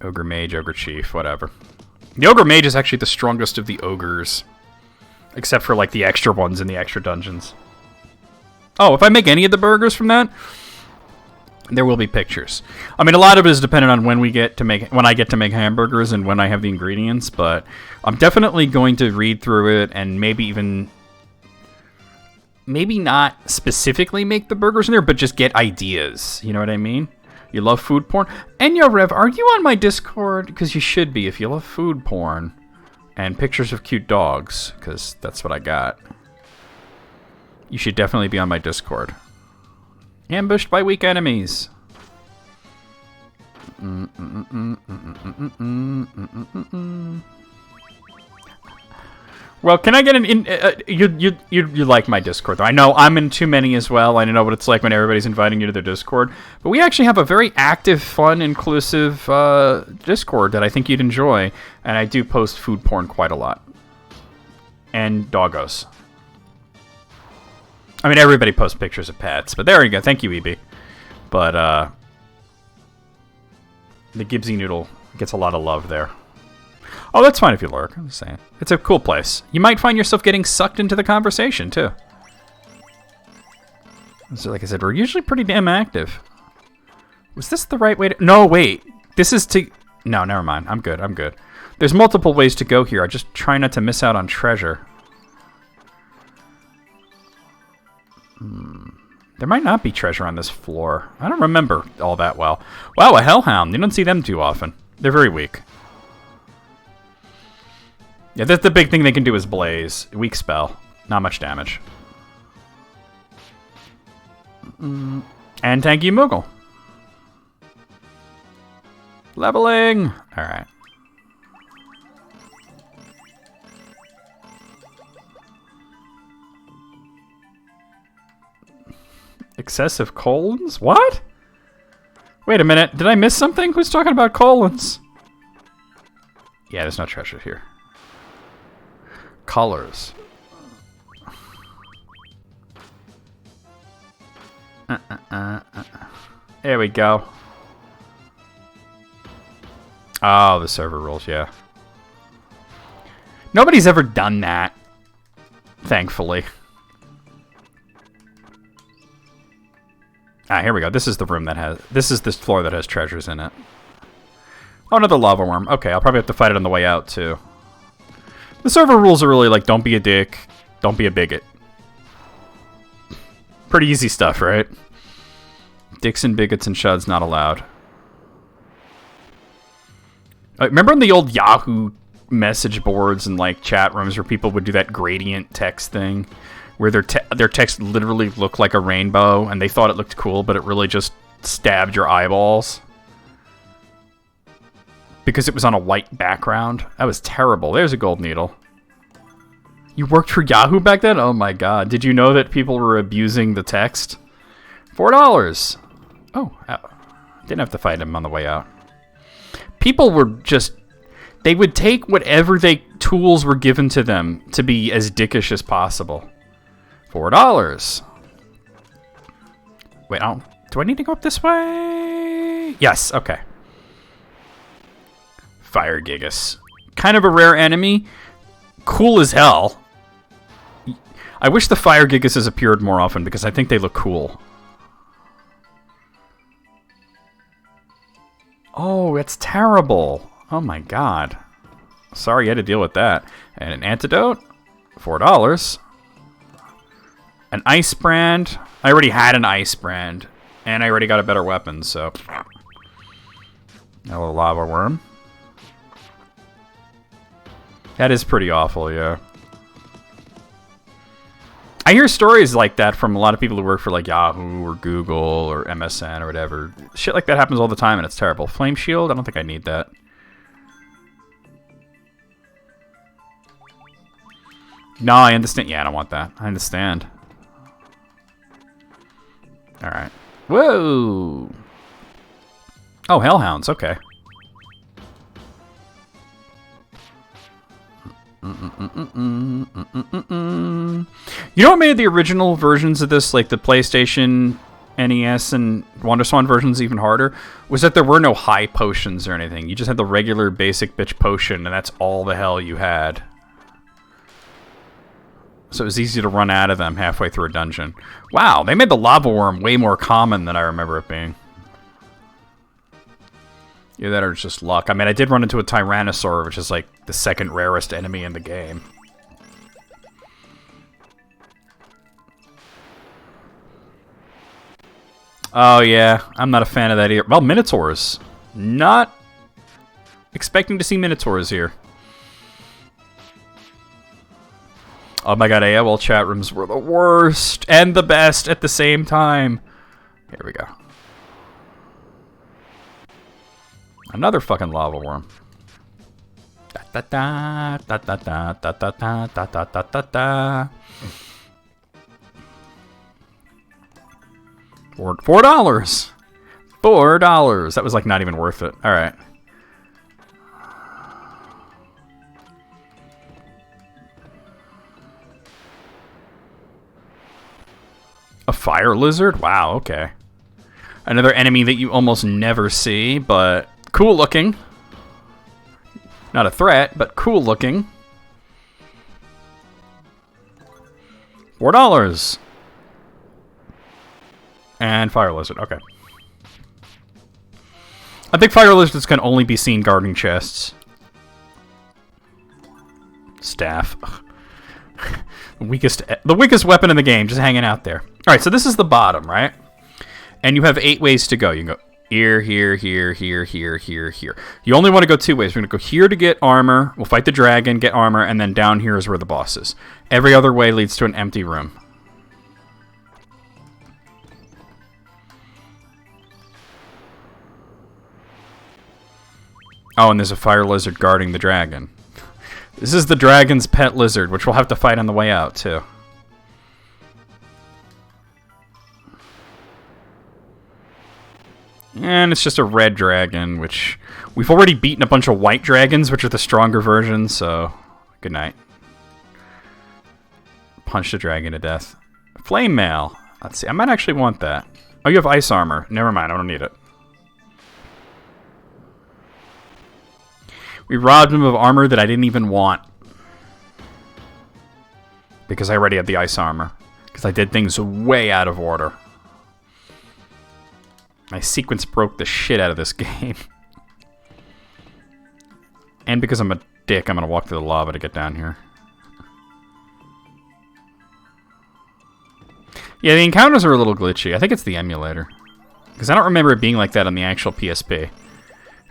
Ogre Mage, Ogre Chief, whatever. The Ogre Mage is actually the strongest of the ogres. Except for, like, the extra ones in the extra dungeons. Oh, if I make any of the burgers from that, there will be pictures. I mean, a lot of it is dependent on when I get to make hamburgers and when I have the ingredients, but I'm definitely going to read through it and maybe not specifically make the burgers in there, but just get ideas. You know what I mean? You love food porn? And yo, Rev, are you on my Discord? Because you should be if you love food porn and pictures of cute dogs, because that's what I got. You should definitely be on my Discord. Ambushed by weak enemies. Well, can I get an you like my Discord though? I know I'm in too many as well. I know what it's like when everybody's inviting you to their Discord. But we actually have a very active, fun, inclusive Discord that I think you'd enjoy. And I do post food porn quite a lot. And doggos. I mean, everybody posts pictures of pets, but there you go. Thank you, EB. But, the Gibbsy Noodle gets a lot of love there. Oh, that's fine if you lurk. I'm just saying. It's a cool place. You might find yourself getting sucked into the conversation, too. So, like I said, we're usually pretty damn active. Was this the right way to... No, wait. This is to... No, never mind. I'm good. I'm good. There's multiple ways to go here. I just try not to miss out on treasure. There might not be treasure on this floor. I don't remember all that well. Wow, a Hellhound. You don't see them too often. They're very weak. Yeah, that's the big thing they can do is Blaze. Weak spell. Not much damage. And thank you, Moogle. Leveling! Alright. Excessive colons? What? Wait a minute. Did I miss something? Who's talking about colons? Yeah, there's no treasure here. Colors. There we go. Oh, the server rules, yeah. Nobody's ever done that. Thankfully. Ah, here we go. This is the room that has... This is this floor that has treasures in it. Oh, another lava worm. Okay, I'll probably have to fight it on the way out, too. The server rules are really like, don't be a dick, don't be a bigot. Pretty easy stuff, right? Dicks and bigots and shuds not allowed. Remember in the old Yahoo message boards and like chat rooms where people would do that gradient text thing? Where their text literally looked like a rainbow and they thought it looked cool, but it really just stabbed your eyeballs? Because it was on a white background. That was terrible. There's a gold needle. You worked for Yahoo back then? Oh my god. Did you know that people were abusing the text? $4. Oh, didn't have to fight him on the way out. People were just... They would take whatever tools were given to them to be as dickish as possible. $4. Wait, do I need to go up this way? Yes, okay. Fire Gigas. Kind of a rare enemy. Cool as hell. I wish the Fire Gigas appeared more often because I think they look cool. Oh, it's terrible. Oh my god. Sorry you had to deal with that. And an antidote? $4. An ice brand. I already had an ice brand. And I already got a better weapon, so... A little lava worm. That is pretty awful, yeah. I hear stories like that from a lot of people who work for like Yahoo or Google or MSN or whatever. Shit like that happens all the time and it's terrible. Flame shield? I don't think I need that. No, I understand. Yeah, I don't want that. I understand. Alright. Whoa! Oh, Hellhounds. Okay. You know what made the original versions of this, like the PlayStation, NES, and WonderSwan versions even harder? Was that there were no high potions or anything. You just had the regular basic bitch potion, and that's all the hell you had. So it was easy to run out of them halfway through a dungeon. Wow, they made the lava worm way more common than I remember it being. Yeah, that or just luck. I mean, I did run into a Tyrannosaur, which is like the second rarest enemy in the game. Oh, yeah. I'm not a fan of that either. Well, Minotaurs. Not expecting to see Minotaurs here. Oh my god, AOL chat rooms were the worst and the best at the same time. Here we go. Another fucking lava worm. Da da da da da da da da da da da da da. $4. $4. That was like not even worth it. All right. A fire lizard? Wow. Okay. Another enemy that you almost never see, but cool looking. Not a threat, but cool looking. $4. And fire lizard. Okay. I think fire lizards can only be seen guarding chests. Staff. The weakest weapon in the game, just hanging out there. All right, so this is the bottom, right? And you have 8 ways to go. You can go here, here, here, here, here, here, here. You only want to go 2 ways. We're going to go here to get armor. We'll fight the dragon, get armor, and then down here is where the boss is. Every other way leads to an empty room. Oh, and there's a fire lizard guarding the dragon. This is the dragon's pet lizard, which we'll have to fight on the way out, too. And it's just a red dragon, which... We've already beaten a bunch of white dragons, which are the stronger versions, so... Good night. Punch the dragon to death. Flame mail. Let's see, I might actually want that. Oh, you have ice armor. Never mind, I don't need it. We robbed him of armor that I didn't even want. because I already had the ice armor. Because I did things way out of order. My sequence broke the shit out of this game. And because I'm a dick, I'm going to walk through the lava to get down here. Yeah, the encounters are a little glitchy. I think it's the emulator. Because I don't remember it being like that on the actual PSP.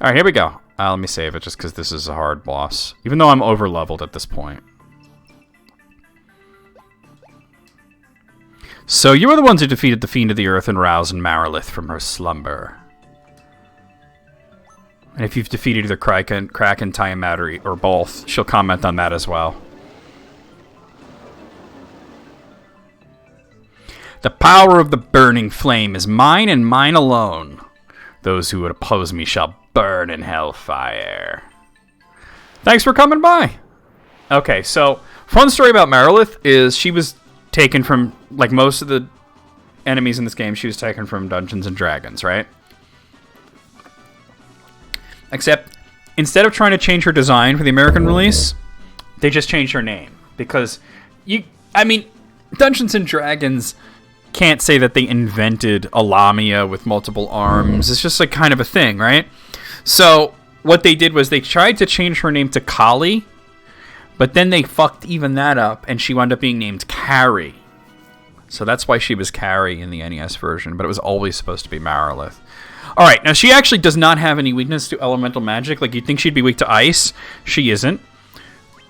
Alright, here we go. Let me save it just because this is a hard boss. Even though I'm over-leveled at this point. So, you are the ones who defeated the Fiend of the Earth and roused Marilith from her slumber. And if you've defeated either Kraken, Tiamat, or both, she'll comment on that as well. The power of the burning flame is mine and mine alone. Those who would oppose me shall burn in hellfire. Thanks for coming by. Okay, so, fun story about Marilith is she was taken from, like most of the enemies in this game, she was taken from Dungeons and Dragons, right? Except, instead of trying to change her design for the American release, they just changed her name. Because, Dungeons and Dragons can't say that they invented a Lamia with multiple arms. It's just like kind of a thing, right? So, what they did was they tried to change her name to Kali, but then they fucked even that up, and she wound up being named Carrie. So that's why she was Carrie in the NES version, but it was always supposed to be Marilith. Alright, now she actually does not have any weakness to elemental magic. Like, you'd think she'd be weak to ice. She isn't.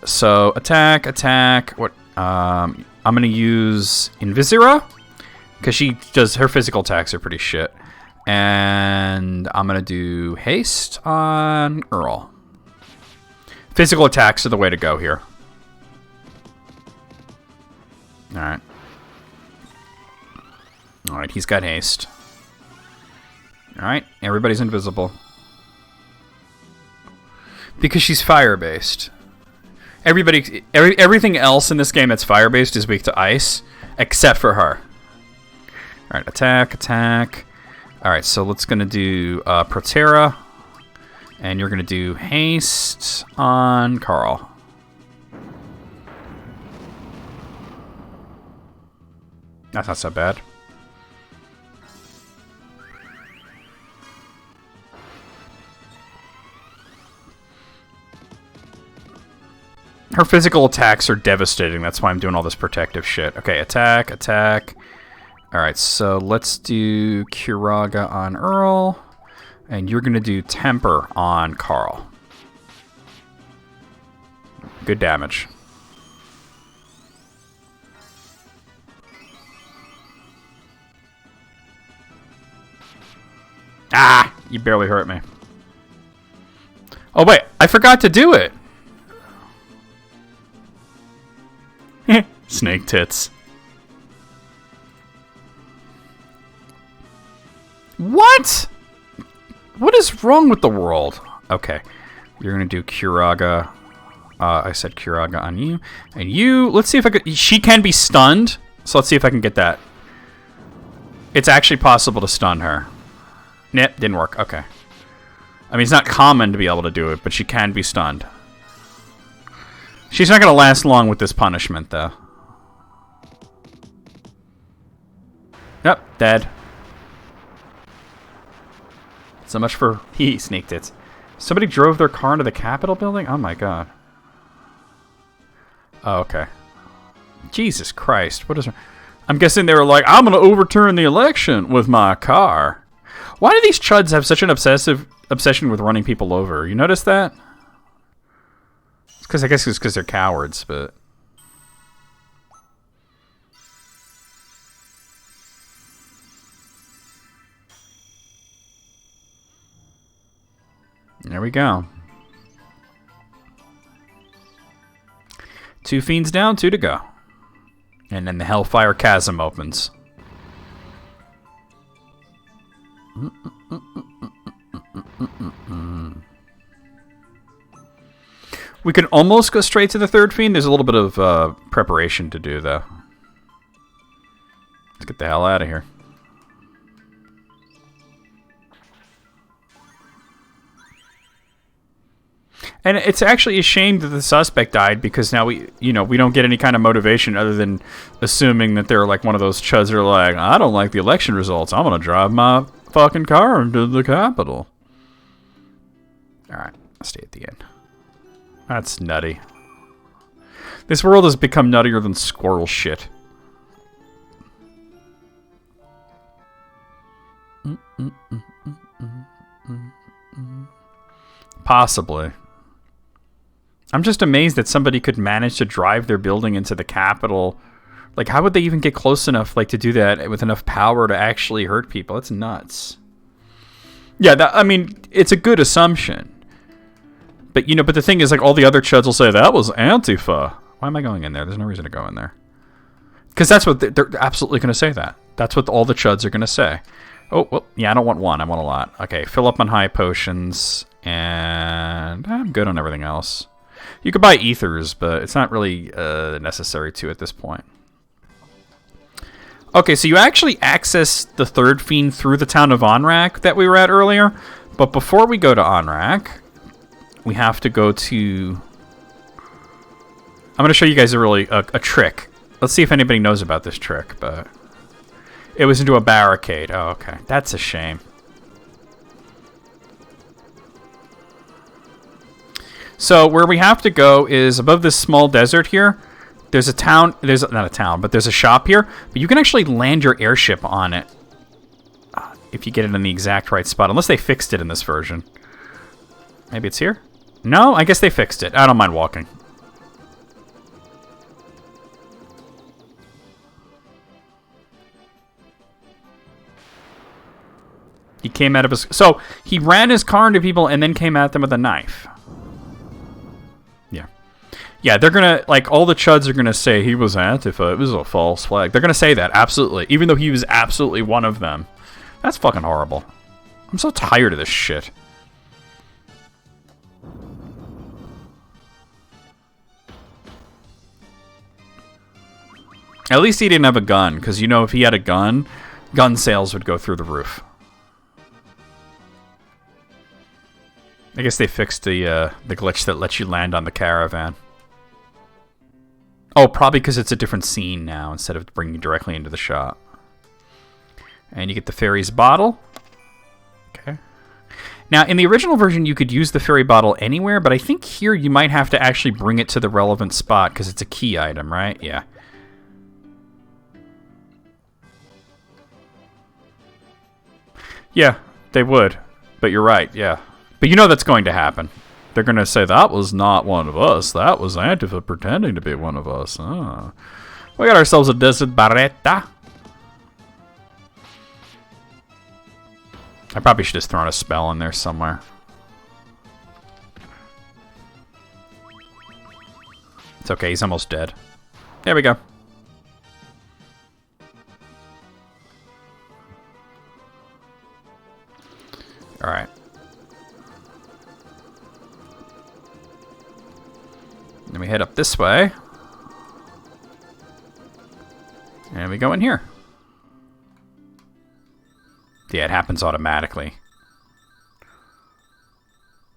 So, attack. What? I'm going to use Invisira, because she does, her physical attacks are pretty shit. And I'm going to do haste on Earl. Physical attacks are the way to go here. Alright. Alright, he's got haste. Alright, everybody's invisible. Because she's fire-based. Everything else in this game that's fire-based is weak to ice, except for her. Alright, attack. Alright, so let's gonna do Protera. And you're gonna do haste on Carl. That's not so bad. Her physical attacks are devastating. That's why I'm doing all this protective shit. Okay, attack. Alright, so let's do Curaga on Earl. And you're going to do Temper on Carl. Good damage. Ah! You barely hurt me. Oh, wait. I forgot to do it. Snake tits. What? What is wrong with the world? Okay. You're going to do Curaga. I said Curaga on you. And you, let's see if I could... She can be stunned. So let's see if I can get that. It's actually possible to stun her. Nope, didn't work. Okay. I mean, it's not common to be able to do it, but she can be stunned. She's not going to last long with this punishment, though. Yep, dead. So much for he sneaked it. Somebody drove their car into the Capitol building? Oh my god. Oh, okay. Jesus Christ. What is... I'm guessing they were like, I'm going to overturn the election with my car. Why do these chuds have such an obsession with running people over? You notice that? I guess it's because they're cowards, but... There we go. 2 fiends down, 2 to go. And then the Hellfire Chasm opens. We can almost go straight to the 3rd fiend. There's a little bit of preparation to do, though. Let's get the hell out of here. And it's actually a shame that the suspect died, because now we don't get any kind of motivation other than assuming that they're like one of those chuds that are like, I don't like the election results. I'm going to drive my fucking car into the Capitol. All right, I'll stay at the end. That's nutty. This world has become nuttier than squirrel shit. Possibly. I'm just amazed that somebody could manage to drive their building into the Capitol. Like, how would they even get close enough, like, to do that with enough power to actually hurt people? That's nuts. Yeah, I mean, it's a good assumption. But, but the thing is, like, all the other chuds will say, that was Antifa. Why am I going in there? There's no reason to go in there. Because that's what they're absolutely going to say that. That's what all the chuds are going to say. Oh, well, yeah, I don't want one. I want a lot. Okay, fill up on high potions. And I'm good on everything else. You could buy ethers, but it's not really necessary to at this point. Okay, so you actually access the third fiend through the town of Onrak that we were at earlier. But before we go to Onrak, we have to go to... I'm going to show you guys a trick. Let's see if anybody knows about this trick, but... It was into a barricade. Oh, okay. That's a shame. So where we have to go is above this small desert here. There's a town. There's not a town, but there's a shop here. But you can actually land your airship on it if you get it in the exact right spot. Unless they fixed it in this version. Maybe it's here? No, I guess they fixed it. I don't mind walking. He came out of his... So he ran his car into people and then came at them with a knife. Yeah, they're going to, like, all the chuds are going to say he was Antifa. It was a false flag. They're going to say that, absolutely. Even though he was absolutely one of them. That's fucking horrible. I'm so tired of this shit. At least he didn't have a gun, because, if he had a gun, gun sales would go through the roof. I guess they fixed the glitch that lets you land on the caravan. Oh, probably because it's a different scene now instead of bringing you directly into the shop. And you get the fairy's bottle. Okay. Now, in the original version, you could use the fairy bottle anywhere, but I think here you might have to actually bring it to the relevant spot because it's a key item, right? Yeah. Yeah, they would. But you're right, yeah. But that's going to happen. They're going to say, that was not one of us. That was Antifa pretending to be one of us. Oh. We got ourselves a desert barretta. I probably should have thrown a spell in there somewhere. It's okay, he's almost dead. There we go. Alright. Then we head up this way. And we go in here. Yeah, it happens automatically.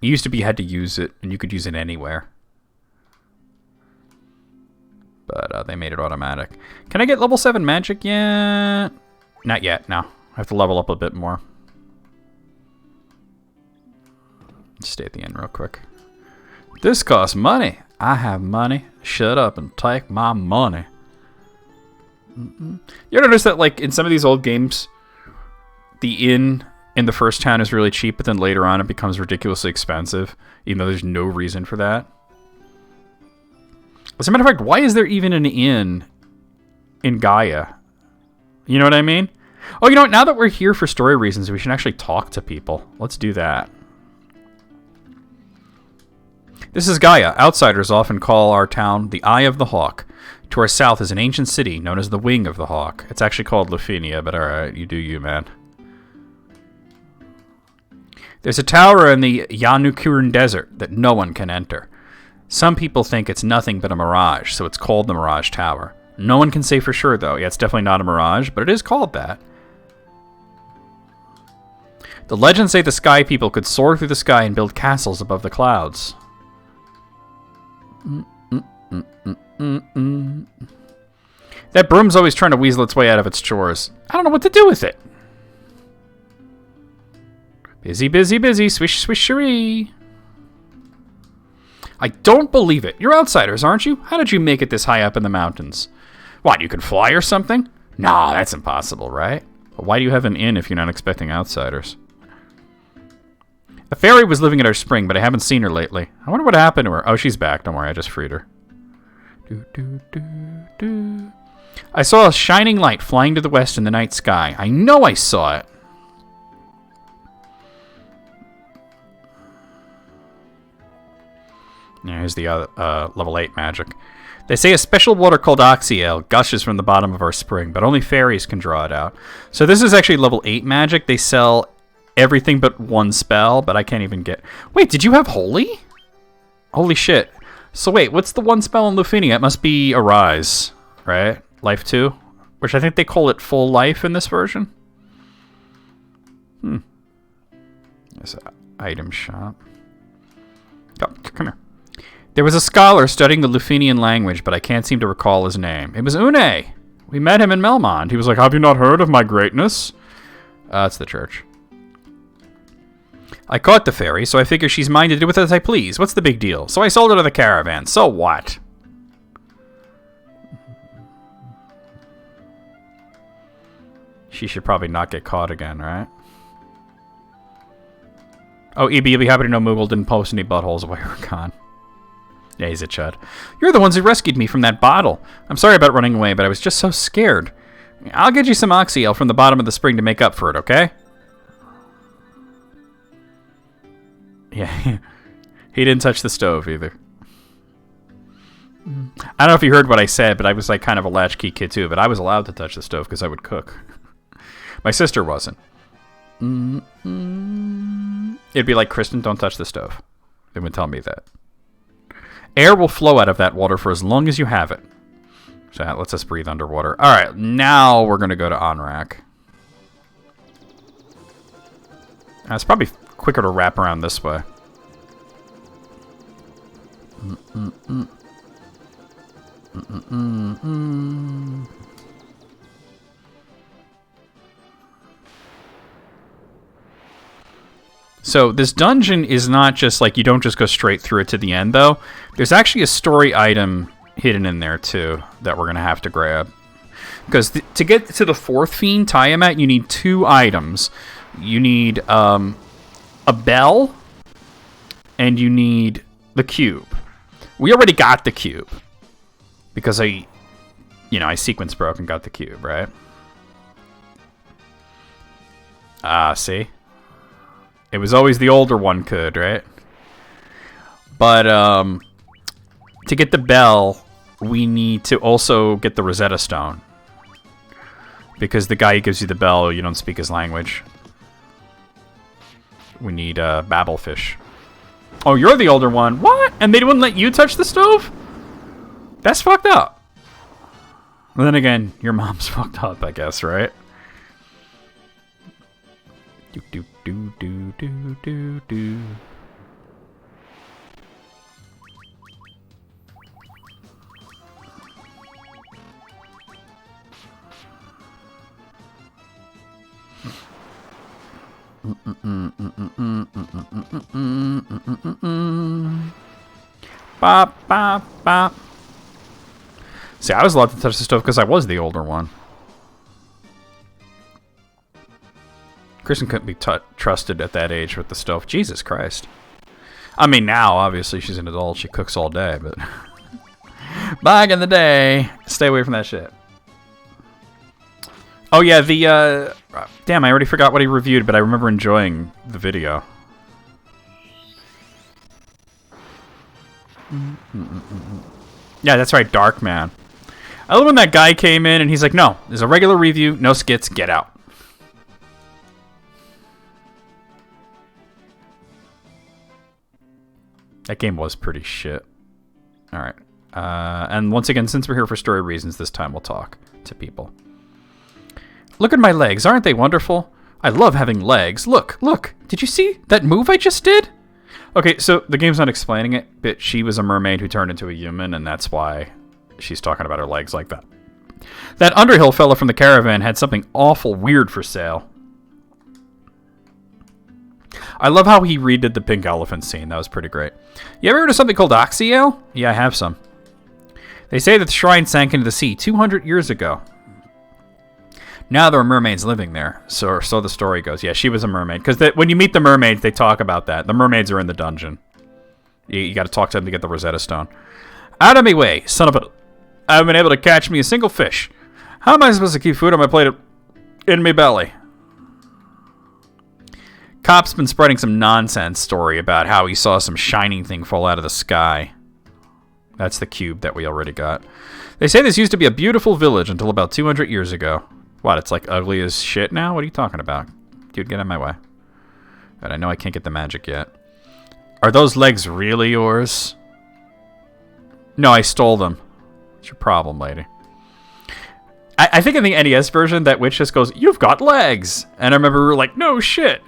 It used to be you had to use it, and you could use it anywhere. But they made it automatic. Can I get level 7 magic yet? Not yet, no. I have to level up a bit more. Just stay at the end real quick. This costs money. I have money. Shut up and take my money. You ever notice that, like, in some of these old games, the inn in the first town is really cheap, but then later on it becomes ridiculously expensive, even though there's no reason for that? As a matter of fact, why is there even an inn in Gaia? You know what I mean? Oh, you know what? Now that we're here for story reasons, we should actually talk to people. Let's do that. This is Gaia. Outsiders often call our town the Eye of the Hawk. To our south is an ancient city known as the Wing of the Hawk. It's actually called Lafinia, but alright, you do you, man. There's a tower in the Yanukurun Desert that no one can enter. Some people think it's nothing but a mirage, so it's called the Mirage Tower. No one can say for sure, though. Yeah, it's definitely not a mirage, but it is called that. The legends say the sky people could soar through the sky and build castles above the clouds. That broom's always trying to weasel its way out of its chores. I don't know what to do with it. Busy, busy, busy. Swish, swishery. I don't believe it. You're outsiders, aren't you? How did you make it this high up in the mountains? What, you can fly or something? Nah, that's impossible, right? But why do you have an inn if you're not expecting outsiders? A fairy was living at our spring, but I haven't seen her lately. I wonder what happened to her. Oh, she's back. Don't worry, I just freed her. I saw a shining light flying to the west in the night sky. I know I saw it. Here's the level 8 magic. They say a special water called Oxyale gushes from the bottom of our spring, but only fairies can draw it out. So this is actually level 8 magic. They sell everything but one spell, but I can't even get... Wait, did you have Holy? Holy shit. So wait, what's the one spell in Lufinia? It must be Arise, right? Life 2? Which I think they call it Full Life in this version. There's an item shop. Come here. There was a scholar studying the Lufinian language, but I can't seem to recall his name. It was Une. We met him in Melmond. He was like, have you not heard of my greatness? It's the church. I caught the fairy, so I figure she's mine to do with as I please. What's the big deal? So I sold her to the caravan. So what? She should probably not get caught again, right? Oh, EB, you'll be happy to know Moogle didn't post any buttholes while you were gone. Yeah, he's a chud. You're the ones who rescued me from that bottle. I'm sorry about running away, but I was just so scared. I'll get you some Oxyale from the bottom of the spring to make up for it, okay? Yeah, he didn't touch the stove either. I don't know if you heard what I said, but I was like kind of a latchkey kid too, but I was allowed to touch the stove because I would cook. My sister wasn't. It'd be like, Kristen, don't touch the stove. They would tell me that. Air will flow out of that water for as long as you have it. So that lets us breathe underwater. All right, now we're going to go to Onrak. It's probably quicker to wrap around this way. So this dungeon is not just like, you don't just go straight through it to the end, though. There's actually a story item hidden in there, too, that we're going to have to grab. Because to get to the 4th Fiend, Tiamat, you need 2 items. You need a bell, and you need the cube. We already got the cube. Because I sequence broke and got the cube, right? See? It was always the older one could, right? But, to get the bell, we need to also get the Rosetta Stone. Because the guy who gives you the bell, you don't speak his language. We need, Babblefish. Oh, you're the older one. What? And they wouldn't let you touch the stove? That's fucked up. And then again, your mom's fucked up, I guess, right? Do do do do do do do. Bop bop bop. See, I was allowed to touch the stove because I was the older one. Kristen couldn't be trusted at that age with the stove. Jesus Christ. I mean, now, obviously, she's an adult. She cooks all day, but... back in the day, stay away from that shit. Oh, yeah, the... damn, I already forgot what he reviewed, but I remember enjoying the video. Yeah, that's right, Dark Man. I love when that guy came in and he's like, no, there's a regular review, no skits, get out. That game was pretty shit. Alright. And once again, since we're here for story reasons, this time we'll talk to people. Look at my legs, aren't they wonderful? I love having legs. Look, look, did you see that move I just did? Okay, so the game's not explaining it, but she was a mermaid who turned into a human, and that's why she's talking about her legs like that. That Underhill fella from the caravan had something awful weird for sale. I love how he redid the pink elephant scene. That was pretty great. You ever heard of something called Oxy Ale? Yeah, I have some. They say that the shrine sank into the sea 200 years ago. Now there are mermaids living there, so the story goes. Yeah, she was a mermaid. Because when you meet the mermaids, they talk about that. The mermaids are in the dungeon. You got to talk to them to get the Rosetta Stone. Out of me way, son of a... I haven't been able to catch me a single fish. How am I supposed to keep food on my plate in me belly? Cop's been spreading some nonsense story about how he saw some shining thing fall out of the sky. That's the cube that we already got. They say this used to be a beautiful village until about 200 years ago. What, it's like ugly as shit now? What are you talking about? Dude, get out of my way. But I know I can't get the magic yet. Are those legs really yours? No, I stole them. What's your problem, lady? I think in the NES version, that witch just goes, "You've got legs!" And I remember we were like, no shit.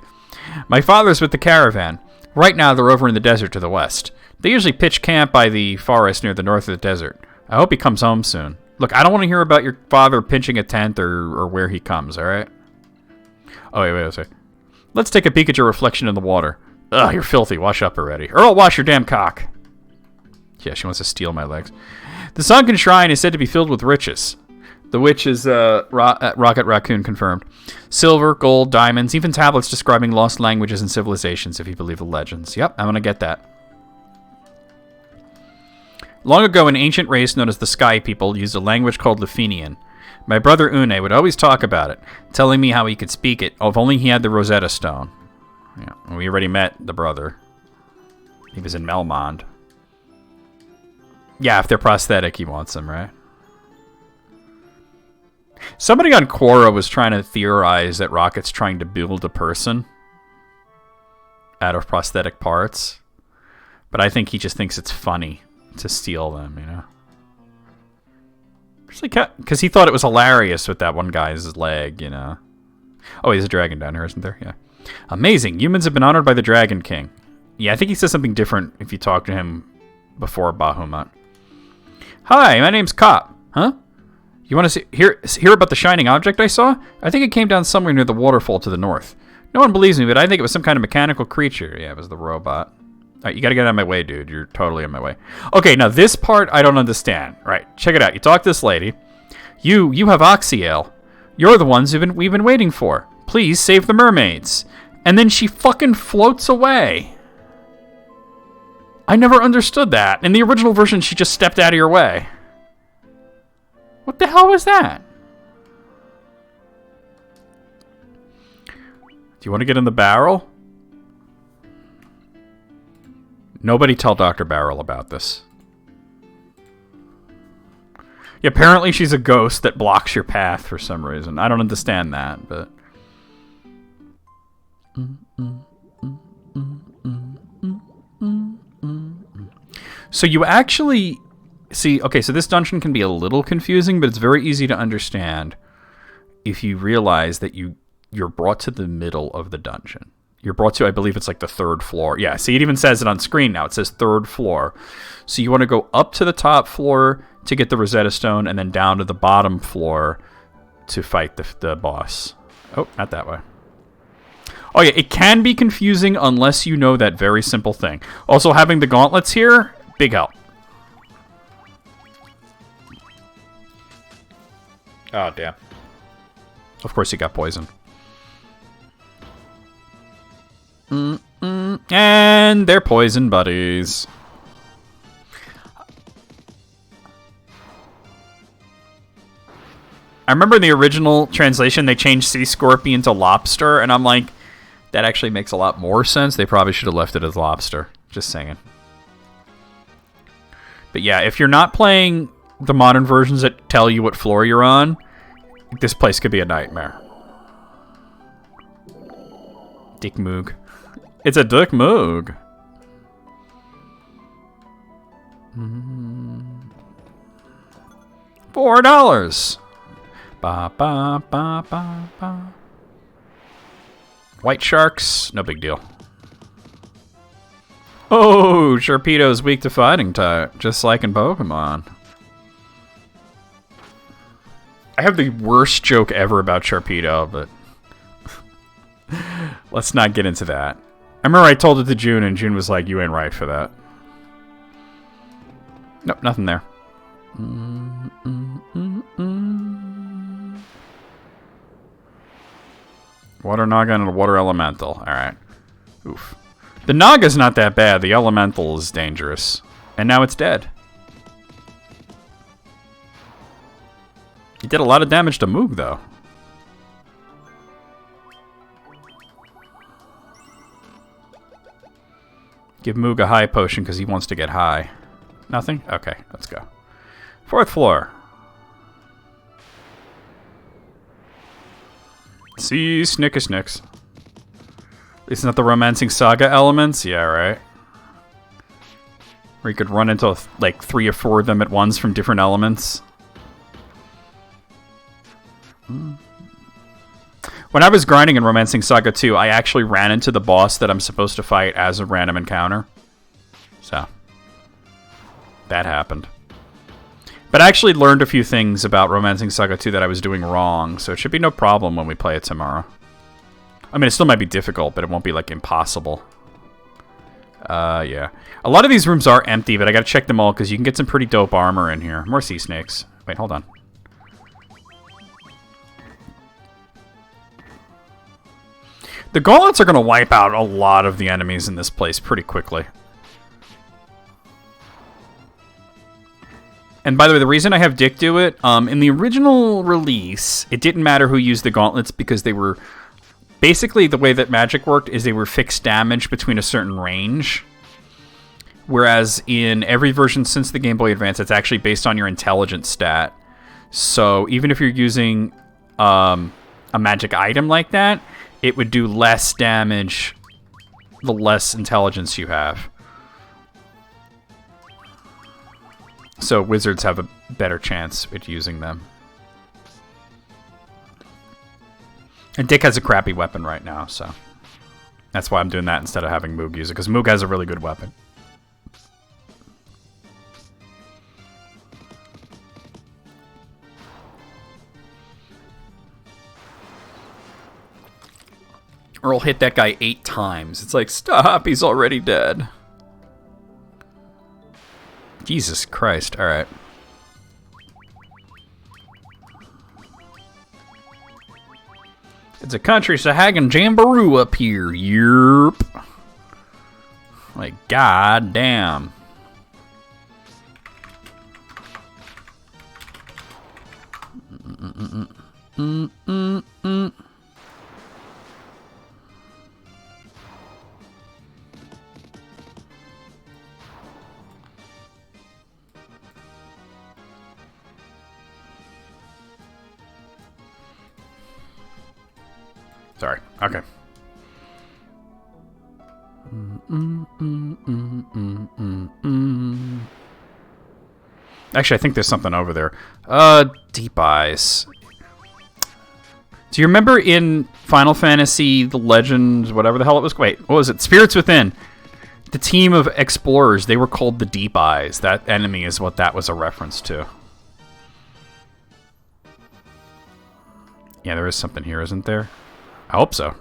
My father's with the caravan. Right now, they're over in the desert to the west. They usually pitch camp by the forest near the north of the desert. I hope he comes home soon. Look, I don't want to hear about your father pinching a tent or where he comes, alright? Oh, wait a second. Let's take a peek at your reflection in the water. Ugh, you're filthy. Wash up already. Or I'll wash your damn cock. Yeah, she wants to steal my legs. The sunken shrine is said to be filled with riches. The witch is Rocket Raccoon confirmed. Silver, gold, diamonds, even tablets describing lost languages and civilizations, if you believe the legends. Yep, I'm going to get that. Long ago, an ancient race known as the Sky People used a language called Lufenian. My brother Une would always talk about it, telling me how he could speak it, if only he had the Rosetta Stone. Yeah, we already met the brother. He was in Melmond. Yeah, if they're prosthetic, he wants them, right? Somebody on Quora was trying to theorize that Rocket's trying to build a person out of prosthetic parts. But I think he just thinks it's funny to steal them, you know? Because he thought it was hilarious with that one guy's leg, you know? Oh, he's a dragon down here, isn't there? Yeah. Amazing. Humans have been honored by the Dragon King. Yeah, I think he says something different if you talk to him before Bahamut. Hi, my name's Cop. Huh? You want to hear about the shining object I saw? I think it came down somewhere near the waterfall to the north. No one believes me, but I think it was some kind of mechanical creature. Yeah, it was the robot. All right, you got to get out of my way, dude. You're totally in my way. Okay, now this part I don't understand. All right, check it out. You talk to this lady. You have Oxyale. You're the ones we've been waiting for. Please save the mermaids. And then she fucking floats away. I never understood that. In the original version, she just stepped out of your way. What the hell was that? Do you want to get in the barrel? Nobody tell Dr. Barrel about this. Yeah, apparently she's a ghost that blocks your path for some reason. I don't understand that, but... So you actually... See, okay, so this dungeon can be a little confusing, but it's very easy to understand if you realize that you're brought to the middle of the dungeon. You're brought to, I believe it's like the third floor. Yeah, see, it even says it on screen now. It says third floor. So you want to go up to the top floor to get the Rosetta Stone, and then down to the bottom floor to fight the boss. Oh, not that way. Oh yeah, it can be confusing unless you know that very simple thing. Also, having the gauntlets here, big help. Oh, damn. Of course he got poisoned. And they're poison buddies. I remember in the original translation they changed sea scorpion to lobster, and I'm like, that actually makes a lot more sense. They probably should have left it as lobster. Just saying. But yeah, if you're not playing the modern versions that tell you what floor you're on, this place could be a nightmare. Dick Moog. It's a Dick Moog. $4. Ba ba ba ba ba. White sharks, no big deal. Oh, Sharpedo's weak to fighting type, just like in Pokemon. I have the worst joke ever about Sharpedo, but let's not get into that. I remember I told it to June, and June was like, you ain't right for that. Nope, nothing there. Water Naga and a Water Elemental. Alright. Oof. The Naga's not that bad. The Elemental is dangerous. And now it's dead. He did a lot of damage to Moog, though. Give Moog a high potion because he wants to get high. Nothing? Okay, let's go. 4th floor. See, Snickersnicks. Isn't that the Romancing Saga elements? Yeah, right. Where you could run into like 3 or 4 of them at once from different elements. When I was grinding in Romancing Saga 2, I actually ran into the boss that I'm supposed to fight as a random encounter. So, that happened. But I actually learned a few things about Romancing Saga 2 that I was doing wrong, so it should be no problem when we play it tomorrow. I mean, it still might be difficult, but it won't be, like, impossible. Yeah. A lot of these rooms are empty, but I gotta check them all, because you can get some pretty dope armor in here. More sea snakes. Wait, hold on. The gauntlets are gonna wipe out a lot of the enemies in this place pretty quickly. And by the way, the reason I have Dick do it, in the original release, it didn't matter who used the gauntlets because they were... Basically, the way that magic worked is they were fixed damage between a certain range. Whereas in every version since the Game Boy Advance, it's actually based on your intelligence stat. So even if you're using a magic item like that, it would do less damage the less intelligence you have. So wizards have a better chance at using them. And Dick has a crappy weapon right now, so that's why I'm doing that instead of having Moog use it, because Moog has a really good weapon. Earl hit that guy 8 times. It's like, stop, he's already dead. Jesus Christ, alright. It's a country Sahagan Jamboree up here. Yerp. Like, god damn. Sorry. Okay. Actually, I think there's something over there. Deep Eyes. Do you remember in Final Fantasy, The Legend, whatever the hell it was? Wait, what was it? Spirits Within. The team of explorers, they were called the Deep Eyes. That enemy is what that was a reference to. Yeah, there is something here, isn't there? I hope so.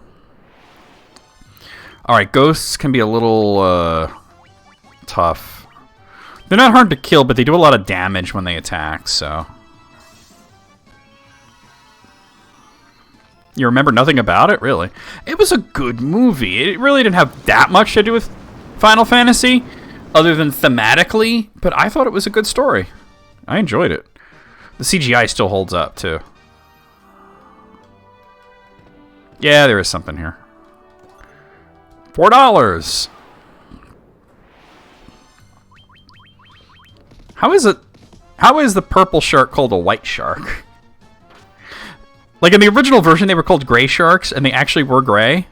Alright, ghosts can be a little, tough. They're not hard to kill, but they do a lot of damage when they attack, so... You remember nothing about it? Really? It was a good movie. It really didn't have that much to do with Final Fantasy, other than thematically, but I thought it was a good story. I enjoyed it. The CGI still holds up, too. Yeah, there is something here. $4. How is the purple shark called a white shark? Like in the original version, they were called gray sharks, and they actually were gray.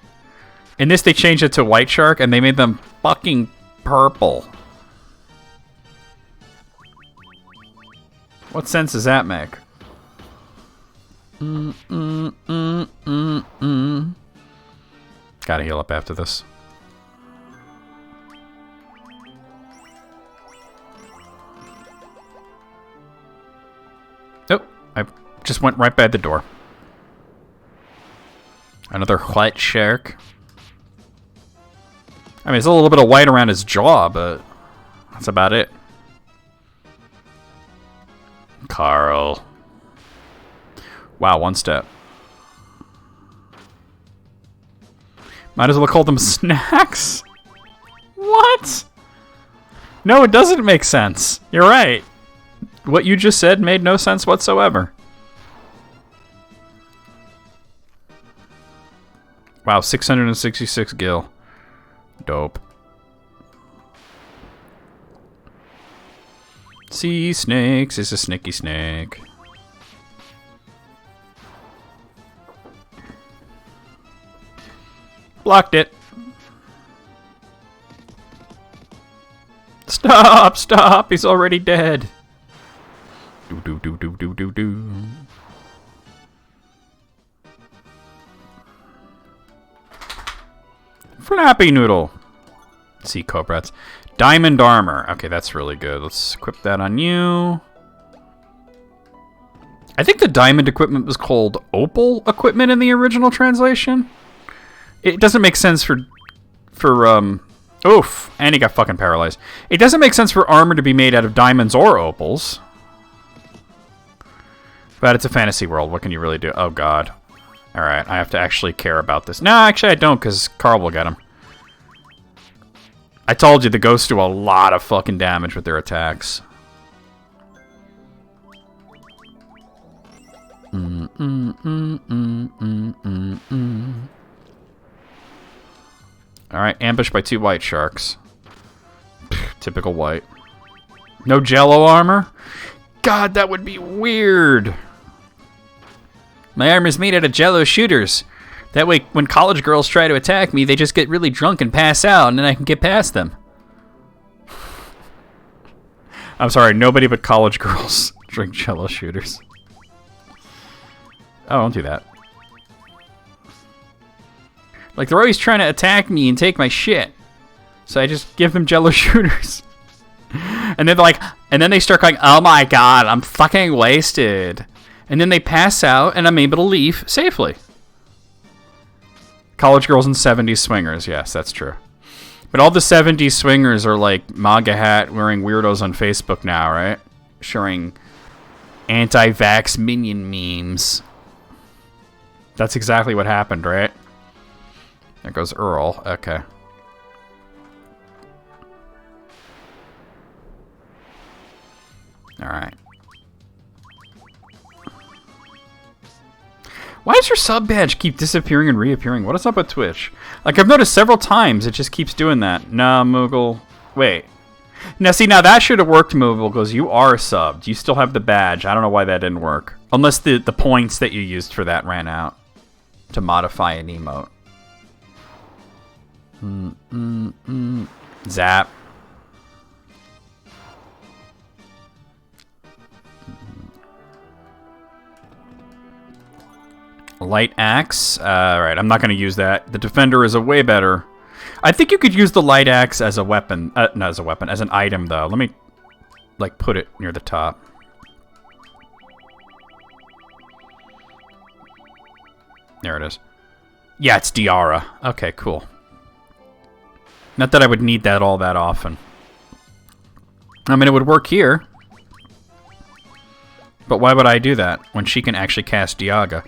In this, they changed it to white shark, and they made them fucking purple. What sense does that make? Gotta heal up after this. I just went right by the door. Another white shark. I mean, there's a little bit of white around his jaw, but that's about it. Carl. Wow, one step. Might as well call them snacks. What? No, it doesn't make sense. You're right. What you just said made no sense whatsoever. Wow, 666 gil. Dope. Sea snakes is a sneaky snake. Blocked it. Stop, stop, he's already dead. Do do do do do do do. Flappy noodle. Sea cobrats. Diamond armor. Okay, that's really good. Let's equip that on you. I think the diamond equipment was called opal equipment in the original translation. It doesn't make sense for oof, and he got fucking paralyzed. It doesn't make sense for armor to be made out of diamonds or opals. But it's a fantasy world. What can you really do? Oh, God. Alright, I have to actually care about this. No, actually I don't, because Carl will get him. I told you, the ghosts do a lot of fucking damage with their attacks. Alright, ambushed by 2 white sharks. Typical white. No jello armor? God, that would be weird. My armor's made out of jello shooters. That way, when college girls try to attack me, they just get really drunk and pass out, and then I can get past them. I'm sorry, nobody but college girls drink jello shooters. Oh, don't do that. Like, they're always trying to attack me and take my shit. So I just give them jello shooters. And then they're like, and then they start going, oh my God, I'm fucking wasted. And then they pass out, and I'm able to leave safely. College girls and 70s swingers. Yes, that's true. But all the 70s swingers are like MAGA hat wearing weirdos on Facebook now, right? Sharing anti-vax minion memes. That's exactly what happened, right? There goes Earl. Okay. Alright. Why does your sub badge keep disappearing and reappearing? What is up with Twitch? Like, I've noticed several times it just keeps doing that. Nah, Moogle. Wait. Now, see, now that should have worked, Moogle, because you are subbed. You still have the badge. I don't know why that didn't work. Unless the points that you used for that ran out to modify an emote. Zap. Light axe. Alright, I'm not going to use that. The defender is a way better. I think you could use the light axe as a weapon. Not as a weapon, as an item, though. Let me, like, put it near the top. There it is. Yeah, it's Diara. Okay, cool. Not that I would need that all that often. I mean, it would work here. But why would I do that when she can actually cast Diaga?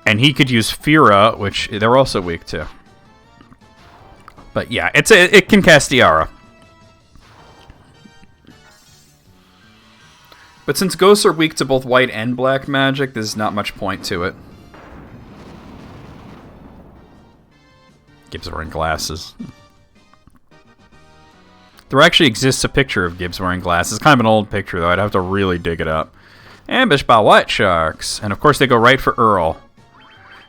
And he could use Fira, which they're also weak to. But yeah, it can cast Diara. But since ghosts are weak to both white and black magic, there's not much point to it. Gibbs wearing glasses. There actually exists a picture of Gibbs wearing glasses. It's kind of an old picture, though. I'd have to really dig it up. Ambushed by white sharks. And of course they go right for Earl.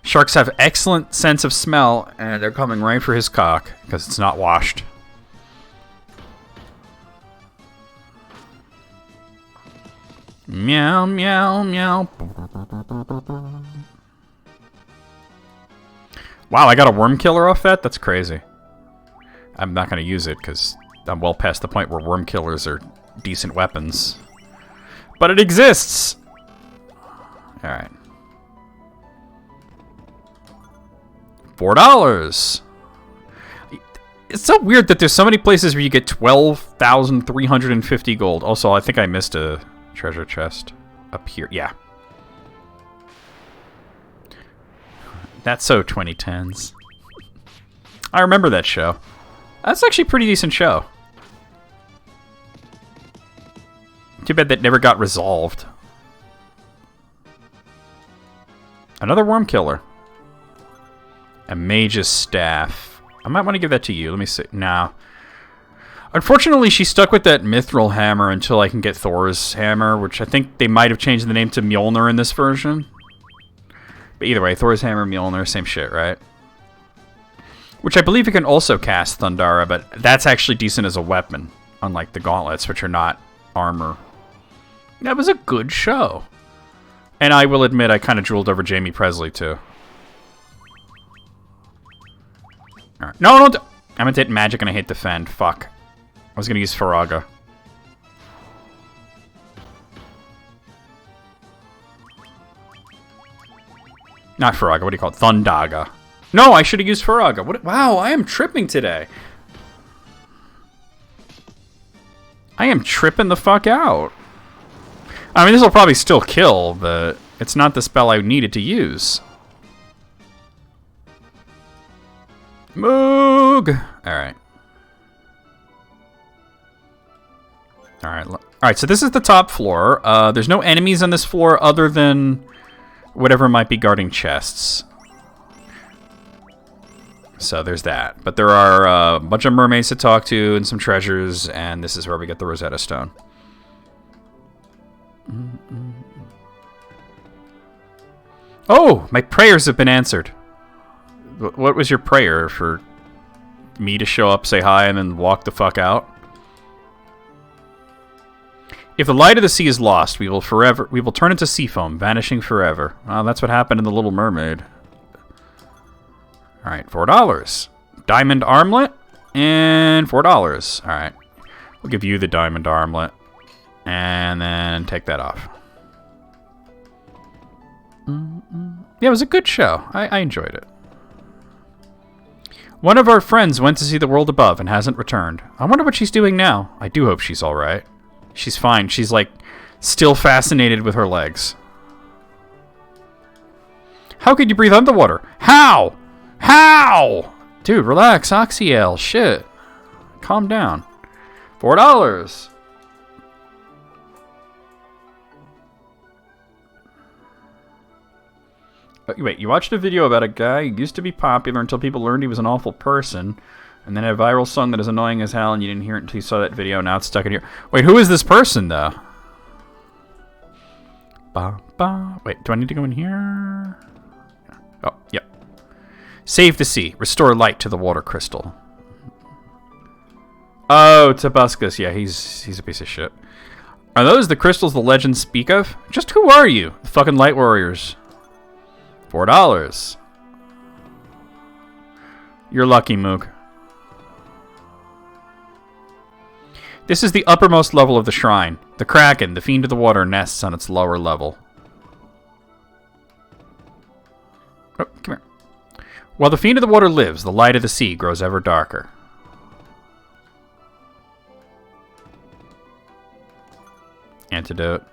Sharks have excellent sense of smell, and they're coming right for his cock, because it's not washed. Meow, meow, meow. Wow, I got a worm killer off that? That's crazy. I'm not going to use it, because I'm well past the point where worm killers are decent weapons. But it exists! Alright. $4. It's so weird that there's so many places where you get 12,350 gold. Also, I think I missed a treasure chest up here. Yeah. That's so 2010s. I remember that show. That's actually a pretty decent show. Too bad that never got resolved. Another worm killer. A mage's staff. I might want to give that to you. Let me see. No. Unfortunately, she's stuck with that Mithril hammer until I can get Thor's hammer, which I think they might have changed the name to Mjolnir in this version. But either way, Thor's hammer, Mjolnir, same shit, right? Which I believe you can also cast Thundara, but that's actually decent as a weapon, unlike the gauntlets, which are not armor. That was a good show. And I will admit, I kind of drooled over Jamie Presley, too. Alright. No, don't... I'm going to hit magic and I hit defend. Fuck. I was going to use Faraga. Not Faraga, what do you call it? Thundaga. No, I should have used Faraga. What? Wow, I am tripping today. I am tripping the fuck out. I mean, this will probably still kill, but it's not the spell I needed to use. Moog! Alright. Alright, so this is the top floor. There's no enemies on this floor other than whatever might be guarding chests. So there's that. But there are a bunch of mermaids to talk to and some treasures, and this is where we get the Rosetta Stone. Oh! My prayers have been answered. What was your prayer? For me to show up, say hi, and then walk the fuck out? If the light of the sea is lost, we will turn into sea foam, vanishing forever. Well, that's what happened in The Little Mermaid. Alright, $4. Diamond armlet, and $4. Alright. We'll give you the diamond armlet. And then take that off. Yeah, it was a good show. I enjoyed it. One of our friends went to see the world above and hasn't returned. I wonder what she's doing now. I do hope she's alright. She's fine. She's, like, still fascinated with her legs. How could you breathe underwater? How? How? Dude, relax. Oxyale. Shit. Calm down. $4. Wait, you watched a video about a guy who used to be popular until people learned he was an awful person, and then had a viral song that is annoying as hell, and you didn't hear it until you saw that video, now it's stuck in here. Wait, who is this person, though? Wait, do I need to go in here? Oh, yep. Save the sea. Restore light to the water crystal. Oh, Tabuscus. Yeah, he's a piece of shit. Are those the crystals the legends speak of? Just who are you? The fucking light warriors. $4. You're lucky, Moog. This is the uppermost level of the shrine. The Kraken, the fiend of the water, nests on its lower level. Oh, come here. While the fiend of the water lives, the light of the sea grows ever darker. Antidote.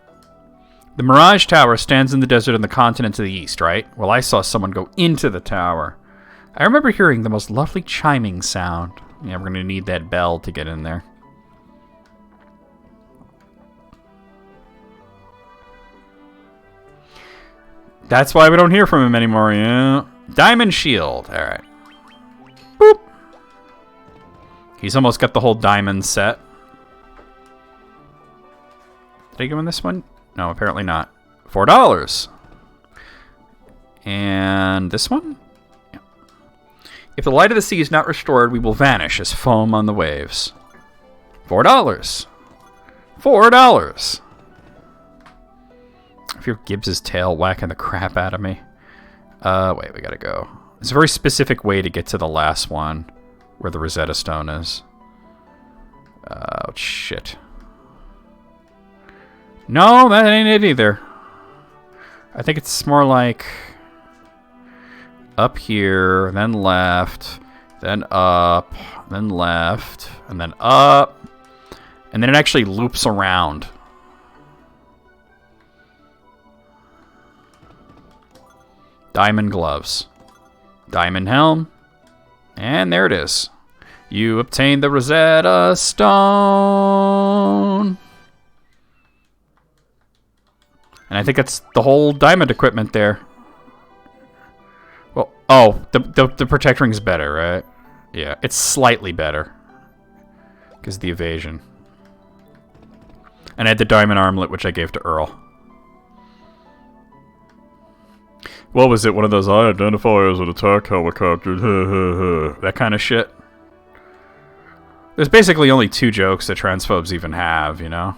The Mirage Tower stands in the desert on the continent to the east, right? Well, I saw someone go into the tower. I remember hearing the most lovely chiming sound. Yeah, we're going to need that bell to get in there. That's why we don't hear from him anymore, yeah. Diamond shield. Alright. Boop. He's almost got the whole diamond set. Did I go in this one? No, apparently not. $4. And this one? Yeah. If the light of the sea is not restored, we will vanish as foam on the waves. $4. $4. I feel Gibbs's tail whacking the crap out of me. Wait, we gotta go. There's a very specific way to get to the last one, where the Rosetta Stone is. Oh, shit. No, that ain't it either. I think it's more like up here, then left, then up, then left, and then up, and then it actually loops around. Diamond gloves, diamond helm, and there it is. You obtained the Rosetta Stone. And I think that's the whole diamond equipment there. Well, oh, the protect ring's better, right? Yeah, it's slightly better. Because of the evasion. And I had the diamond armlet, which I gave to Earl. What was it? One of those, I identify as an attack helicopter. That kind of shit. There's basically only 2 jokes that transphobes even have, you know?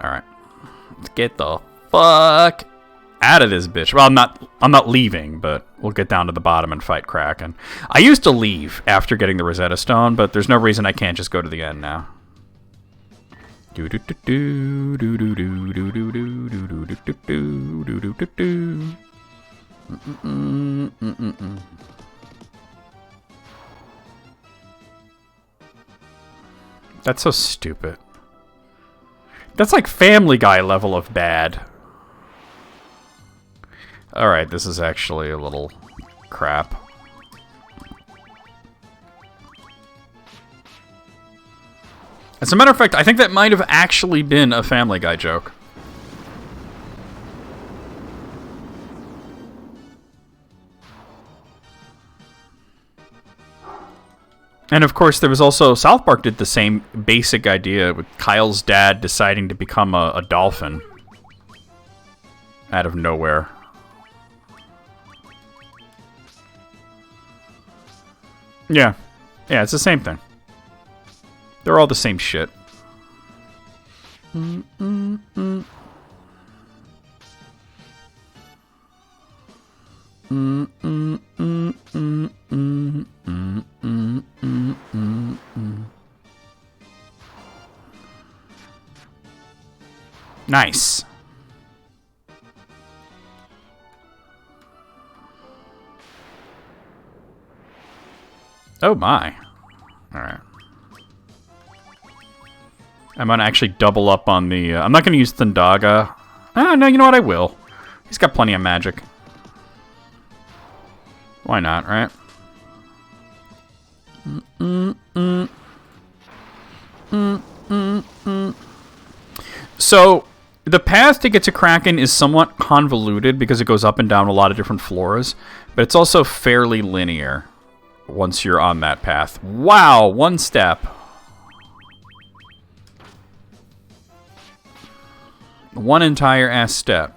Alright. Let's get the fuck out of this bitch. Well, I'm not leaving, but we'll get down to the bottom and fight Kraken. I used to leave after getting the Rosetta Stone, but there's no reason I can't just go to the end now. That's so stupid. That's like Family Guy level of bad. Alright, this is actually a little crap. As a matter of fact, I think that might have actually been a Family Guy joke. And of course, there was also, South Park did the same basic idea with Kyle's dad deciding to become a dolphin. Out of nowhere. Yeah. Yeah, it's the same thing. They're all the same shit. Nice. Oh my. Alright. I'm gonna actually double up on the... I'm not gonna use Thundaga. Ah, no, you know what? I will. He's got plenty of magic. Why not, right? So, the path to get to Kraken is somewhat convoluted because it goes up and down a lot of different floors, but it's also fairly linear once you're on that path. Wow, 1 step. 1 entire ass step.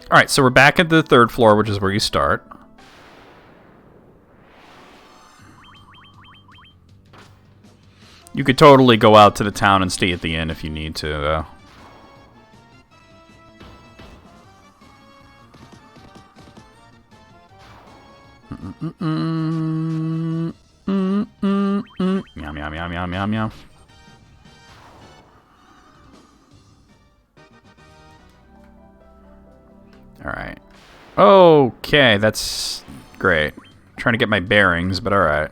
Alright, so we're back at the 3rd floor, which is where you start. You could totally go out to the town and stay at the inn if you need to, though. Meow, meow, meow, meow, meow, meow. Alright. Okay, that's great. Trying to get my bearings, but alright.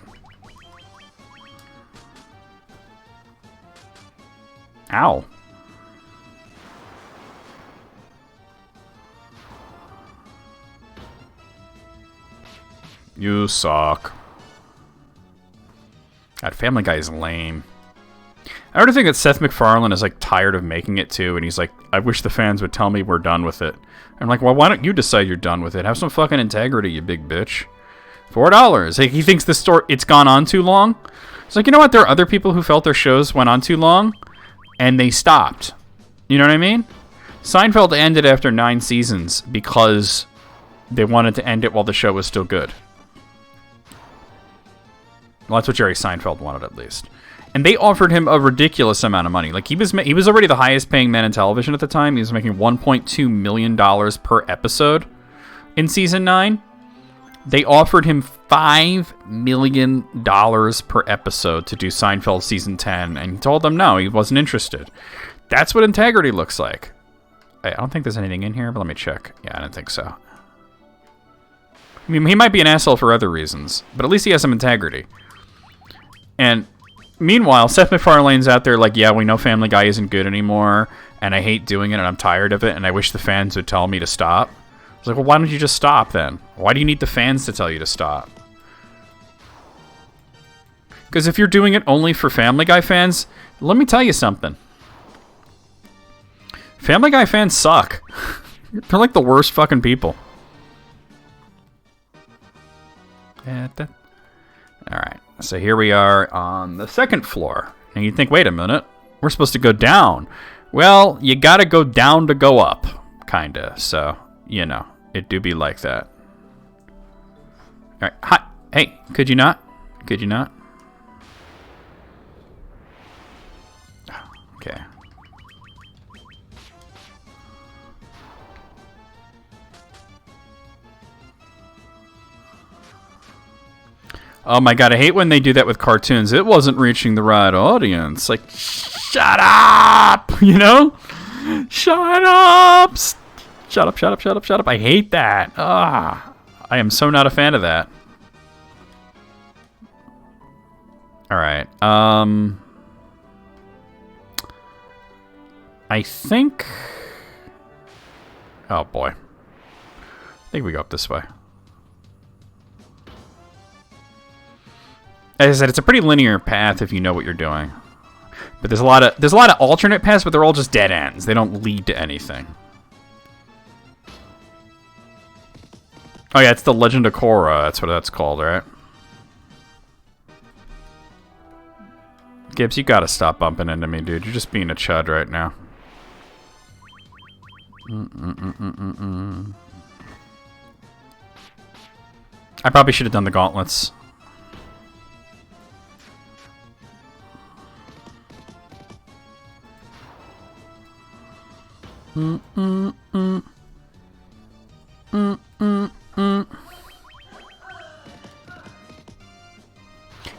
Ow. You suck. God, Family Guy is lame. I already think that Seth MacFarlane is, like, tired of making it, too, and he's like, I wish the fans would tell me we're done with it. I'm like, well, why don't you decide you're done with it? Have some fucking integrity, you big bitch. $4. Like, he thinks the story, it's gone on too long. It's like, you know what? There are other people who felt their shows went on too long, and they stopped. You know what I mean? Seinfeld ended after 9 seasons because they wanted to end it while the show was still good. Well, that's what Jerry Seinfeld wanted, at least. And they offered him a ridiculous amount of money. Like, he was already the highest paying man in television at the time. He was making $1.2 million per episode in season 9. They offered him $5 million per episode to do Seinfeld season 10, and he told them no, he wasn't interested. That's what integrity looks like. I don't think there's anything in here, but let me check. Yeah, I don't think so. I mean, he might be an asshole for other reasons, but at least he has some integrity. And meanwhile, Seth MacFarlane's out there like, yeah, we know Family Guy isn't good anymore, and I hate doing it, and I'm tired of it, and I wish the fans would tell me to stop. I was like, well, why don't you just stop then? Why do you need the fans to tell you to stop? Because if you're doing it only for Family Guy fans, let me tell you something. Family Guy fans suck. They're like the worst fucking people. Alright, so here we are on the second floor. And you think, wait a minute, we're supposed to go down. Well, you gotta go down to go up, kinda. So, you know, it do be like that. Alright, hi. Hey, could you not? Could you not? Okay. Oh my god, I hate when they do that with cartoons. It wasn't reaching the right audience. Like, shut up! You know? Shut up! Shut up, shut up, shut up, shut up. I hate that. I am so not a fan of that. Alright, I think... Oh boy. I think we go up this way. As I said, it's a pretty linear path if you know what you're doing. But there's a lot of alternate paths, but they're all just dead ends. They don't lead to anything. Oh yeah, it's the Legend of Korra. That's what that's called, right? Gibbs, you gotta stop bumping into me, dude. You're just being a chud right now. I probably should have done the gauntlets.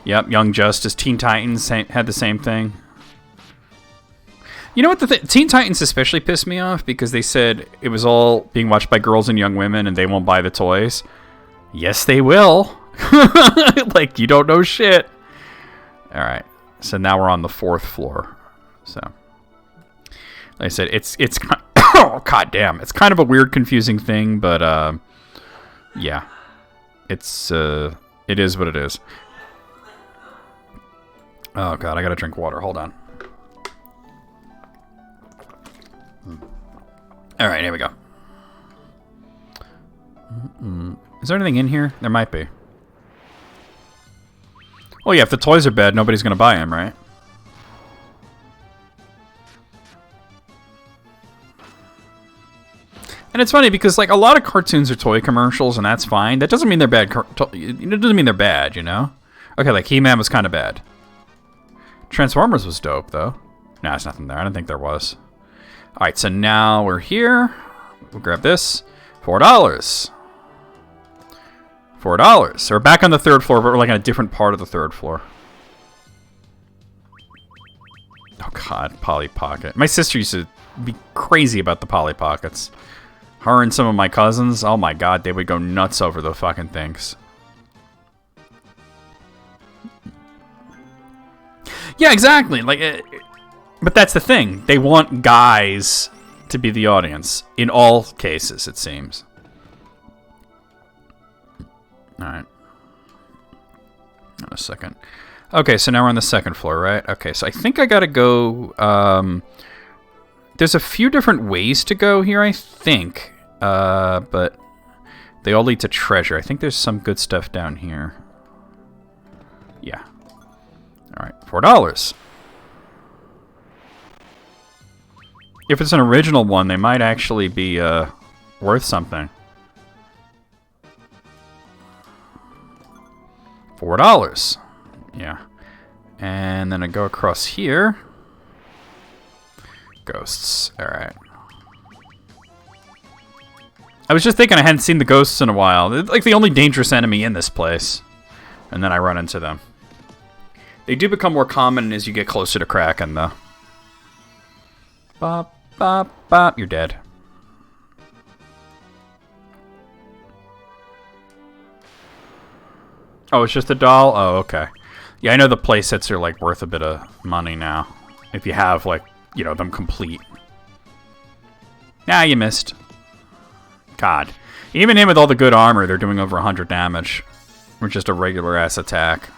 Yep, Young Justice, Teen Titans had the same thing. You know what? Teen Titans especially pissed me off because they said it was all being watched by girls and young women and they won't buy the toys. Yes, they will. Like, you don't know shit. Alright, so now we're on the 4th floor. So, like I said, it's oh, god damn. It's kind of a weird, confusing thing, but, yeah. It is what it is. Oh god, I gotta drink water. Hold on. Alright, here we go. Is there anything in here? There might be. Oh yeah, if the toys are bad, nobody's gonna buy them, right? And it's funny because, like, a lot of cartoons are toy commercials, and that's fine. That doesn't mean they're bad. It doesn't mean they're bad, you know? Okay, like, He-Man was kind of bad. Transformers was dope, though. Nah, there's nothing there. I don't think there was. Alright, so now we're here. We'll grab this. $4. $4. So we're back on the 3rd floor, but we're like on a different part of the 3rd floor. Oh god, Polly Pocket. My sister used to be crazy about the Polly Pockets. Her and some of my cousins, oh my god, they would go nuts over the fucking things. Yeah, exactly. Like, but that's the thing. They want guys to be the audience in all cases, it seems. All right. A second. Okay, so now we're on the 2nd floor, right? Okay, so I think I gotta go. There's a few different ways to go here, I think, but they all lead to treasure. I think there's some good stuff down here. Yeah. All right, $4. If it's an original one, they might actually be worth something. $4. Yeah. And then I go across here. Ghosts. Alright. I was just thinking I hadn't seen the ghosts in a while. They're like the only dangerous enemy in this place. And then I run into them. They do become more common as you get closer to Kraken, though. Bop, bop, bop. You're dead. Oh, it's just a doll? Oh, okay. Yeah, I know the playsets are, like, worth a bit of money now. If you have, like, you know, them complete. Nah, you missed. God. Even him with all the good armor, they're doing over 100 damage. With just a regular-ass attack.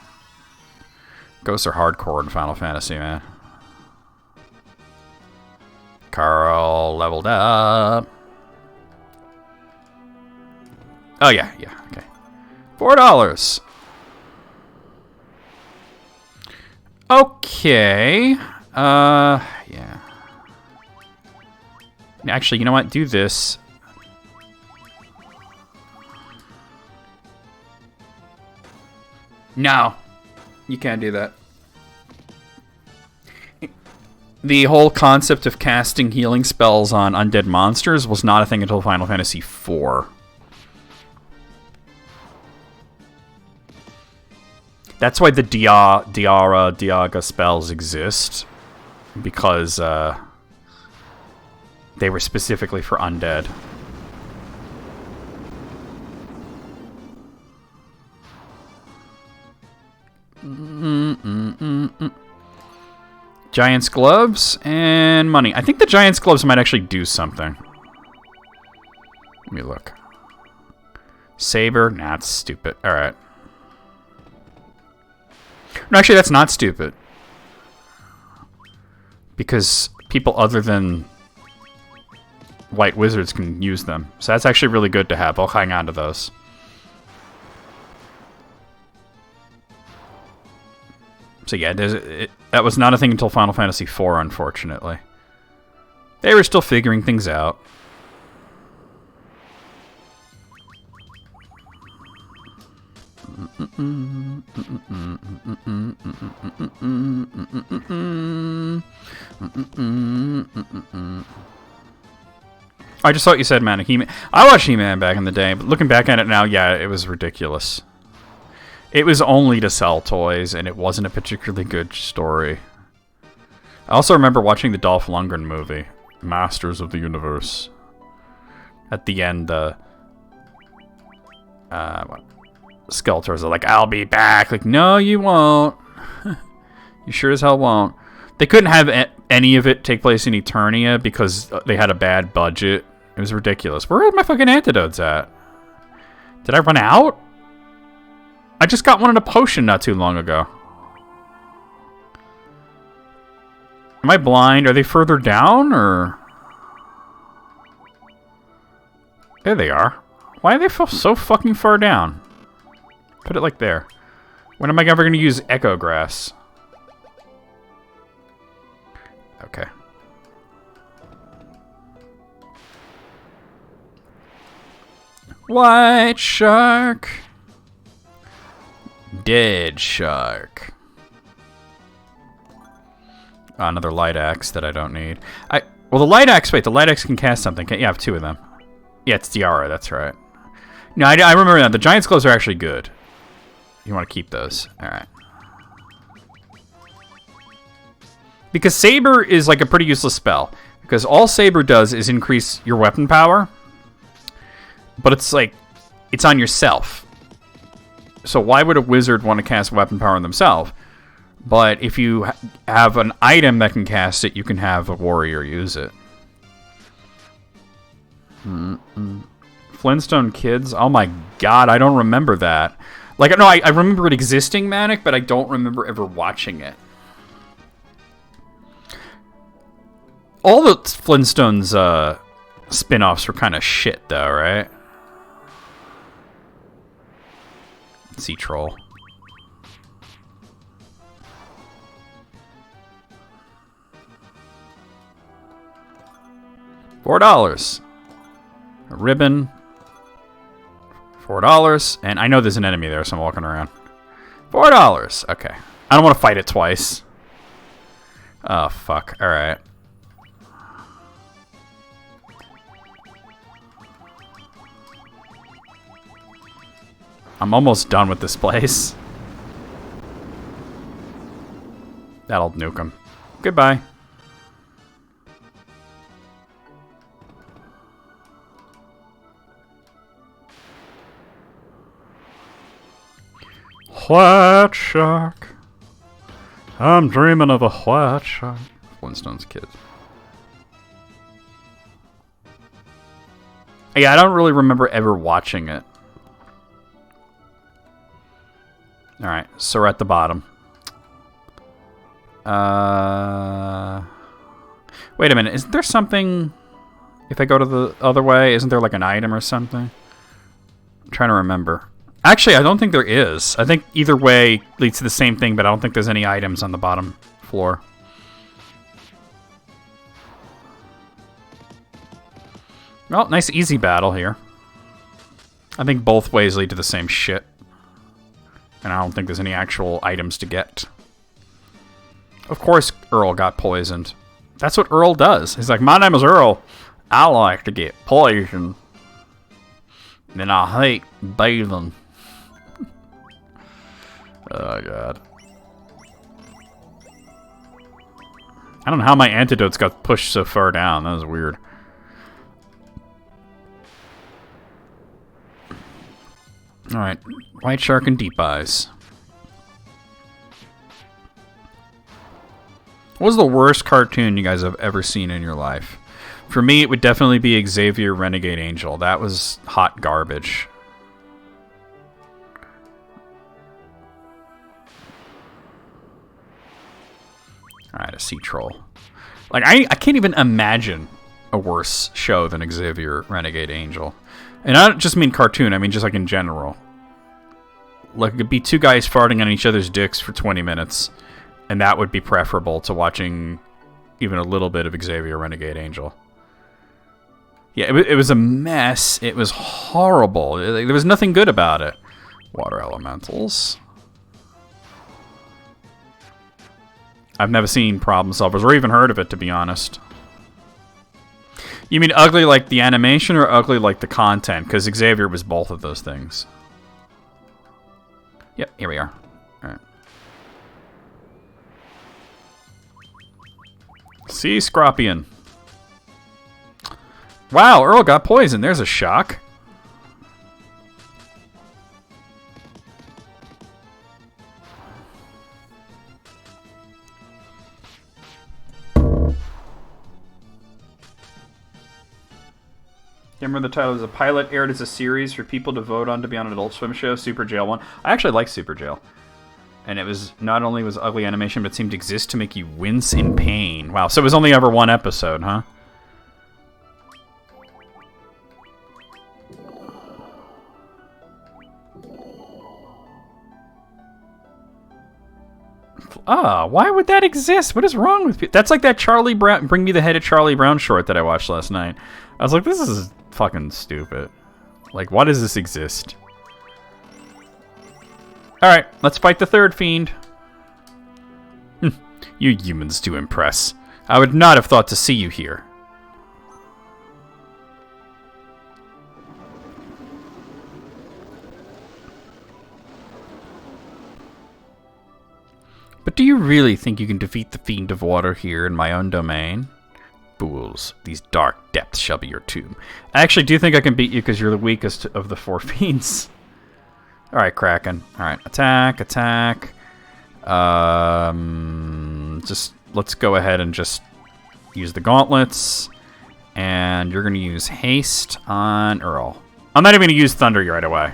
Ghosts are hardcore in Final Fantasy, man. Carl leveled up. Oh, yeah, okay. $4. Okay. Yeah. Actually, you know what? Do this. No. You can't do that. The whole concept of casting healing spells on undead monsters was not a thing until Final Fantasy IV. That's why the Diaga spells exist. Because they were specifically for undead. Giant's gloves and money. I think the Giant's gloves might actually do something. Let me look. Saber? Nah, it's stupid. Alright. No, actually, that's not stupid. Because people other than white wizards can use them. So that's actually really good to have. I'll hang on to those. So yeah, that was not a thing until Final Fantasy IV, unfortunately. They were still figuring things out. I just thought you said Manic He-Man. I watched He-Man back in the day, but looking back at it now, yeah, it was ridiculous. It was only to sell toys, and it wasn't a particularly good story. I also remember watching the Dolph Lundgren movie, Masters of the Universe. At the end, Skeletor's like, I'll be back. Like, no, you won't. You sure as hell won't. They couldn't have any of it take place in Eternia because they had a bad budget. It was ridiculous. Where are my fucking antidotes at? Did I run out? I just got one in a potion not too long ago. Am I blind? Are they further down, or...? There they are. Why are they so fucking far down? Put it like there. When am I ever going to use Echo Grass? Okay. White shark. Dead shark. Oh, another light axe that I don't need. Well, the light axe. Wait, the light axe can cast something. Yeah, I have two of them. Yeah, it's Tiara. That's right. No, I remember that. The Giant's gloves are actually good. You want to keep those. All right. Because Saber is like a pretty useless spell. Because all Saber does is increase your weapon power. But it's like, it's on yourself. So why would a wizard want to cast weapon power on themselves? But if you have an item that can cast it, you can have a warrior use it. Flintstone Kids? Oh my god, I don't remember that. Like, no, I remember it existing, Manic, but I don't remember ever watching it. All the Flintstones spin-offs were kind of shit, though, right? Sea Troll. $4. A ribbon. $4. And I know there's an enemy there, so I'm walking around. $4. Okay. I don't want to fight it twice. Oh, fuck. Alright. I'm almost done with this place. That'll nuke him. Goodbye. White shark. I'm dreaming of a white shark. Flintstones kids. Yeah, I don't really remember ever watching it. Alright, so we're at the bottom. Wait a minute, isn't there something... If I go to the other way, isn't there like an item or something? I'm trying to remember. Actually, I don't think there is. I think either way leads to the same thing, but I don't think there's any items on the bottom floor. Well, nice easy battle here. I think both ways lead to the same shit. And I don't think there's any actual items to get. Of course Earl got poisoned. That's what Earl does. He's like, my name is Earl. I like to get poisoned. And I hate bathing. Oh, God. I don't know how my antidotes got pushed so far down. That was weird. Alright. White shark and deep eyes. What was the worst cartoon you guys have ever seen in your life? For me, it would definitely be Xavier Renegade Angel. That was hot garbage. Alright, a sea troll. Like, I can't even imagine a worse show than Xavier Renegade Angel. And I don't just mean cartoon, I mean just like in general. Like, it could be two guys farting on each other's dicks for 20 minutes. And that would be preferable to watching even a little bit of Xavier Renegade Angel. Yeah, it was a mess. It was horrible. There was nothing good about it. Water elementals. I've never seen Problem Solvers or even heard of it, to be honest. You mean ugly like the animation or ugly like the content? Because Xavier was both of those things. Yep, here we are. All right. Sea Scropion. Wow, Earl got poisoned. There's a shock. Remember the title is a pilot aired as a series for people to vote on to be on an Adult Swim show, Super Jail 1. I actually like Super Jail. And it was not only was ugly animation, but seemed to exist to make you wince in pain. Wow, so it was only ever one episode, huh? Ah, why would that exist? What is wrong with people? That's like that Charlie Brown, Bring Me the Head of Charlie Brown short that I watched last night. I was like, this is fucking stupid. Like, why does this exist? Alright, let's fight the third fiend. You humans do impress. I would not have thought to see you here. But do you really think you can defeat the Fiend of Water here in my own domain? Fools, these dark depths shall be your tomb. I actually do think I can beat you because you're the weakest of the four fiends. Alright, Kraken. Alright, attack, attack. Just, let's go ahead and just use the gauntlets. And you're going to use haste on Earl. I'm not even going to use thunder right away.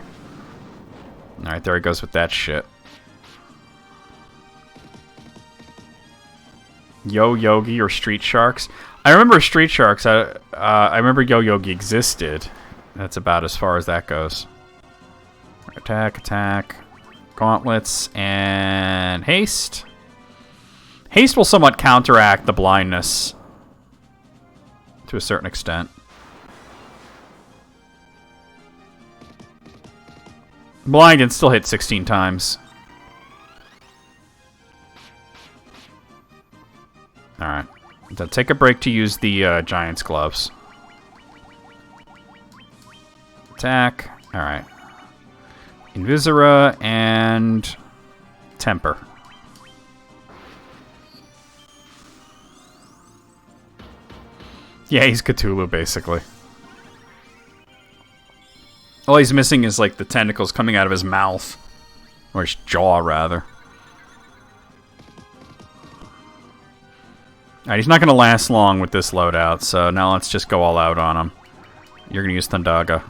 Alright, there he goes with that shit. Yo Yogi or Street Sharks. I remember Street Sharks. I remember Yo Yogi existed. That's about as far as that goes. Attack, attack. Gauntlets and haste. Haste will somewhat counteract the blindness to a certain extent. Blind and still hit 16 times. Alright. Take a break to use the Giant's Gloves. Attack. Alright. Invisora and Temper. Yeah, he's Cthulhu, basically. All he's missing is, like, the tentacles coming out of his mouth. Or his jaw, rather. Alright, he's not going to last long with this loadout, so now let's just go all out on him. You're going to use Thundaga.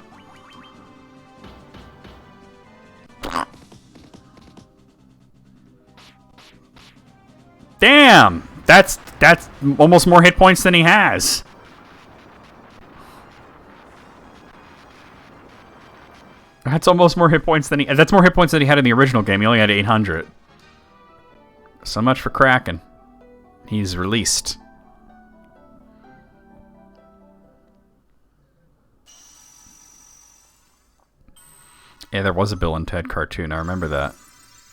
Damn! That's almost more hit points than he has. That's almost more hit points than that's more hit points than he had in the original game. He only had 800. So much for Kraken. He's released. Yeah, there was a Bill and Ted cartoon. I remember that.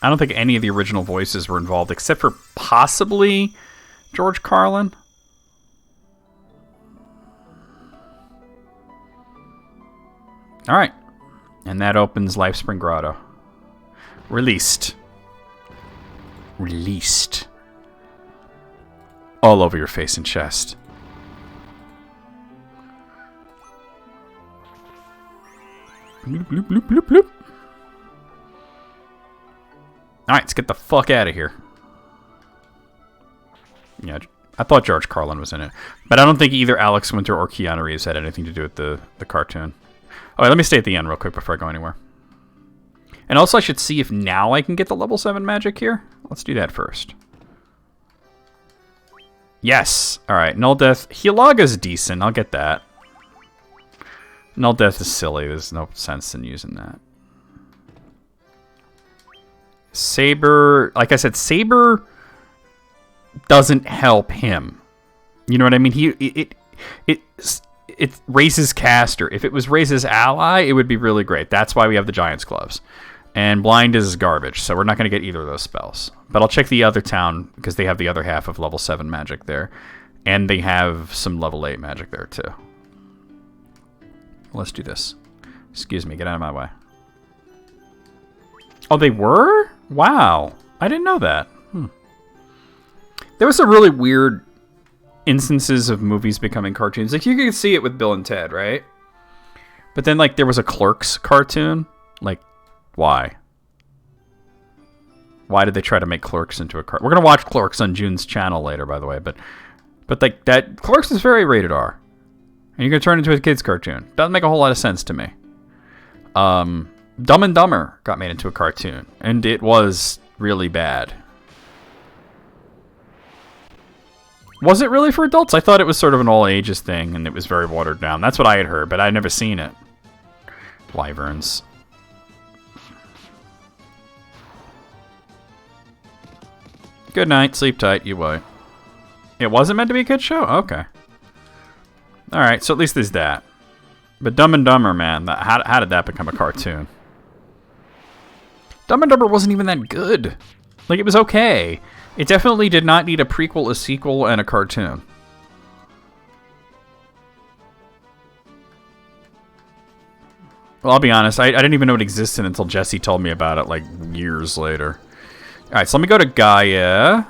I don't think any of the original voices were involved, except for possibly George Carlin. All right. And that opens Lifespring Grotto. Released. Released. All over your face and chest. Bloop, bloop, bloop, bloop, bloop. Alright, let's get the fuck out of here. Yeah, I thought George Carlin was in it. But I don't think either Alex Winter or Keanu Reeves had anything to do with the cartoon. Alright, let me stay at the end real quick before I go anywhere. And also I should see if now I can get the level 7 magic here. Let's do that first. Yes! Alright, Null Death. Healaga's decent, I'll get that. Null Death is silly, there's no sense in using that. Saber, like I said, Saber doesn't help him. You know what I mean? It raises caster. If it was raises ally, it would be really great. That's why we have the Giant's Gloves. And blind is garbage, so we're not going to get either of those spells. But I'll check the other town, because they have the other half of level 7 magic there. And they have some level 8 magic there, too. Let's do this. Excuse me, get out of my way. Oh, they were? Wow. I didn't know that. There was some really weird instances of movies becoming cartoons. Like, you could see it with Bill and Ted, right? But then, like, there was a Clerks cartoon. Like, why? Why did they try to make Clerks into a cartoon? We're going to watch Clerks on June's channel later, by the way. But like, that Clerks is very rated R. And you're going to turn it into a kid's cartoon. Doesn't make a whole lot of sense to me. Dumb and Dumber got made into a cartoon, and it was really bad. Was it really for adults? I thought it was sort of an all ages thing, and it was very watered down. That's what I had heard, but I'd never seen it. Wyverns. Good night, sleep tight, you boy. It wasn't meant to be a kid's show? Okay. Alright, so at least there's that. But Dumb and Dumber, man, how did that become a cartoon? Dumb and Dumber wasn't even that good. Like, it was okay. It definitely did not need a prequel, a sequel, and a cartoon. Well, I'll be honest, I didn't even know it existed until Jesse told me about it, like, years later. Alright, so let me go to Gaia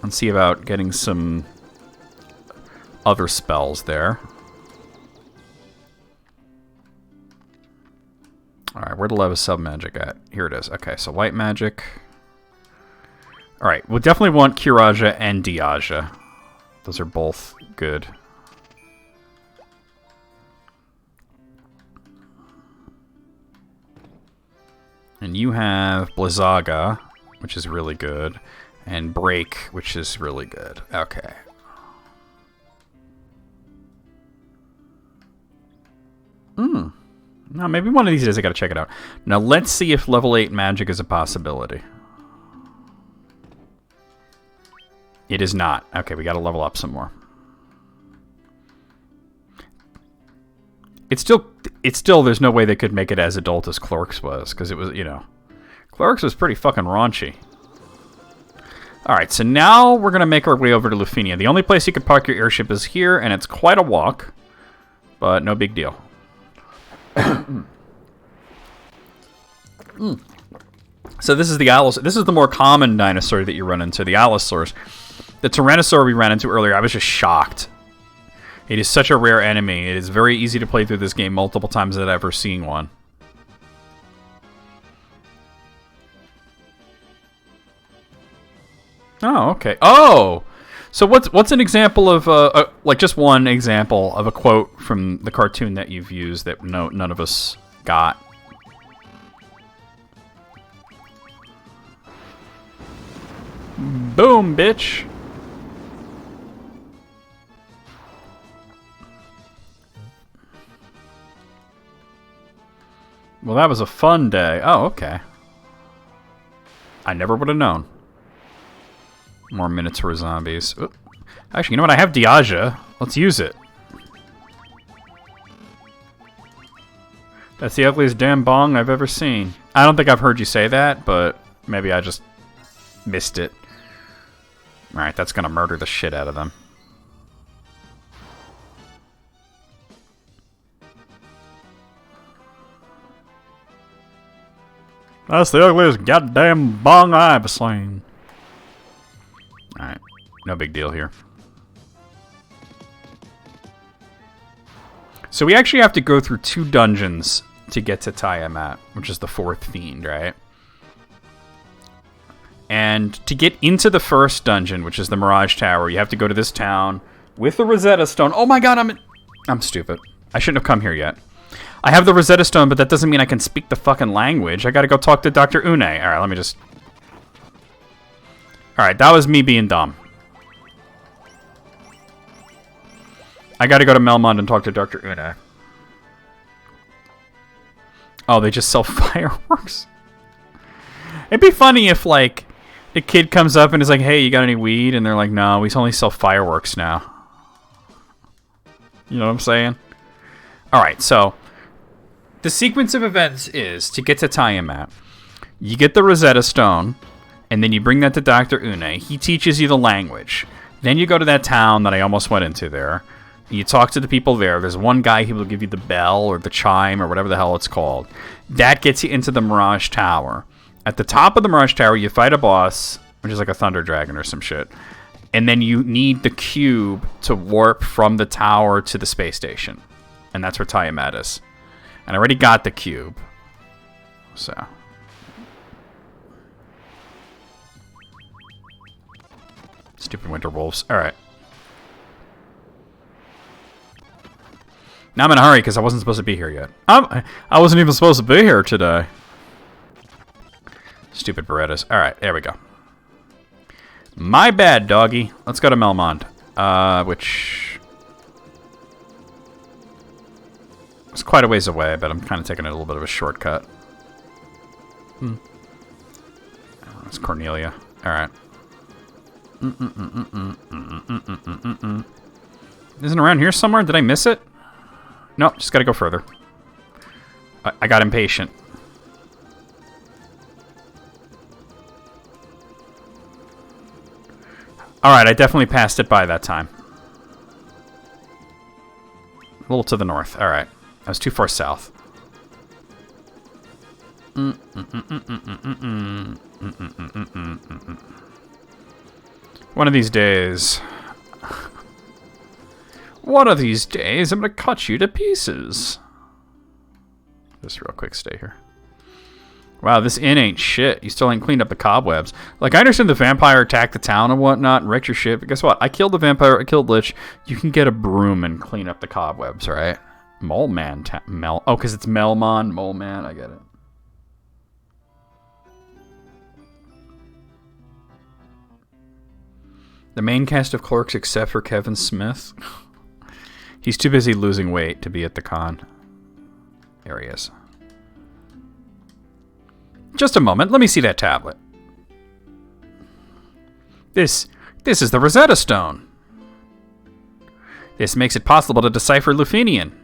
and see about getting some other spells there. Alright, where the level sub magic at? Here it is. Okay, so white magic. Alright, we'll definitely want Kiraja and Diaja. Those are both good. And you have Blizzaga, which is really good. And Break, which is really good. Okay. Now, maybe one of these days I gotta check it out. Now, let's see if level 8 magic is a possibility. It is not. Okay, we gotta level up some more. It's still, there's no way they could make it as adult as Clerks was, because it was, you know, Clerks was pretty fucking raunchy. Alright, so now we're going to make our way over to Lufinia. The only place you can park your airship is here, and it's quite a walk. But no big deal. So this is the Allosaurus. This is the more common dinosaur that you run into, the Allosaurus. The Tyrannosaur we ran into earlier, I was just shocked. It is such a rare enemy. It is very easy to play through this game multiple times without ever seeing one. Oh, okay. Oh! So what's an example of, like just one example of a quote from the cartoon that you've used that none of us got? Boom, bitch! Well, that was a fun day. Oh, okay. I never would have known. More Minotaur zombies. Oop. Actually, you know what? I have Diaja. Let's use it. That's the ugliest damn bong I've ever seen. I don't think I've heard you say that, but maybe I just missed it. Alright, that's gonna murder the shit out of them. That's the ugliest goddamn bong I've seen. Alright, no big deal here. So we actually have to go through 2 dungeons to get to Tiamat, which is the 4th fiend, right? And to get into the first dungeon, which is the Mirage Tower, you have to go to this town with the Rosetta Stone. Oh my god, I'm stupid. I shouldn't have come here yet. I have the Rosetta Stone, but that doesn't mean I can speak the fucking language. I gotta go talk to Dr. Une. Alright, let me just... Alright, that was me being dumb. I gotta go to Melmond and talk to Dr. Une. Oh, they just sell fireworks? It'd be funny if, like, a kid comes up and is like, hey, you got any weed? And they're like, no, we only sell fireworks now. You know what I'm saying? Alright, so... the sequence of events is, to get to Tiamat, you get the Rosetta Stone, and then you bring that to Dr. Une. He teaches you the language. Then you go to that town that I almost went into there. You talk to the people there. There's one guy who will give you the bell or the chime or whatever the hell it's called. That gets you into the Mirage Tower. At the top of the Mirage Tower, you fight a boss, which is like a Thunder Dragon or some shit. And then you need the cube to warp from the tower to the space station. And that's where Tiamat is. And I already got the cube. So. Stupid winter wolves. Alright. Now I'm in a hurry because I wasn't supposed to be here yet. I wasn't even supposed to be here today. Stupid Berettas. Alright, there we go. My bad, doggy. Let's go to Melmond. Which... it's quite a ways away, but I'm kind of taking a little bit of a shortcut. Oh, it's Cornelia. Alright. Isn't it around here somewhere? Did I miss it? Nope, just gotta go further. I got impatient. Alright, I definitely passed it by that time. A little to the north. Alright. I was too far south. One of these days... one of these days, I'm gonna cut you to pieces. Just real quick, stay here. Wow, this inn ain't shit. You still ain't cleaned up the cobwebs. Like, I understand the vampire attacked the town and whatnot and wrecked your shit, but guess what? I killed the vampire, I killed Lich. You can get a broom and clean up the cobwebs, right? Mole Man. Oh, because it's Melmond. Mole Man, I get it. The main cast of clerks except for Kevin Smith. He's too busy losing weight to be at the con. There he is. Just a moment, let me see that tablet. This is the Rosetta Stone. This makes it possible to decipher Lufinian.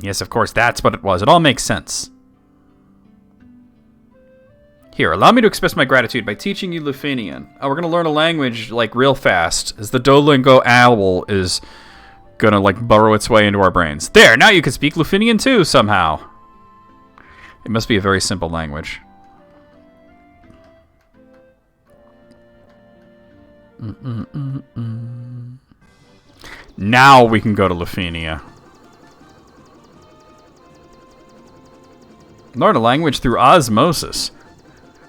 Yes, of course, that's what it was. It all makes sense. Here, allow me to express my gratitude by teaching you Lufinian. Oh, we're gonna learn a language, like, real fast, as the Duolingo owl is gonna, like, burrow its way into our brains. There, now you can speak Lufinian too, somehow. It must be a very simple language. Now we can go to Lufinia. Learn a language through osmosis.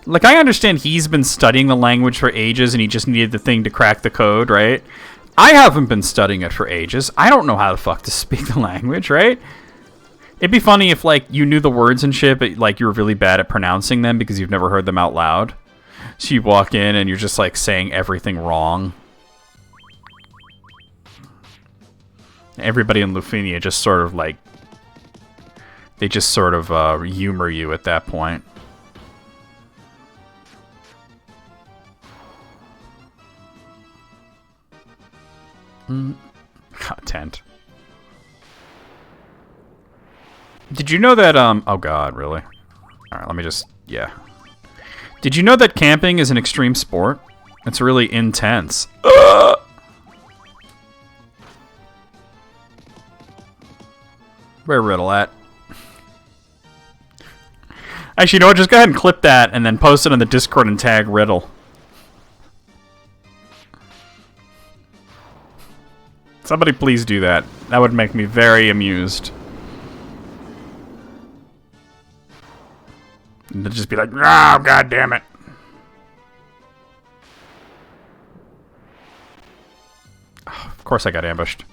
Like, I understand he's been studying the language for ages and he just needed the thing to crack the code, right? I haven't been studying it for ages. I don't know how the fuck to speak the language, right? It'd be funny if, like, you knew the words and shit, but, like, you were really bad at pronouncing them because you've never heard them out loud. So you walk in and you're just, like, saying everything wrong. Everybody in Lufinia just sort of, like... They just sort of humor you at that point. Tent. Did you know that, oh god, really? Alright, let me just, yeah. Did you know that camping is an extreme sport? It's really intense. Where Riddle at? Actually, you know what? Just go ahead and clip that and then post it on the Discord and tag Riddle. Somebody please do that. That would make me very amused. And they'd just be like, oh, god damn it. Oh, of course I got ambushed.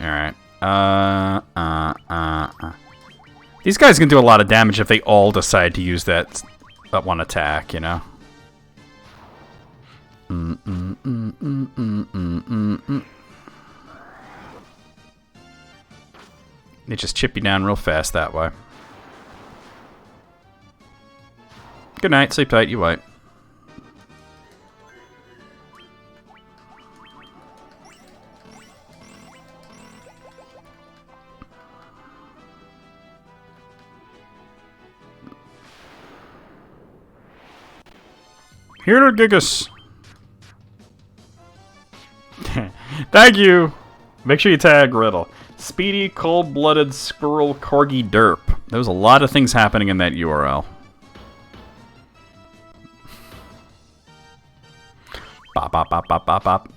Alright. These guys can do a lot of damage if they all decide to use that one attack, you know? They just chip you down real fast that way. Good night, sleep tight, you white. Here to Gigas. Thank you. Make sure you tag Riddle. Speedy, cold-blooded squirrel corgi derp. There was a lot of things happening in that URL. Bop, bop, bop, bop, bop, bop.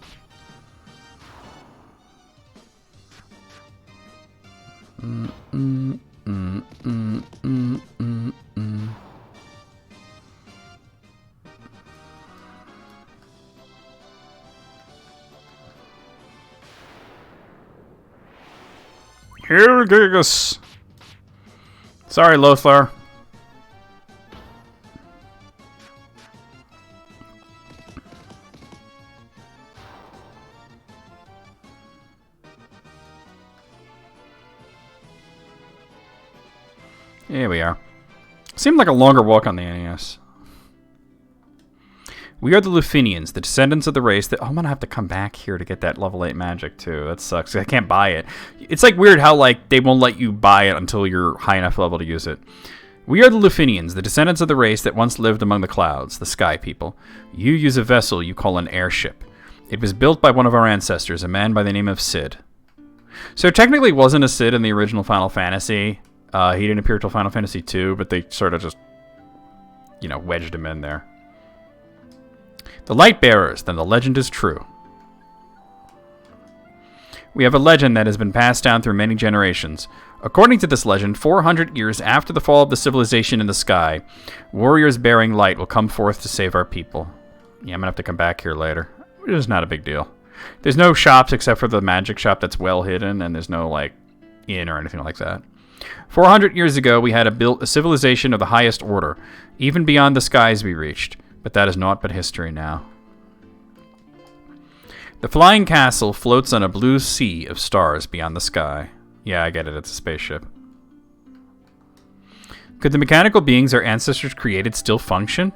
Here, Gigas. Sorry, Lothar. Here we are. Seemed like a longer walk on the NES. We are the Lufinians, the descendants of the race that... Oh, I'm gonna have to come back here to get that level 8 magic, too. That sucks. I can't buy it. It's, like, weird how, like, they won't let you buy it until you're high enough level to use it. We are the Lufinians, the descendants of the race that once lived among the clouds, the Sky People. You use a vessel you call an airship. It was built by one of our ancestors, a man by the name of Cid. So, technically, wasn't a Cid in the original Final Fantasy. He didn't appear till Final Fantasy 2, but they sort of just, you know, wedged him in there. The Light Bearers, then the legend is true. We have a legend that has been passed down through many generations. According to this legend, 400 years after the fall of the civilization in the sky, warriors bearing light will come forth to save our people. Yeah, I'm gonna have to come back here later. Which is not a big deal. There's no shops except for the magic shop that's well hidden, and there's no, like, inn or anything like that. 400 years ago, we had built a civilization of the highest order, even beyond the skies we reached. But that is naught but history now. The flying castle floats on a blue sea of stars beyond the sky. Yeah, I get it, it's a spaceship. Could the mechanical beings our ancestors created still function?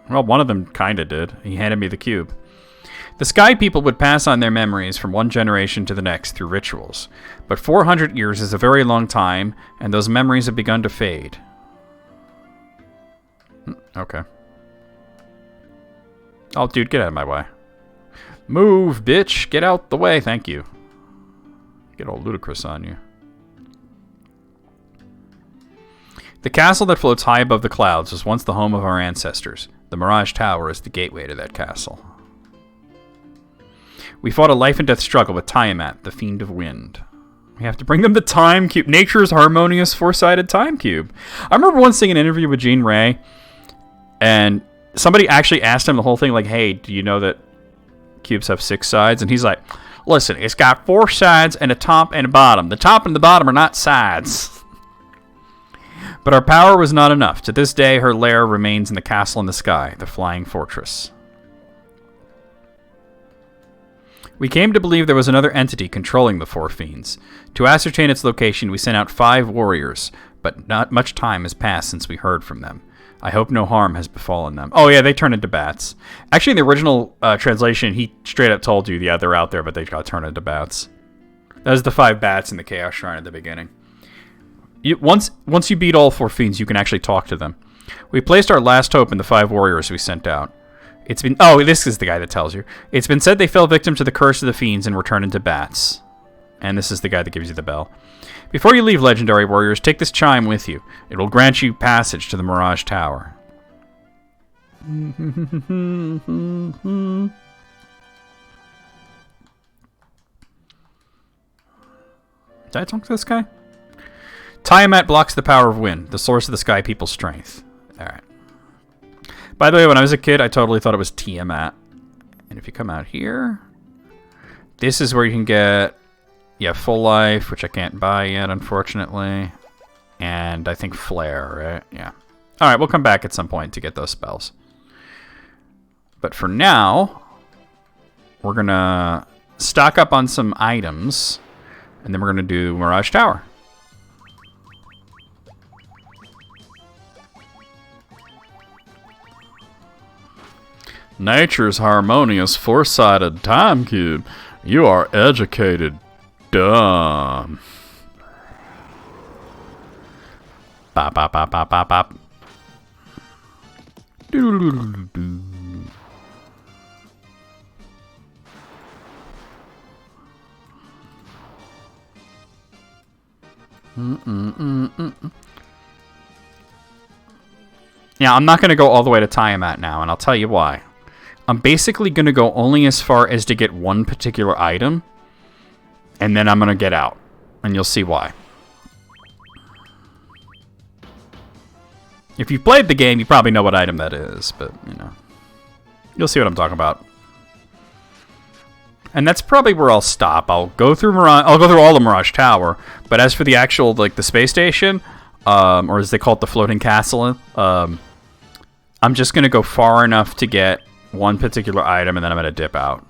Well, one of them kinda did. He handed me the cube. The Sky People would pass on their memories from one generation to the next through rituals. But 400 years is a very long time, and those memories have begun to fade. Okay. Oh, dude, get out of my way. Move, bitch! Get out the way, thank you. Get all ludicrous on you. The castle that floats high above the clouds was once the home of our ancestors. The Mirage Tower is the gateway to that castle. We fought a life-and-death struggle with Tiamat, the Fiend of Wind. We have to bring them the Time Cube. Nature's harmonious, four-sided Time Cube. I remember once seeing an interview with Jean Ray, and somebody actually asked him the whole thing, like, hey, do you know that cubes have 6 sides? And he's like, listen, it's got 4 sides and a top and a bottom. The top and the bottom are not sides. But our power was not enough. To this day, her lair remains in the castle in the sky, the Flying Fortress. We came to believe there was another entity controlling the 4 fiends. To ascertain its location, we sent out 5 warriors, but not much time has passed since we heard from them. I hope no harm has befallen them. Oh yeah, they turn into bats. Actually, in the original translation, he straight up told you, yeah, they're out there, but they got turned into bats. That was the 5 bats in the Chaos Shrine at the beginning. Once you beat all 4 fiends, you can actually talk to them. We placed our last hope in the 5 warriors we sent out. It's been... Oh, this is the guy that tells you. It's been said they fell victim to the curse of the fiends and were turned into bats. And this is the guy that gives you the bell. Before you leave, legendary warriors, take this chime with you. It will grant you passage to the Mirage Tower. Did I talk to this guy? Tiamat blocks the power of wind, the source of the sky people's strength. Alright. By the way, when I was a kid, I totally thought it was Tiamat. And if you come out here, this is where you can get, yeah, full life, which I can't buy yet, unfortunately. And I think flare, right? Yeah. Alright, we'll come back at some point to get those spells. But for now, we're going to stock up on some items, and then we're going to do Mirage Tower. Nature's harmonious, four-sided time cube. You are educated. Dumb. Bop, bop, bop, bop, bop, bop. Doo-doo-doo-doo-doo. Yeah, I'm not going to go all the way to Tiamat now, and I'll tell you why. I'm basically going to go only as far as to get one particular item, and then I'm going to get out, and you'll see why. If you've played the game, you probably know what item that is, but, you know, you'll see what I'm talking about. And that's probably where I'll stop. I'll go through all the Mirage Tower, but as for the actual, like, the space station, or as they call it, the floating castle, I'm just going to go far enough to get one particular item, and then I'm going to dip out.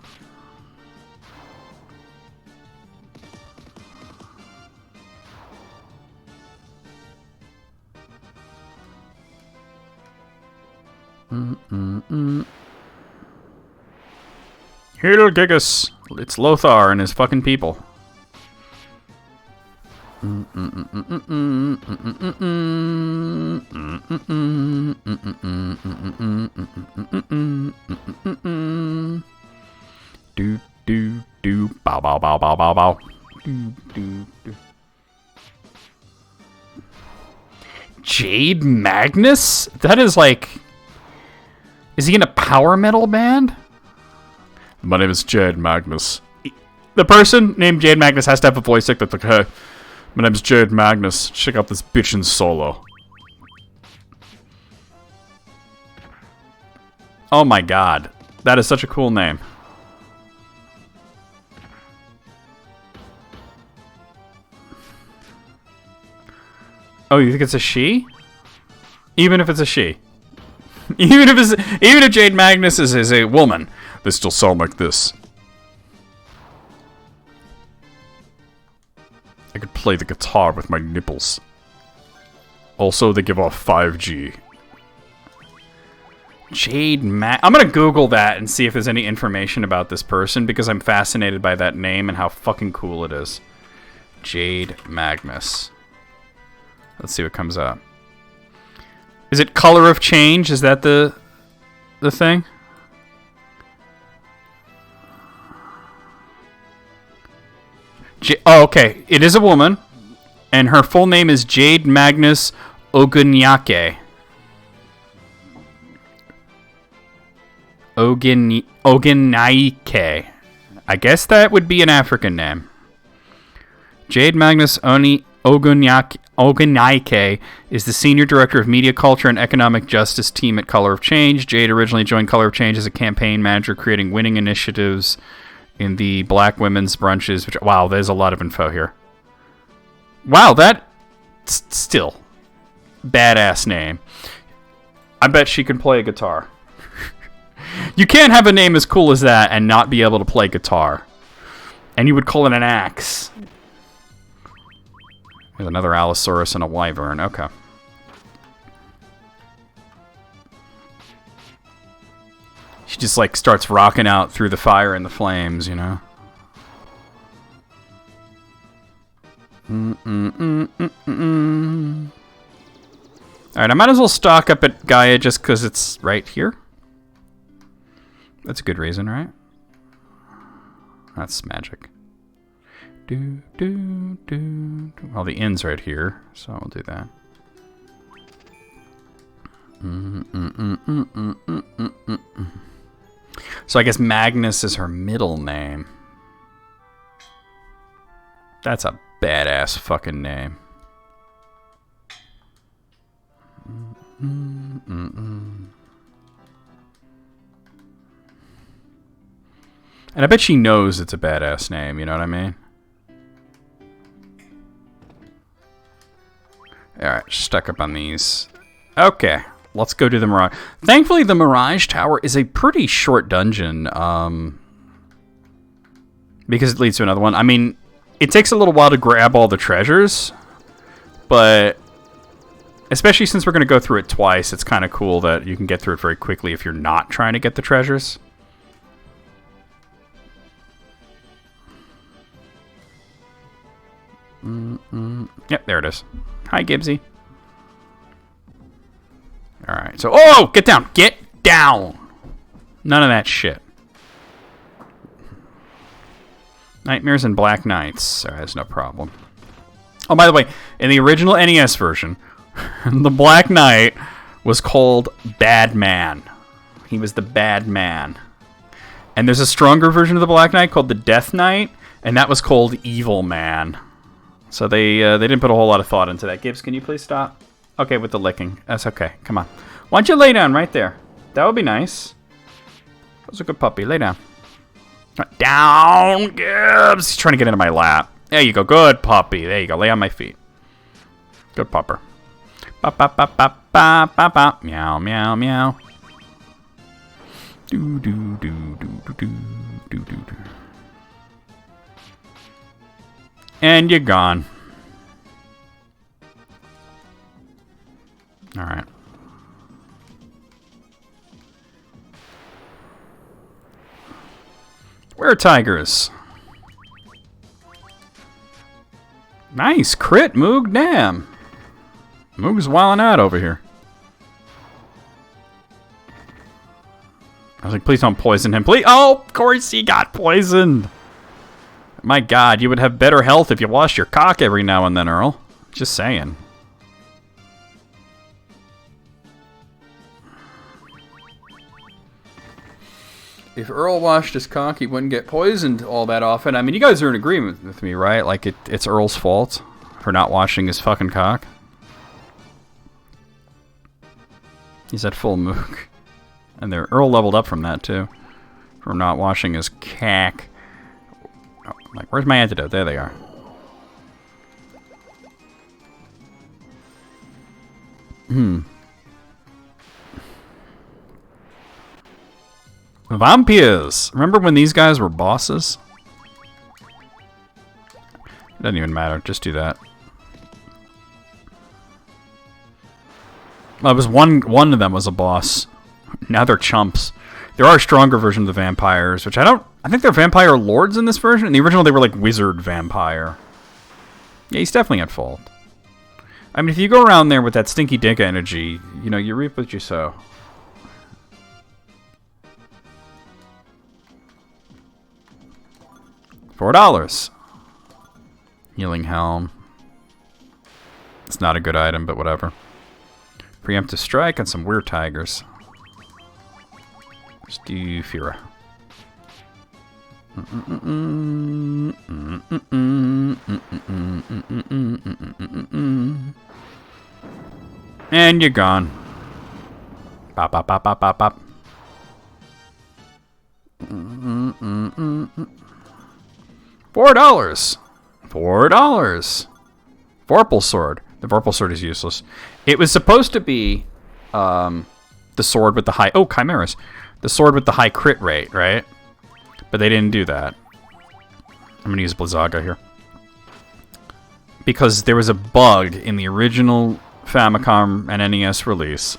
Here, Gigas. It's Lothar and his fucking people. Do do do bow bow bow bow bow bow. Do do do. Jade Magnus? That is like... Is he in a power metal band? My name is Jade Magnus. The person named Jade Magnus has to have a voice like that. Like, hey, my name is Jade Magnus. Check out this bitch in solo. Oh my god. That is such a cool name. Oh, you think it's a she? Even if it's a she. Even if Jade Magnus is a woman, they still sound like this. I could play the guitar with my nipples. Also, they give off 5G. Jade I'm gonna Google that and see if there's any information about this person, because I'm fascinated by that name and how fucking cool it is. Jade Magnus. Let's see what comes up. Is it Color of Change? Is that the thing? Oh, okay. It is a woman, and her full name is Jade Magnus Ogunyake. Ogunyake. I guess that would be an African name. Jade Magnus Ogunyake is the Senior Director of Media Culture and Economic Justice Team at Color of Change. Jade originally joined Color of Change as a campaign manager, creating winning initiatives in the Black Women's Brunches. Which, wow, there's a lot of info here. Wow, that still badass name. I bet she can play a guitar. You can't have a name as cool as that and not be able to play guitar. And you would call it an axe. There's another Allosaurus and a wyvern. Okay. She just like starts rocking out through the fire and the flames, you know? Alright, I might as well stock up at Gaia just because it's right here. That's a good reason, right? That's magic. Well, the inn's right here, so we'll do that. So I guess Magnus is her middle name. That's a badass fucking name. And I bet she knows it's a badass name, you know what I mean? Alright, stuck up on these. Okay, let's go to the Mirage. Thankfully, the Mirage Tower is a pretty short dungeon, because it leads to another one. I mean, it takes a little while to grab all the treasures, but especially since we're going to go through it twice, it's kind of cool that you can get through it very quickly if you're not trying to get the treasures. Yep, there it is. Hi, Gibbsy. Alright, so... Oh! Get down! Get down! None of that shit. Nightmares and Black Knights. Alright, that's no problem. Oh, by the way, in the original NES version, the Black Knight was called Bad Man. He was the bad man. And there's a stronger version of the Black Knight called the Death Knight, and that was called Evil Man. So they didn't put a whole lot of thought into that. Gibbs, can you please stop? Okay, with the licking. That's okay. Come on. Why don't you lay down right there? That would be nice. That's a good puppy. Lay down. Down, Gibbs! He's trying to get into my lap. There you go. Good puppy. There you go. Lay on my feet. Good pupper. Ba ba ba ba ba ba ba. Meow meow meow. Do do do do do do do do. And you're gone. Alright. Where are tigers? Nice crit, Moog. Damn. Moog's wilding out over here. I was like, please don't poison him. Please. Oh, of course he got poisoned. My God, you would have better health if you washed your cock every now and then, Earl. Just saying. If Earl washed his cock, he wouldn't get poisoned all that often. I mean, you guys are in agreement with me, right? Like, it's Earl's fault for not washing his fucking cock. He's at full mook. And Earl leveled up from that, too. From not washing his cack. Oh, like, where's my antidote? There they are. Vampires! Remember when these guys were bosses? It doesn't even matter. Just do that. Well, it was one of them was a boss. Now they're chumps. There are stronger versions of the vampires, which I think they're vampire lords in this version. In the original, they were like wizard vampire. Yeah, he's definitely at fault. I mean, if you go around there with that stinky dick energy, you know, you reap what you sow. $4. Healing Helm. It's not a good item, but whatever. Preemptive Strike and some Weird Tigers. Let's do Fira. And you're gone. Bop, bop, bop, bop, bop, bop. $4. $4. Vorpal Sword. The Vorpal Sword is useless. It was supposed to be the sword with the high... Oh, Chimeras. The sword with the high crit rate, right? But they didn't do that. I'm going to use Blizzaga here. Because there was a bug in the original Famicom and NES release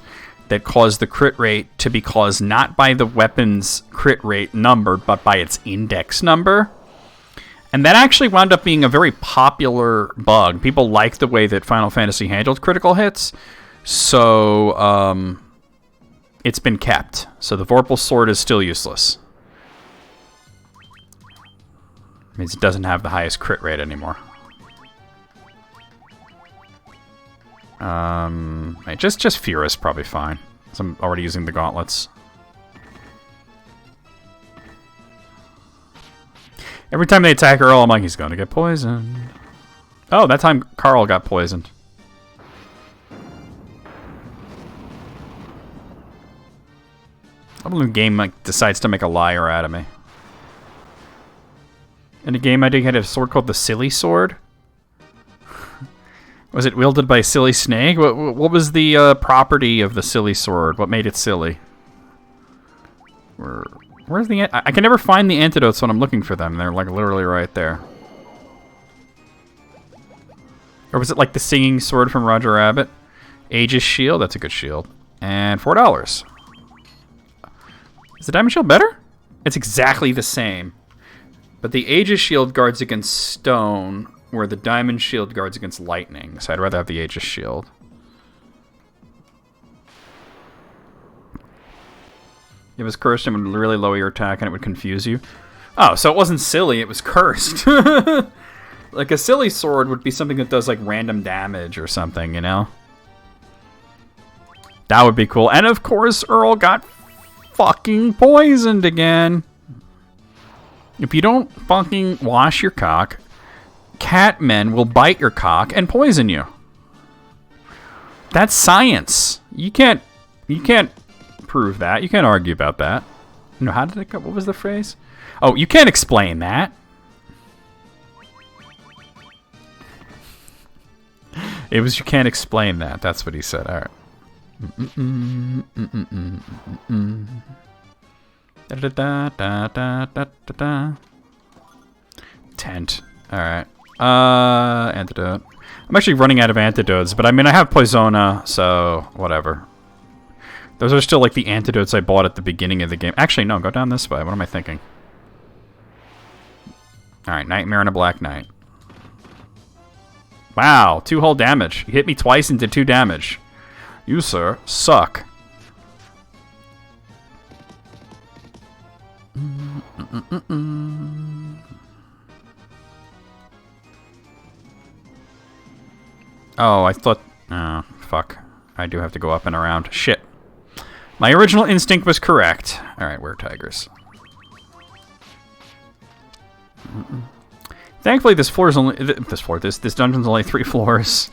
that caused the crit rate to be caused not by the weapon's crit rate number, but by its index number. And that actually wound up being a very popular bug. People liked the way that Final Fantasy handled critical hits. So, it's been kept. So the Vorpal Sword is still useless. It means it doesn't have the highest crit rate anymore. Just Fira is probably fine. So I'm already using the gauntlets. Every time they attack Earl, I'm like, he's gonna get poisoned. Oh, that time Carl got poisoned. I believe the game like decides to make a liar out of me. In a game I did had a sword called the Silly Sword. Was it wielded by a silly snake? What was the property of the Silly Sword? What made it silly? Where's the... I can never find the antidotes when I'm looking for them. They're like literally right there. Or was it like the singing sword from Roger Rabbit? Aegis Shield. That's a good shield. And $4. Is the Diamond Shield better? It's exactly the same. But the Aegis Shield guards against stone, where the Diamond Shield guards against lightning. So I'd rather have the Aegis Shield. It was cursed and would really lower your attack and it would confuse you. Oh, so it wasn't silly, it was cursed. Like a silly sword would be something that does like random damage or something, you know? That would be cool. And of course, Earl got fucking poisoned again. If you don't fucking wash your cock, catmen will bite your cock and poison you. That's science. You can't prove that. You can't argue about that. No, how did it go? What was the phrase? Oh, you can't explain that. It was you can't explain that. That's what he said. All right. Tent. All right. Antidote. I'm actually running out of antidotes, but I mean I have Poisona, so whatever. Those are still like the antidotes I bought at the beginning of the game. Actually, no, go down this way. What am I thinking? Alright, Nightmare and a Black Knight. Wow, 2 whole damage. You hit me twice and did 2 damage. You, sir, suck. Oh, I thought... Oh, fuck. I do have to go up and around. Shit. My original instinct was correct. Alright, we're tigers. Thankfully, this floor is only... This dungeon's only 3 floors.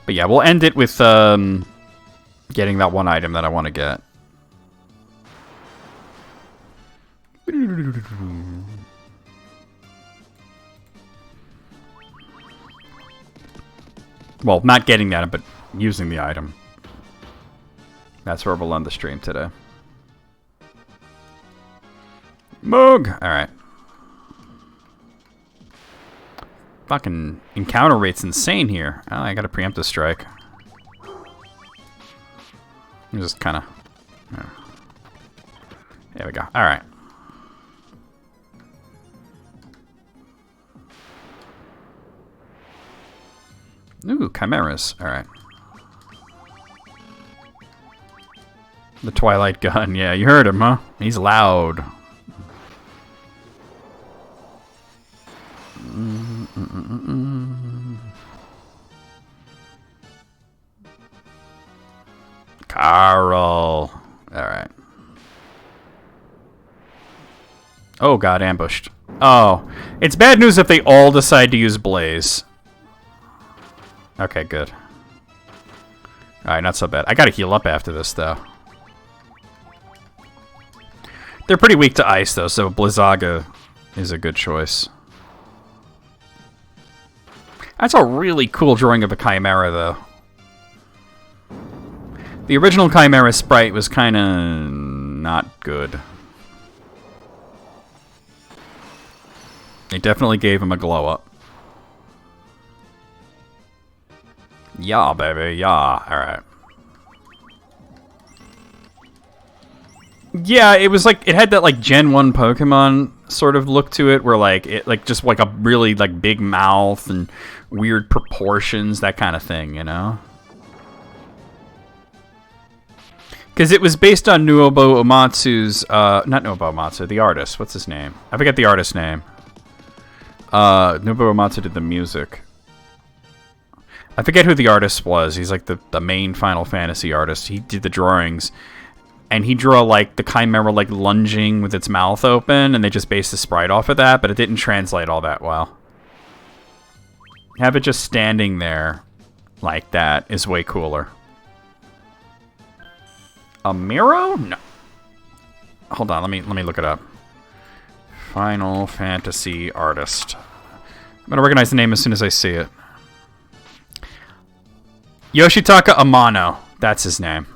But yeah, we'll end it with getting that one item that I want to get. Well, not getting that, but using the item. That's where we'll end the stream today. Moog! Alright. Fucking encounter rate's insane here. Oh, I got a preemptive strike. Just kind of... There we go. Alright. Ooh, chimeras. Alright. The Twilight Gun. Yeah, you heard him, huh? He's loud. Carl. Alright. Oh god, ambushed. Oh. It's bad news if they all decide to use Blaze. Okay, good. Alright, not so bad. I gotta heal up after this, though. They're pretty weak to ice, though, so Blizzaga is a good choice. That's a really cool drawing of a Chimera, though. The original Chimera sprite was kind of not good. They definitely gave him a glow up. Yeah, baby, yeah. Alright. Yeah, it was like, it had that like Gen 1 Pokemon sort of look to it, where like, it like just like a really like big mouth and weird proportions, that kind of thing, you know? Because it was based on Nuobo Uematsu's, not Nuobo Uematsu, the artist. What's his name? I forget the artist's name. Nobuo Uematsu did the music. I forget who the artist was. He's like the main Final Fantasy artist. He did the drawings. And he drew like the Chimera like lunging with its mouth open, and they just based the sprite off of that, but it didn't translate all that well. Have it just standing there like that is way cooler. A Miro? No. Hold on, let me look it up. Final Fantasy artist. I'm gonna recognize the name as soon as I see it. Yoshitaka Amano. That's his name.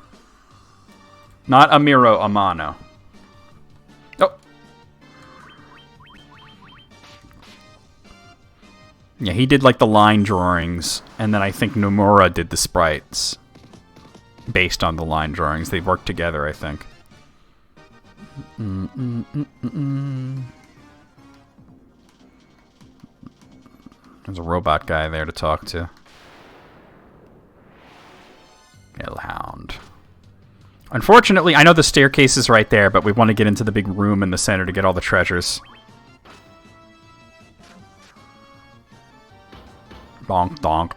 Not Amiro Amano. Oh. Yeah, he did like the line drawings, and then I think Nomura did the sprites. Based on the line drawings. They worked together, I think. There's a robot guy there to talk to. Hellhound. Unfortunately, I know the staircase is right there, but we want to get into the big room in the center to get all the treasures. Bonk, donk.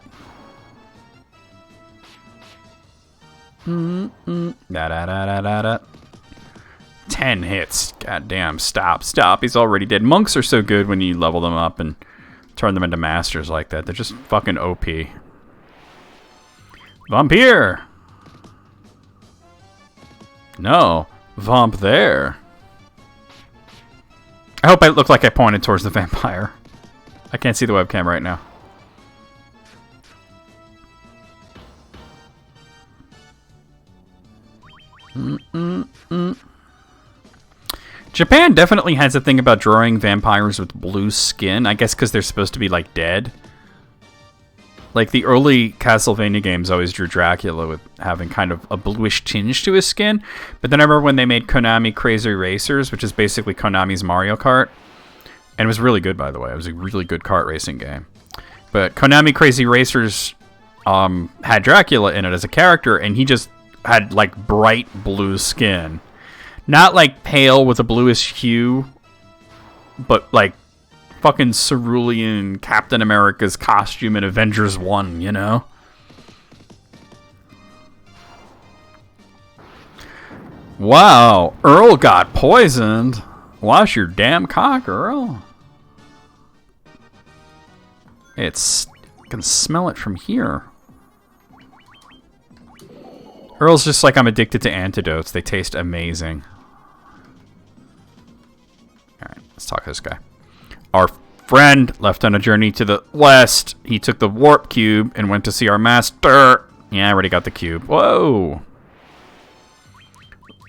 Da-da-da-da-da-da. 10 hits. God damn, stop. He's already dead. Monks are so good when you level them up and turn them into masters like that. They're just fucking OP. Vampire! No. Vamp there. I hope I look like I pointed towards the vampire. I can't see the webcam right now. Japan definitely has a thing about drawing vampires with blue skin. I guess because they're supposed to be, like, dead. Like, the early Castlevania games always drew Dracula with having kind of a bluish tinge to his skin. But then I remember when they made Konami Crazy Racers, which is basically Konami's Mario Kart. And it was really good, by the way. It was a really good kart racing game. But Konami Crazy Racers had Dracula in it as a character, and he just had, like, bright blue skin. Not, like, pale with a bluish hue, but, like, fucking cerulean Captain America's costume in Avengers 1, you know? Wow, Earl got poisoned. Wash your damn cock, Earl. I can smell it from here. Earl's just like, I'm addicted to antidotes. They taste amazing. Alright, let's talk to this guy. Our friend left on a journey to the west. He took the warp cube and went to see our master. Yeah, I already got the cube. Whoa.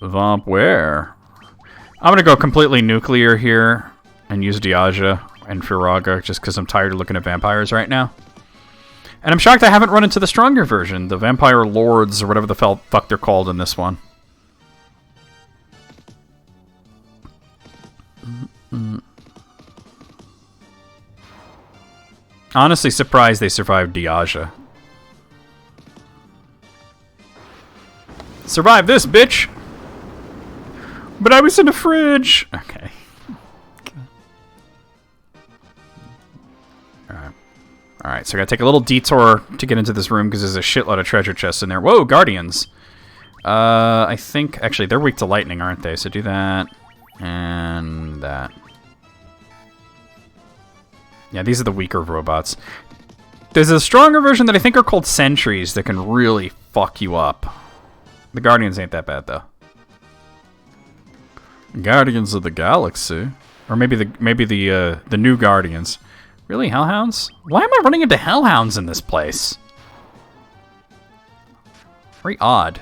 Vamp where? I'm going to go completely nuclear here and use Diaja and Firaga just because I'm tired of looking at vampires right now. And I'm shocked I haven't run into the stronger version, the Vampire Lords or whatever the fuck they're called in this one. Honestly surprised they survived Diaja. Survive this, bitch! But I was in a fridge! Okay. Alright, so I gotta take a little detour to get into this room because there's a shitload of treasure chests in there. Whoa, guardians! I think... Actually, they're weak to lightning, aren't they? So do that. And that. Yeah, these are the weaker robots. There's a stronger version that I think are called sentries that can really fuck you up. The guardians ain't that bad, though. Guardians of the Galaxy. Or maybe the new Guardians. Really, Hellhounds? Why am I running into Hellhounds in this place? Very odd.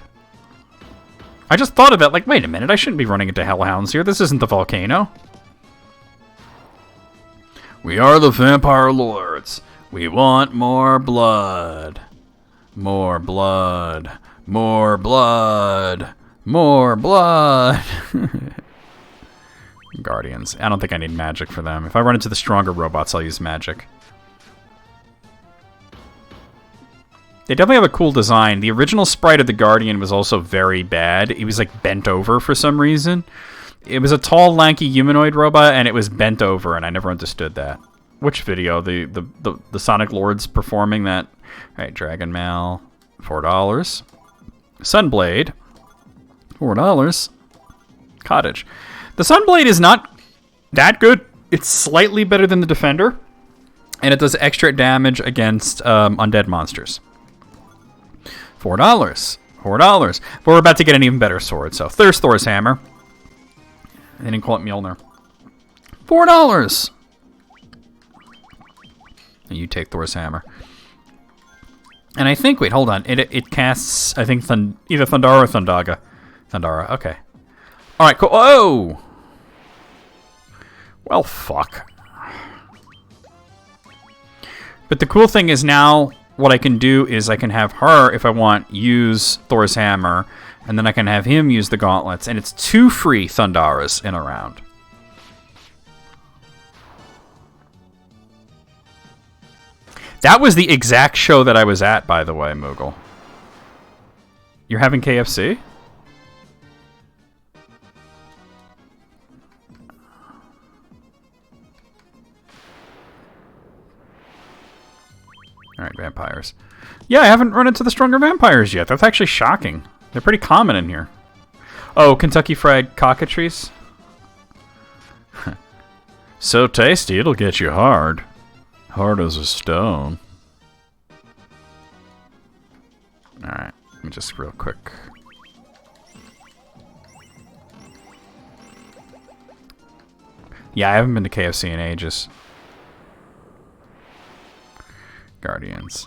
I just thought of that, like, wait a minute, I shouldn't be running into Hellhounds here. This isn't the volcano. We are the Vampire Lords. We want more blood. More blood. More blood. More blood. Guardians. I don't think I need magic for them. If I run into the stronger robots, I'll use magic. They definitely have a cool design. The original sprite of the Guardian was also very bad. He was like bent over for some reason. It was a tall, lanky humanoid robot, and it was bent over, and I never understood that. Which video? The Sonic Lords performing that? Alright, Dragon Mail, $4. Sunblade, $4. Cottage. The Sunblade is not that good. It's slightly better than the Defender, and it does extra damage against undead monsters. $4. $4. But we're about to get an even better sword, so there's Thor's hammer. They didn't call it Mjolnir. $4. And you take Thor's hammer. And I think, wait, hold on. It casts, I think, either Thundara or Thundaga. Thundara, okay. Alright, cool. Oh! Well, fuck. But the cool thing is now, what I can do is I can have her, if I want, use Thor's hammer, and then I can have him use the gauntlets, and it's 2 free Thundaras in a round. That was the exact show that I was at, by the way, Moogle. You're having KFC? Alright, vampires. Yeah, I haven't run into the stronger vampires yet. That's actually shocking. They're pretty common in here. Oh, Kentucky Fried Cockatrice? So tasty, it'll get you hard. Hard as a stone. Alright, let me just real quick. Yeah, I haven't been to KFC in ages. Guardians.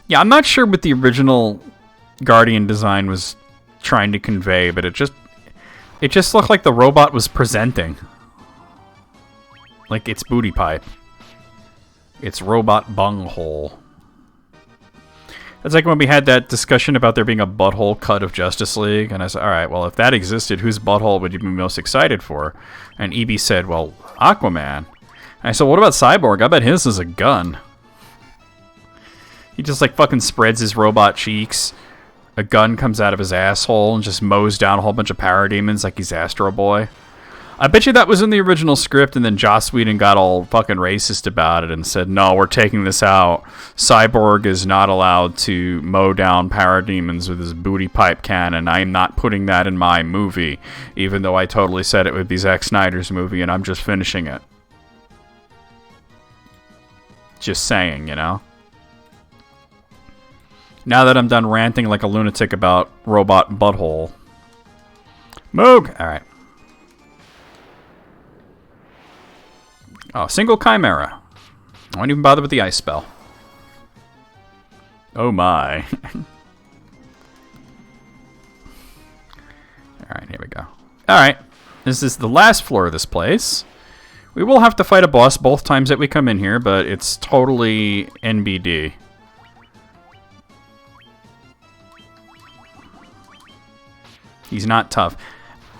Yeah, I'm not sure what the original Guardian design was trying to convey, but it just looked like the robot was presenting. Like its booty pipe. Its robot bunghole. It's like when we had that discussion about there being a butthole cut of Justice League, and I said, alright, well, if that existed, whose butthole would you be most excited for? And EB said, well, Aquaman. And I said, what about Cyborg? I bet his is a gun. He just, like, fucking spreads his robot cheeks. A gun comes out of his asshole and just mows down a whole bunch of parademons like he's Astro Boy. I bet you that was in the original script, and then Joss Whedon got all fucking racist about it and said, no, we're taking this out. Cyborg is not allowed to mow down parademons with his booty pipe cannon. I'm not putting that in my movie, even though I totally said it would be Zack Snyder's movie, and I'm just finishing it. Just saying, you know? Now that I'm done ranting like a lunatic about robot butthole. Moog! Alright. Oh, single Chimera. I won't even bother with the ice spell. Oh my. Alright, here we go. Alright. This is the last floor of this place. We will have to fight a boss both times that we come in here, but it's totally NBD. He's not tough.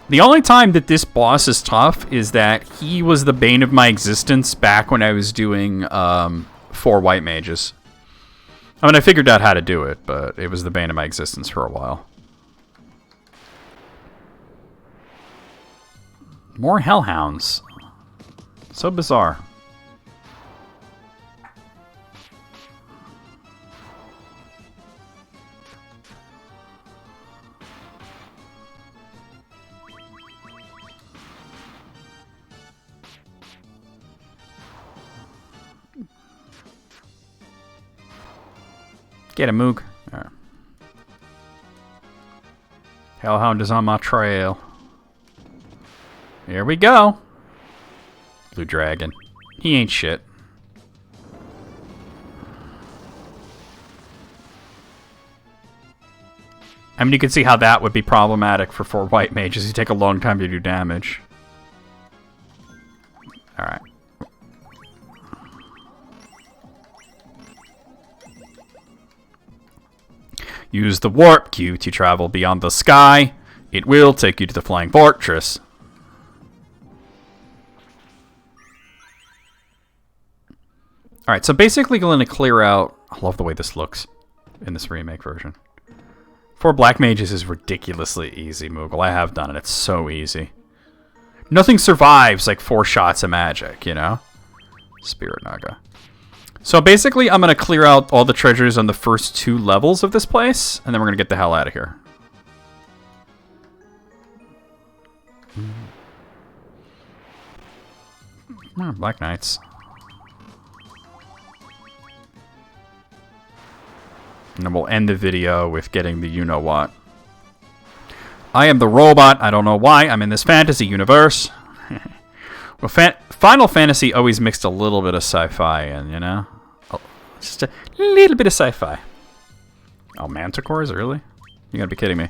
The only time that this boss is tough is that he was the bane of my existence back when I was doing 4 white mages. I mean, I figured out how to do it, but it was the bane of my existence for a while. More hellhounds. So bizarre. Get a Moog. Right. Hellhound is on my trail. Here we go. Blue dragon. He ain't shit. I mean, you can see how that would be problematic for 4 white mages. You take a long time to do damage. Alright. Use the warp queue to travel beyond the sky. It will take you to the flying fortress. Alright, so basically going to clear out... I love the way this looks in this remake version. 4 black mages is ridiculously easy, Moogle. I have done it. It's so easy. Nothing survives like 4 shots of magic, you know? Spirit Naga. So basically, I'm going to clear out all the treasures on the first 2 levels of this place, and then we're going to get the hell out of here. Black Knights. And then we'll end the video with getting the you-know-what. I am the robot. I don't know why. I'm in this fantasy universe. Well, Final Fantasy always mixed a little bit of sci-fi in, you know? Oh, just a little bit of sci-fi. Oh, Manticores? Really? You gotta be kidding me.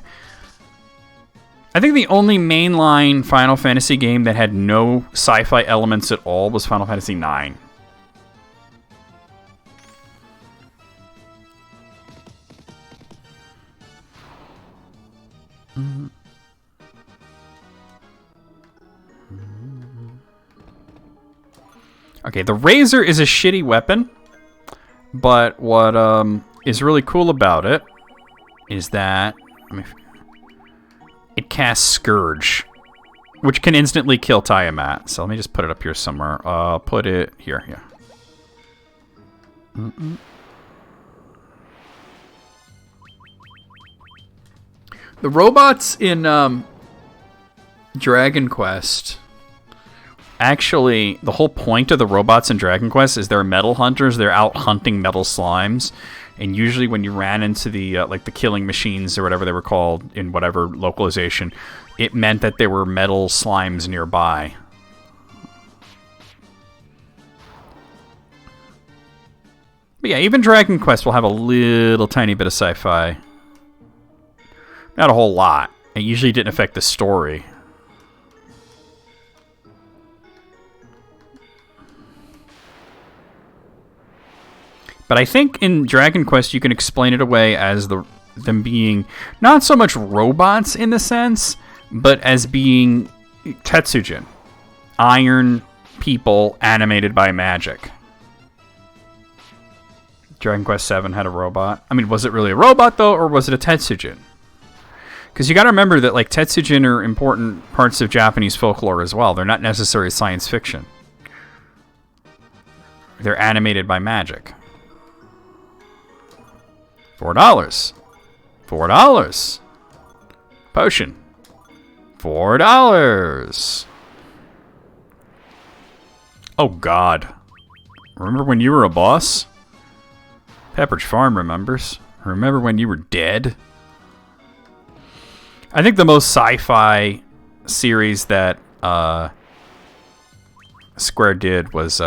I think the only mainline Final Fantasy game that had no sci-fi elements at all was Final Fantasy IX. Okay, the Razor is a shitty weapon, but what is really cool about it is that it casts Scourge, which can instantly kill Tiamat. So let me just put it up here somewhere. I'll put it here. The robots in Dragon Quest... Actually, the whole point of the robots in Dragon Quest is they're metal hunters. They're out hunting metal slimes. And usually when you ran into the like the killing machines or whatever they were called in whatever localization, it meant that there were metal slimes nearby. But yeah, even Dragon Quest will have a little tiny bit of sci-fi. Not a whole lot. It usually didn't affect the story. But I think in Dragon Quest you can explain it away as them being not so much robots in the sense, but as being Tetsujin. Iron people animated by magic. Dragon Quest VII had a robot. I mean, was it really a robot though, or was it a Tetsujin? Because you got to remember that like Tetsujin are important parts of Japanese folklore as well. They're not necessarily science fiction. They're animated by magic. $4. $4. Potion. $4. Oh God. Remember when you were a boss? Pepperidge Farm remembers. Remember when you were dead? I think the most sci-fi series that Square did was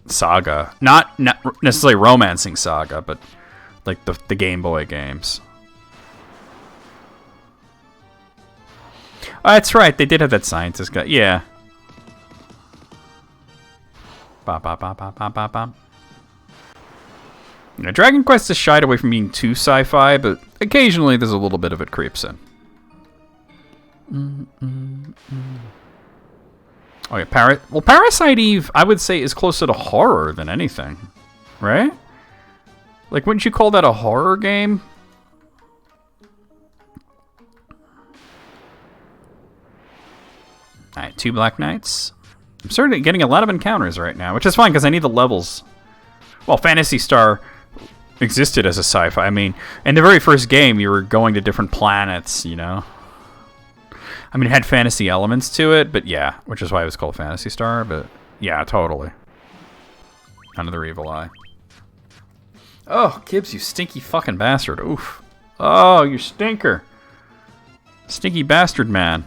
Saga. Not necessarily romancing Saga, but like the Game Boy games. Oh, that's right. They did have that scientist guy. Yeah. You know, Dragon Quest has shied away from being too sci-fi, but occasionally there's a little bit of it creeps in. Oh yeah, Parasite Eve, I would say, is closer to horror than anything, right? Like, wouldn't you call that a horror game? Alright, 2 Black Knights. I'm starting getting a lot of encounters right now, which is fine because I need the levels. Well, Phantasy Star existed as a sci-fi. I mean, in the very first game, you were going to different planets, you know? I mean, it had fantasy elements to it, but yeah, which is why it was called Phantasy Star, but yeah, totally. Another evil eye. Oh, Gibbs, you stinky fucking bastard. Oof. Oh, you stinker. Stinky bastard man.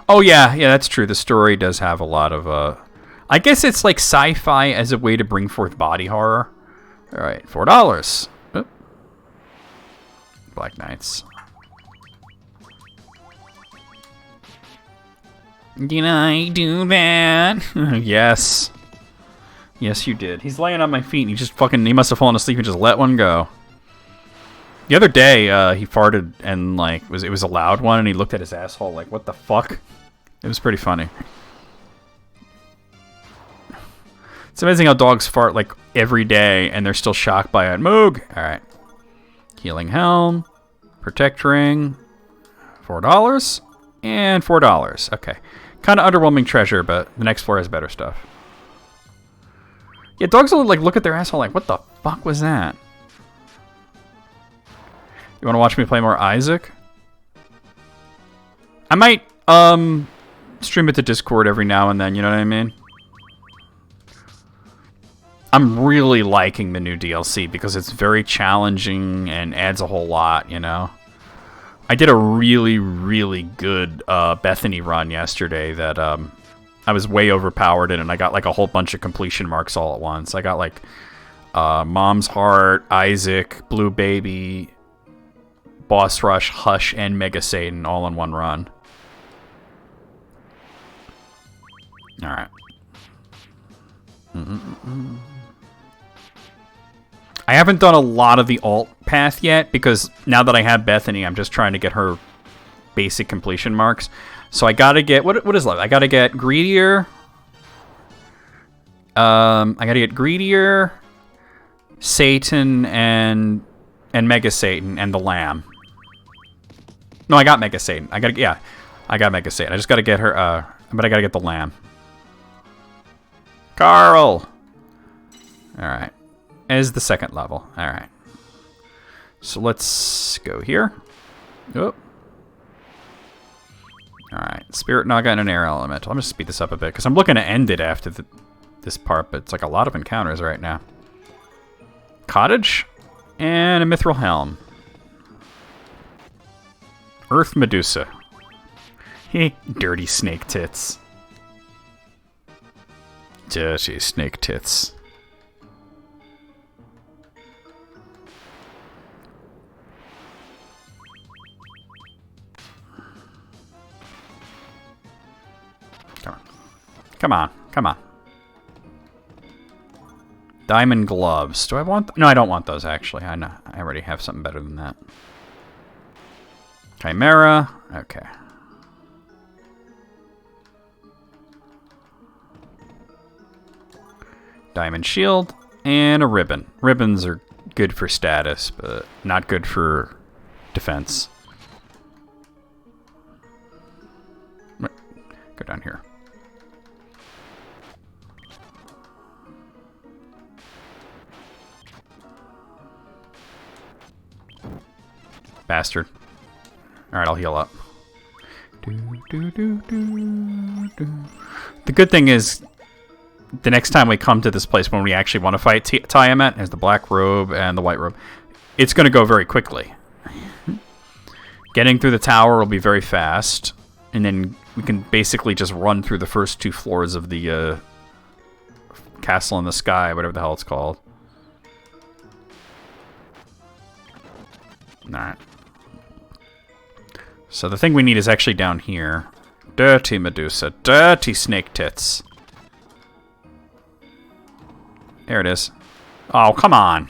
Oh, yeah, that's true. The story does have a lot of, I guess it's like sci-fi as a way to bring forth body horror. All right, $4. Oh. Black Knights. Did I do that? Yes. Yes, you did. He's laying on my feet and he must have fallen asleep and just let one go. The other day, he farted and, like, it was a loud one and he looked at his asshole like, what the fuck? It was pretty funny. It's amazing how dogs fart, like, every day and they're still shocked by it. Moog! Alright. Healing Helm. Protect Ring. $4. And $4. Okay. Kind of underwhelming treasure, but the next floor has better stuff. Yeah, dogs will like look at their asshole like, what the fuck was that? You want to watch me play more Isaac? I might stream it to Discord every now and then, you know what I mean? I'm really liking the new DLC because it's very challenging and adds a whole lot, you know? I did a really, really good Bethany run yesterday that I was way overpowered in, and I got like a whole bunch of completion marks all at once. I got like Mom's Heart, Isaac, Blue Baby, Boss Rush, Hush, and Mega Satan all in one run. Alright. I haven't done a lot of the alt path yet because now that I have Bethany, I'm just trying to get her basic completion marks. So I gotta get what is left? I gotta get Greedier. I gotta get Greedier, Satan, and Mega Satan and the Lamb. No, I got Mega Satan. I got Mega Satan. I just gotta get her. But I gotta get the Lamb. Carl. All right. As the second level. Alright. So let's go here. Oh. Alright. Spirit Naga and an Air Elemental. I'm going to speed this up a bit because I'm looking to end it after this part, but it's like a lot of encounters right now. Cottage and a Mithril Helm. Earth Medusa. Dirty snake tits. Dirty snake tits. Come on. Come on. Diamond gloves. Do I want... No, I don't want those, actually. I know. I already have something better than that. Chimera. Okay. Diamond shield. And a ribbon. Ribbons are good for status, but not good for defense. Go down here. Bastard. Alright, I'll heal up. The good thing is, the next time we come to this place when we actually want to fight Tiamat, as the black robe and the white robe, it's going to go very quickly. Getting through the tower will be very fast, and then we can basically just run through the first 2 floors of the castle in the sky, whatever the hell it's called. Alright. So the thing we need is actually down here. Dirty Medusa. Dirty snake tits. There it is. Oh, come on.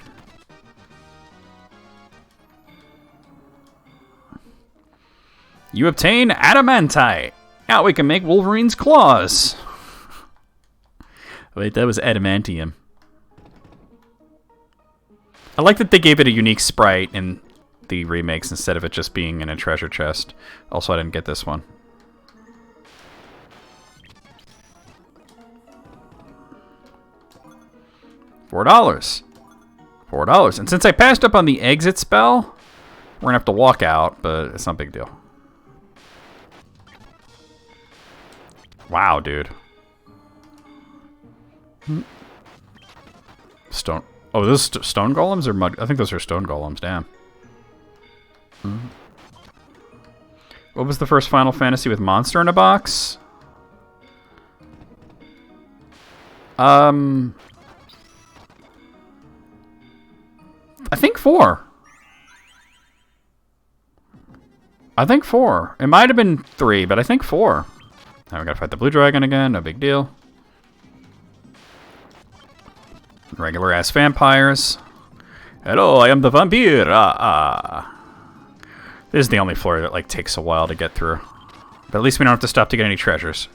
You obtain adamantite. Now we can make Wolverine's claws. Wait, that was adamantium. I like that they gave it a unique sprite in the remakes instead of it just being in a treasure chest. Also, I didn't get this one. $4. $4. And since I passed up on the exit spell, we're gonna have to walk out, but it's not a big deal. Wow, dude. Stone. Oh, those stone golems or mud? I think those are stone golems. Damn. What was the first Final Fantasy with monster in a box? I think 4. I think 4. It might have been 3, but I think 4. Now we gotta fight the blue dragon again. No big deal. Regular ass vampires. Hello, I am the vampire. This is the only floor that like takes a while to get through. But at least we don't have to stop to get any treasures.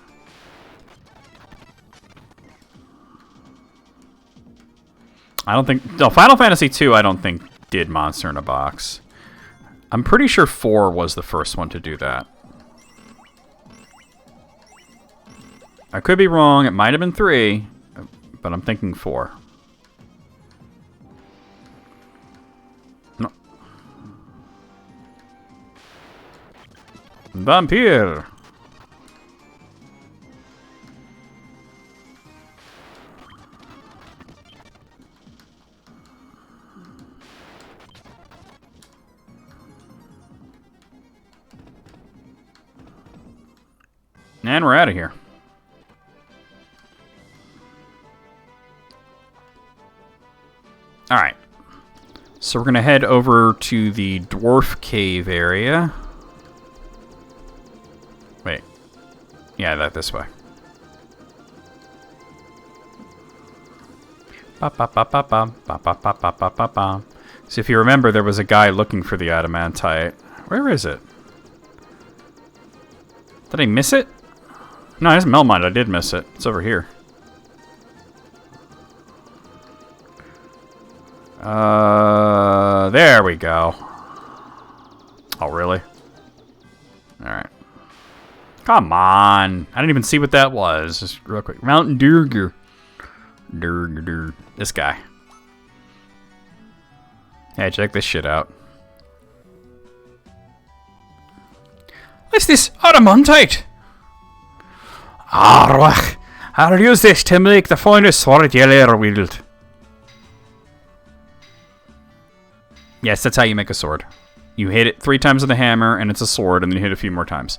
I don't think... No, Final Fantasy 2 I don't think did monster in a box. I'm pretty sure 4 was the first one to do that. I could be wrong. It might have been 3, but I'm thinking 4. No. Vampire. And we're out of here. Alright. So we're going to head over to the dwarf cave area. Wait. Yeah, that this way. So if you remember, there was a guy looking for the adamantite. Where is it? Did I miss it? No, it's Melmond. I did miss it. It's over here. There we go. Oh, really? Alright. Come on. I didn't even see what that was. Just real quick. Mountain Durger. Durger. This guy. Hey, check this shit out. What's this? Adamantite! Arwach! I'll use this to make the finest sword you'll ever wield. Yes, that's how you make a sword. You hit it 3 times with a hammer, and it's a sword, and then you hit it a few more times.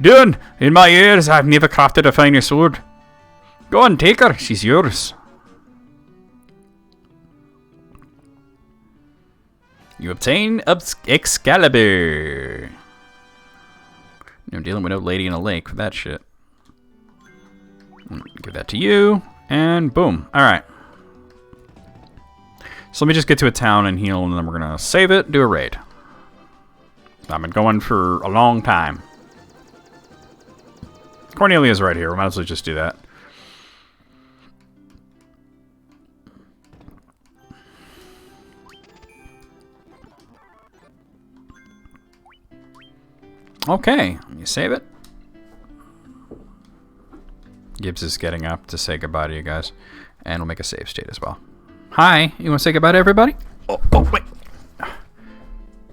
Done! In my years, I've never crafted a finer sword. Go on, take her. She's yours. You obtain Excalibur. You're dealing with no lady in a lake for that shit. Give that to you, and boom. Alright. So let me just get to a town and heal, and then we're going to save it, do a raid. I've been going for a long time. Cornelia's right here. We might as well just do that. Okay, let me save it. Gibbs is getting up to say goodbye to you guys. And we'll make a save state as well. Hi, you want to say goodbye to everybody? Oh, wait.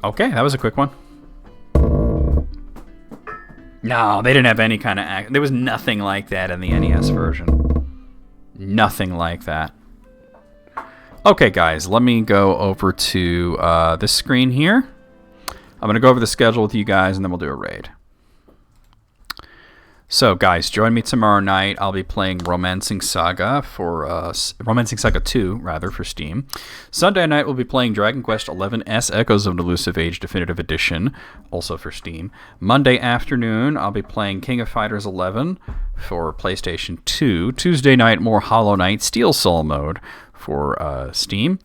Okay, that was a quick one. No, they didn't have any kind of... There was nothing like that in the NES version. Nothing like that. Okay, guys, let me go over to this screen here. I'm going to go over the schedule with you guys, and then we'll do a raid. So, guys, join me tomorrow night. I'll be playing Romancing Saga for Romancing Saga 2, rather, for Steam. Sunday night, we'll be playing Dragon Quest XI S Echoes of an Elusive Age Definitive Edition, also for Steam. Monday afternoon, I'll be playing King of Fighters 11 for PlayStation 2. Tuesday night, more Hollow Knight Steel Soul mode for Steam.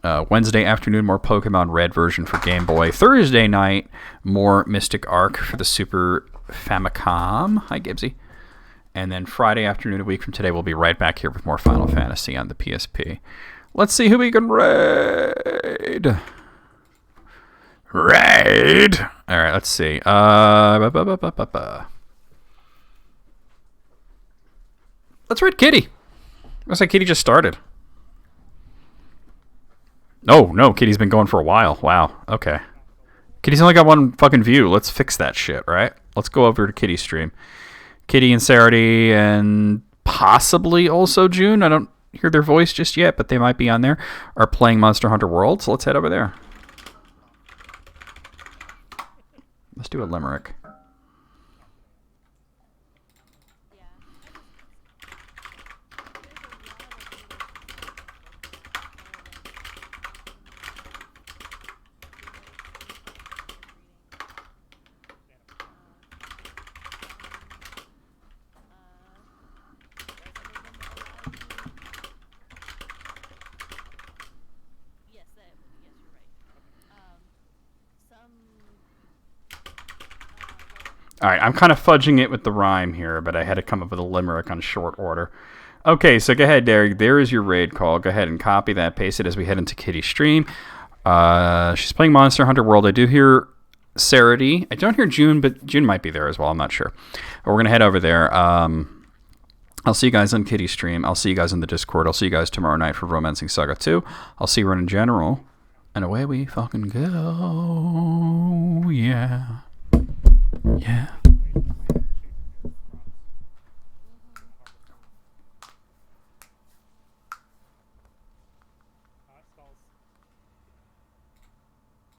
Wednesday afternoon, more Pokemon Red version for Game Boy. Thursday night, more Mystic Arc for the Super Famicom. Hi, Gibbsy. And then Friday afternoon, a week from today, we'll be right back here with more Final Fantasy on the PSP. Let's see who we can raid. Raid! Alright, let's see. Let's raid Kitty. Looks like Kitty just started. Oh, no, Kitty's been going for a while. Wow, okay. Kitty's only got one fucking view. Let's fix that shit, right? Let's go over to Kitty's stream. Kitty and Sarity and possibly also June. I don't hear their voice just yet, but they might be on there. Are playing Monster Hunter World, so let's head over there. Let's do a limerick. Alright, I'm kind of fudging it with the rhyme here, but I had to come up with a limerick on short order. Okay, so go ahead, Derek. There is your raid call. Go ahead and copy that, paste it as we head into Kitty's stream. She's playing Monster Hunter World. I do hear Sarity. I don't hear June, but June might be there as well. I'm not sure. But we're going to head over there. I'll see you guys on Kitty's stream. I'll see you guys in the Discord. I'll see you guys tomorrow night for Romancing Saga 2. I'll see you in general. And away we fucking go. Yeah. Yeah.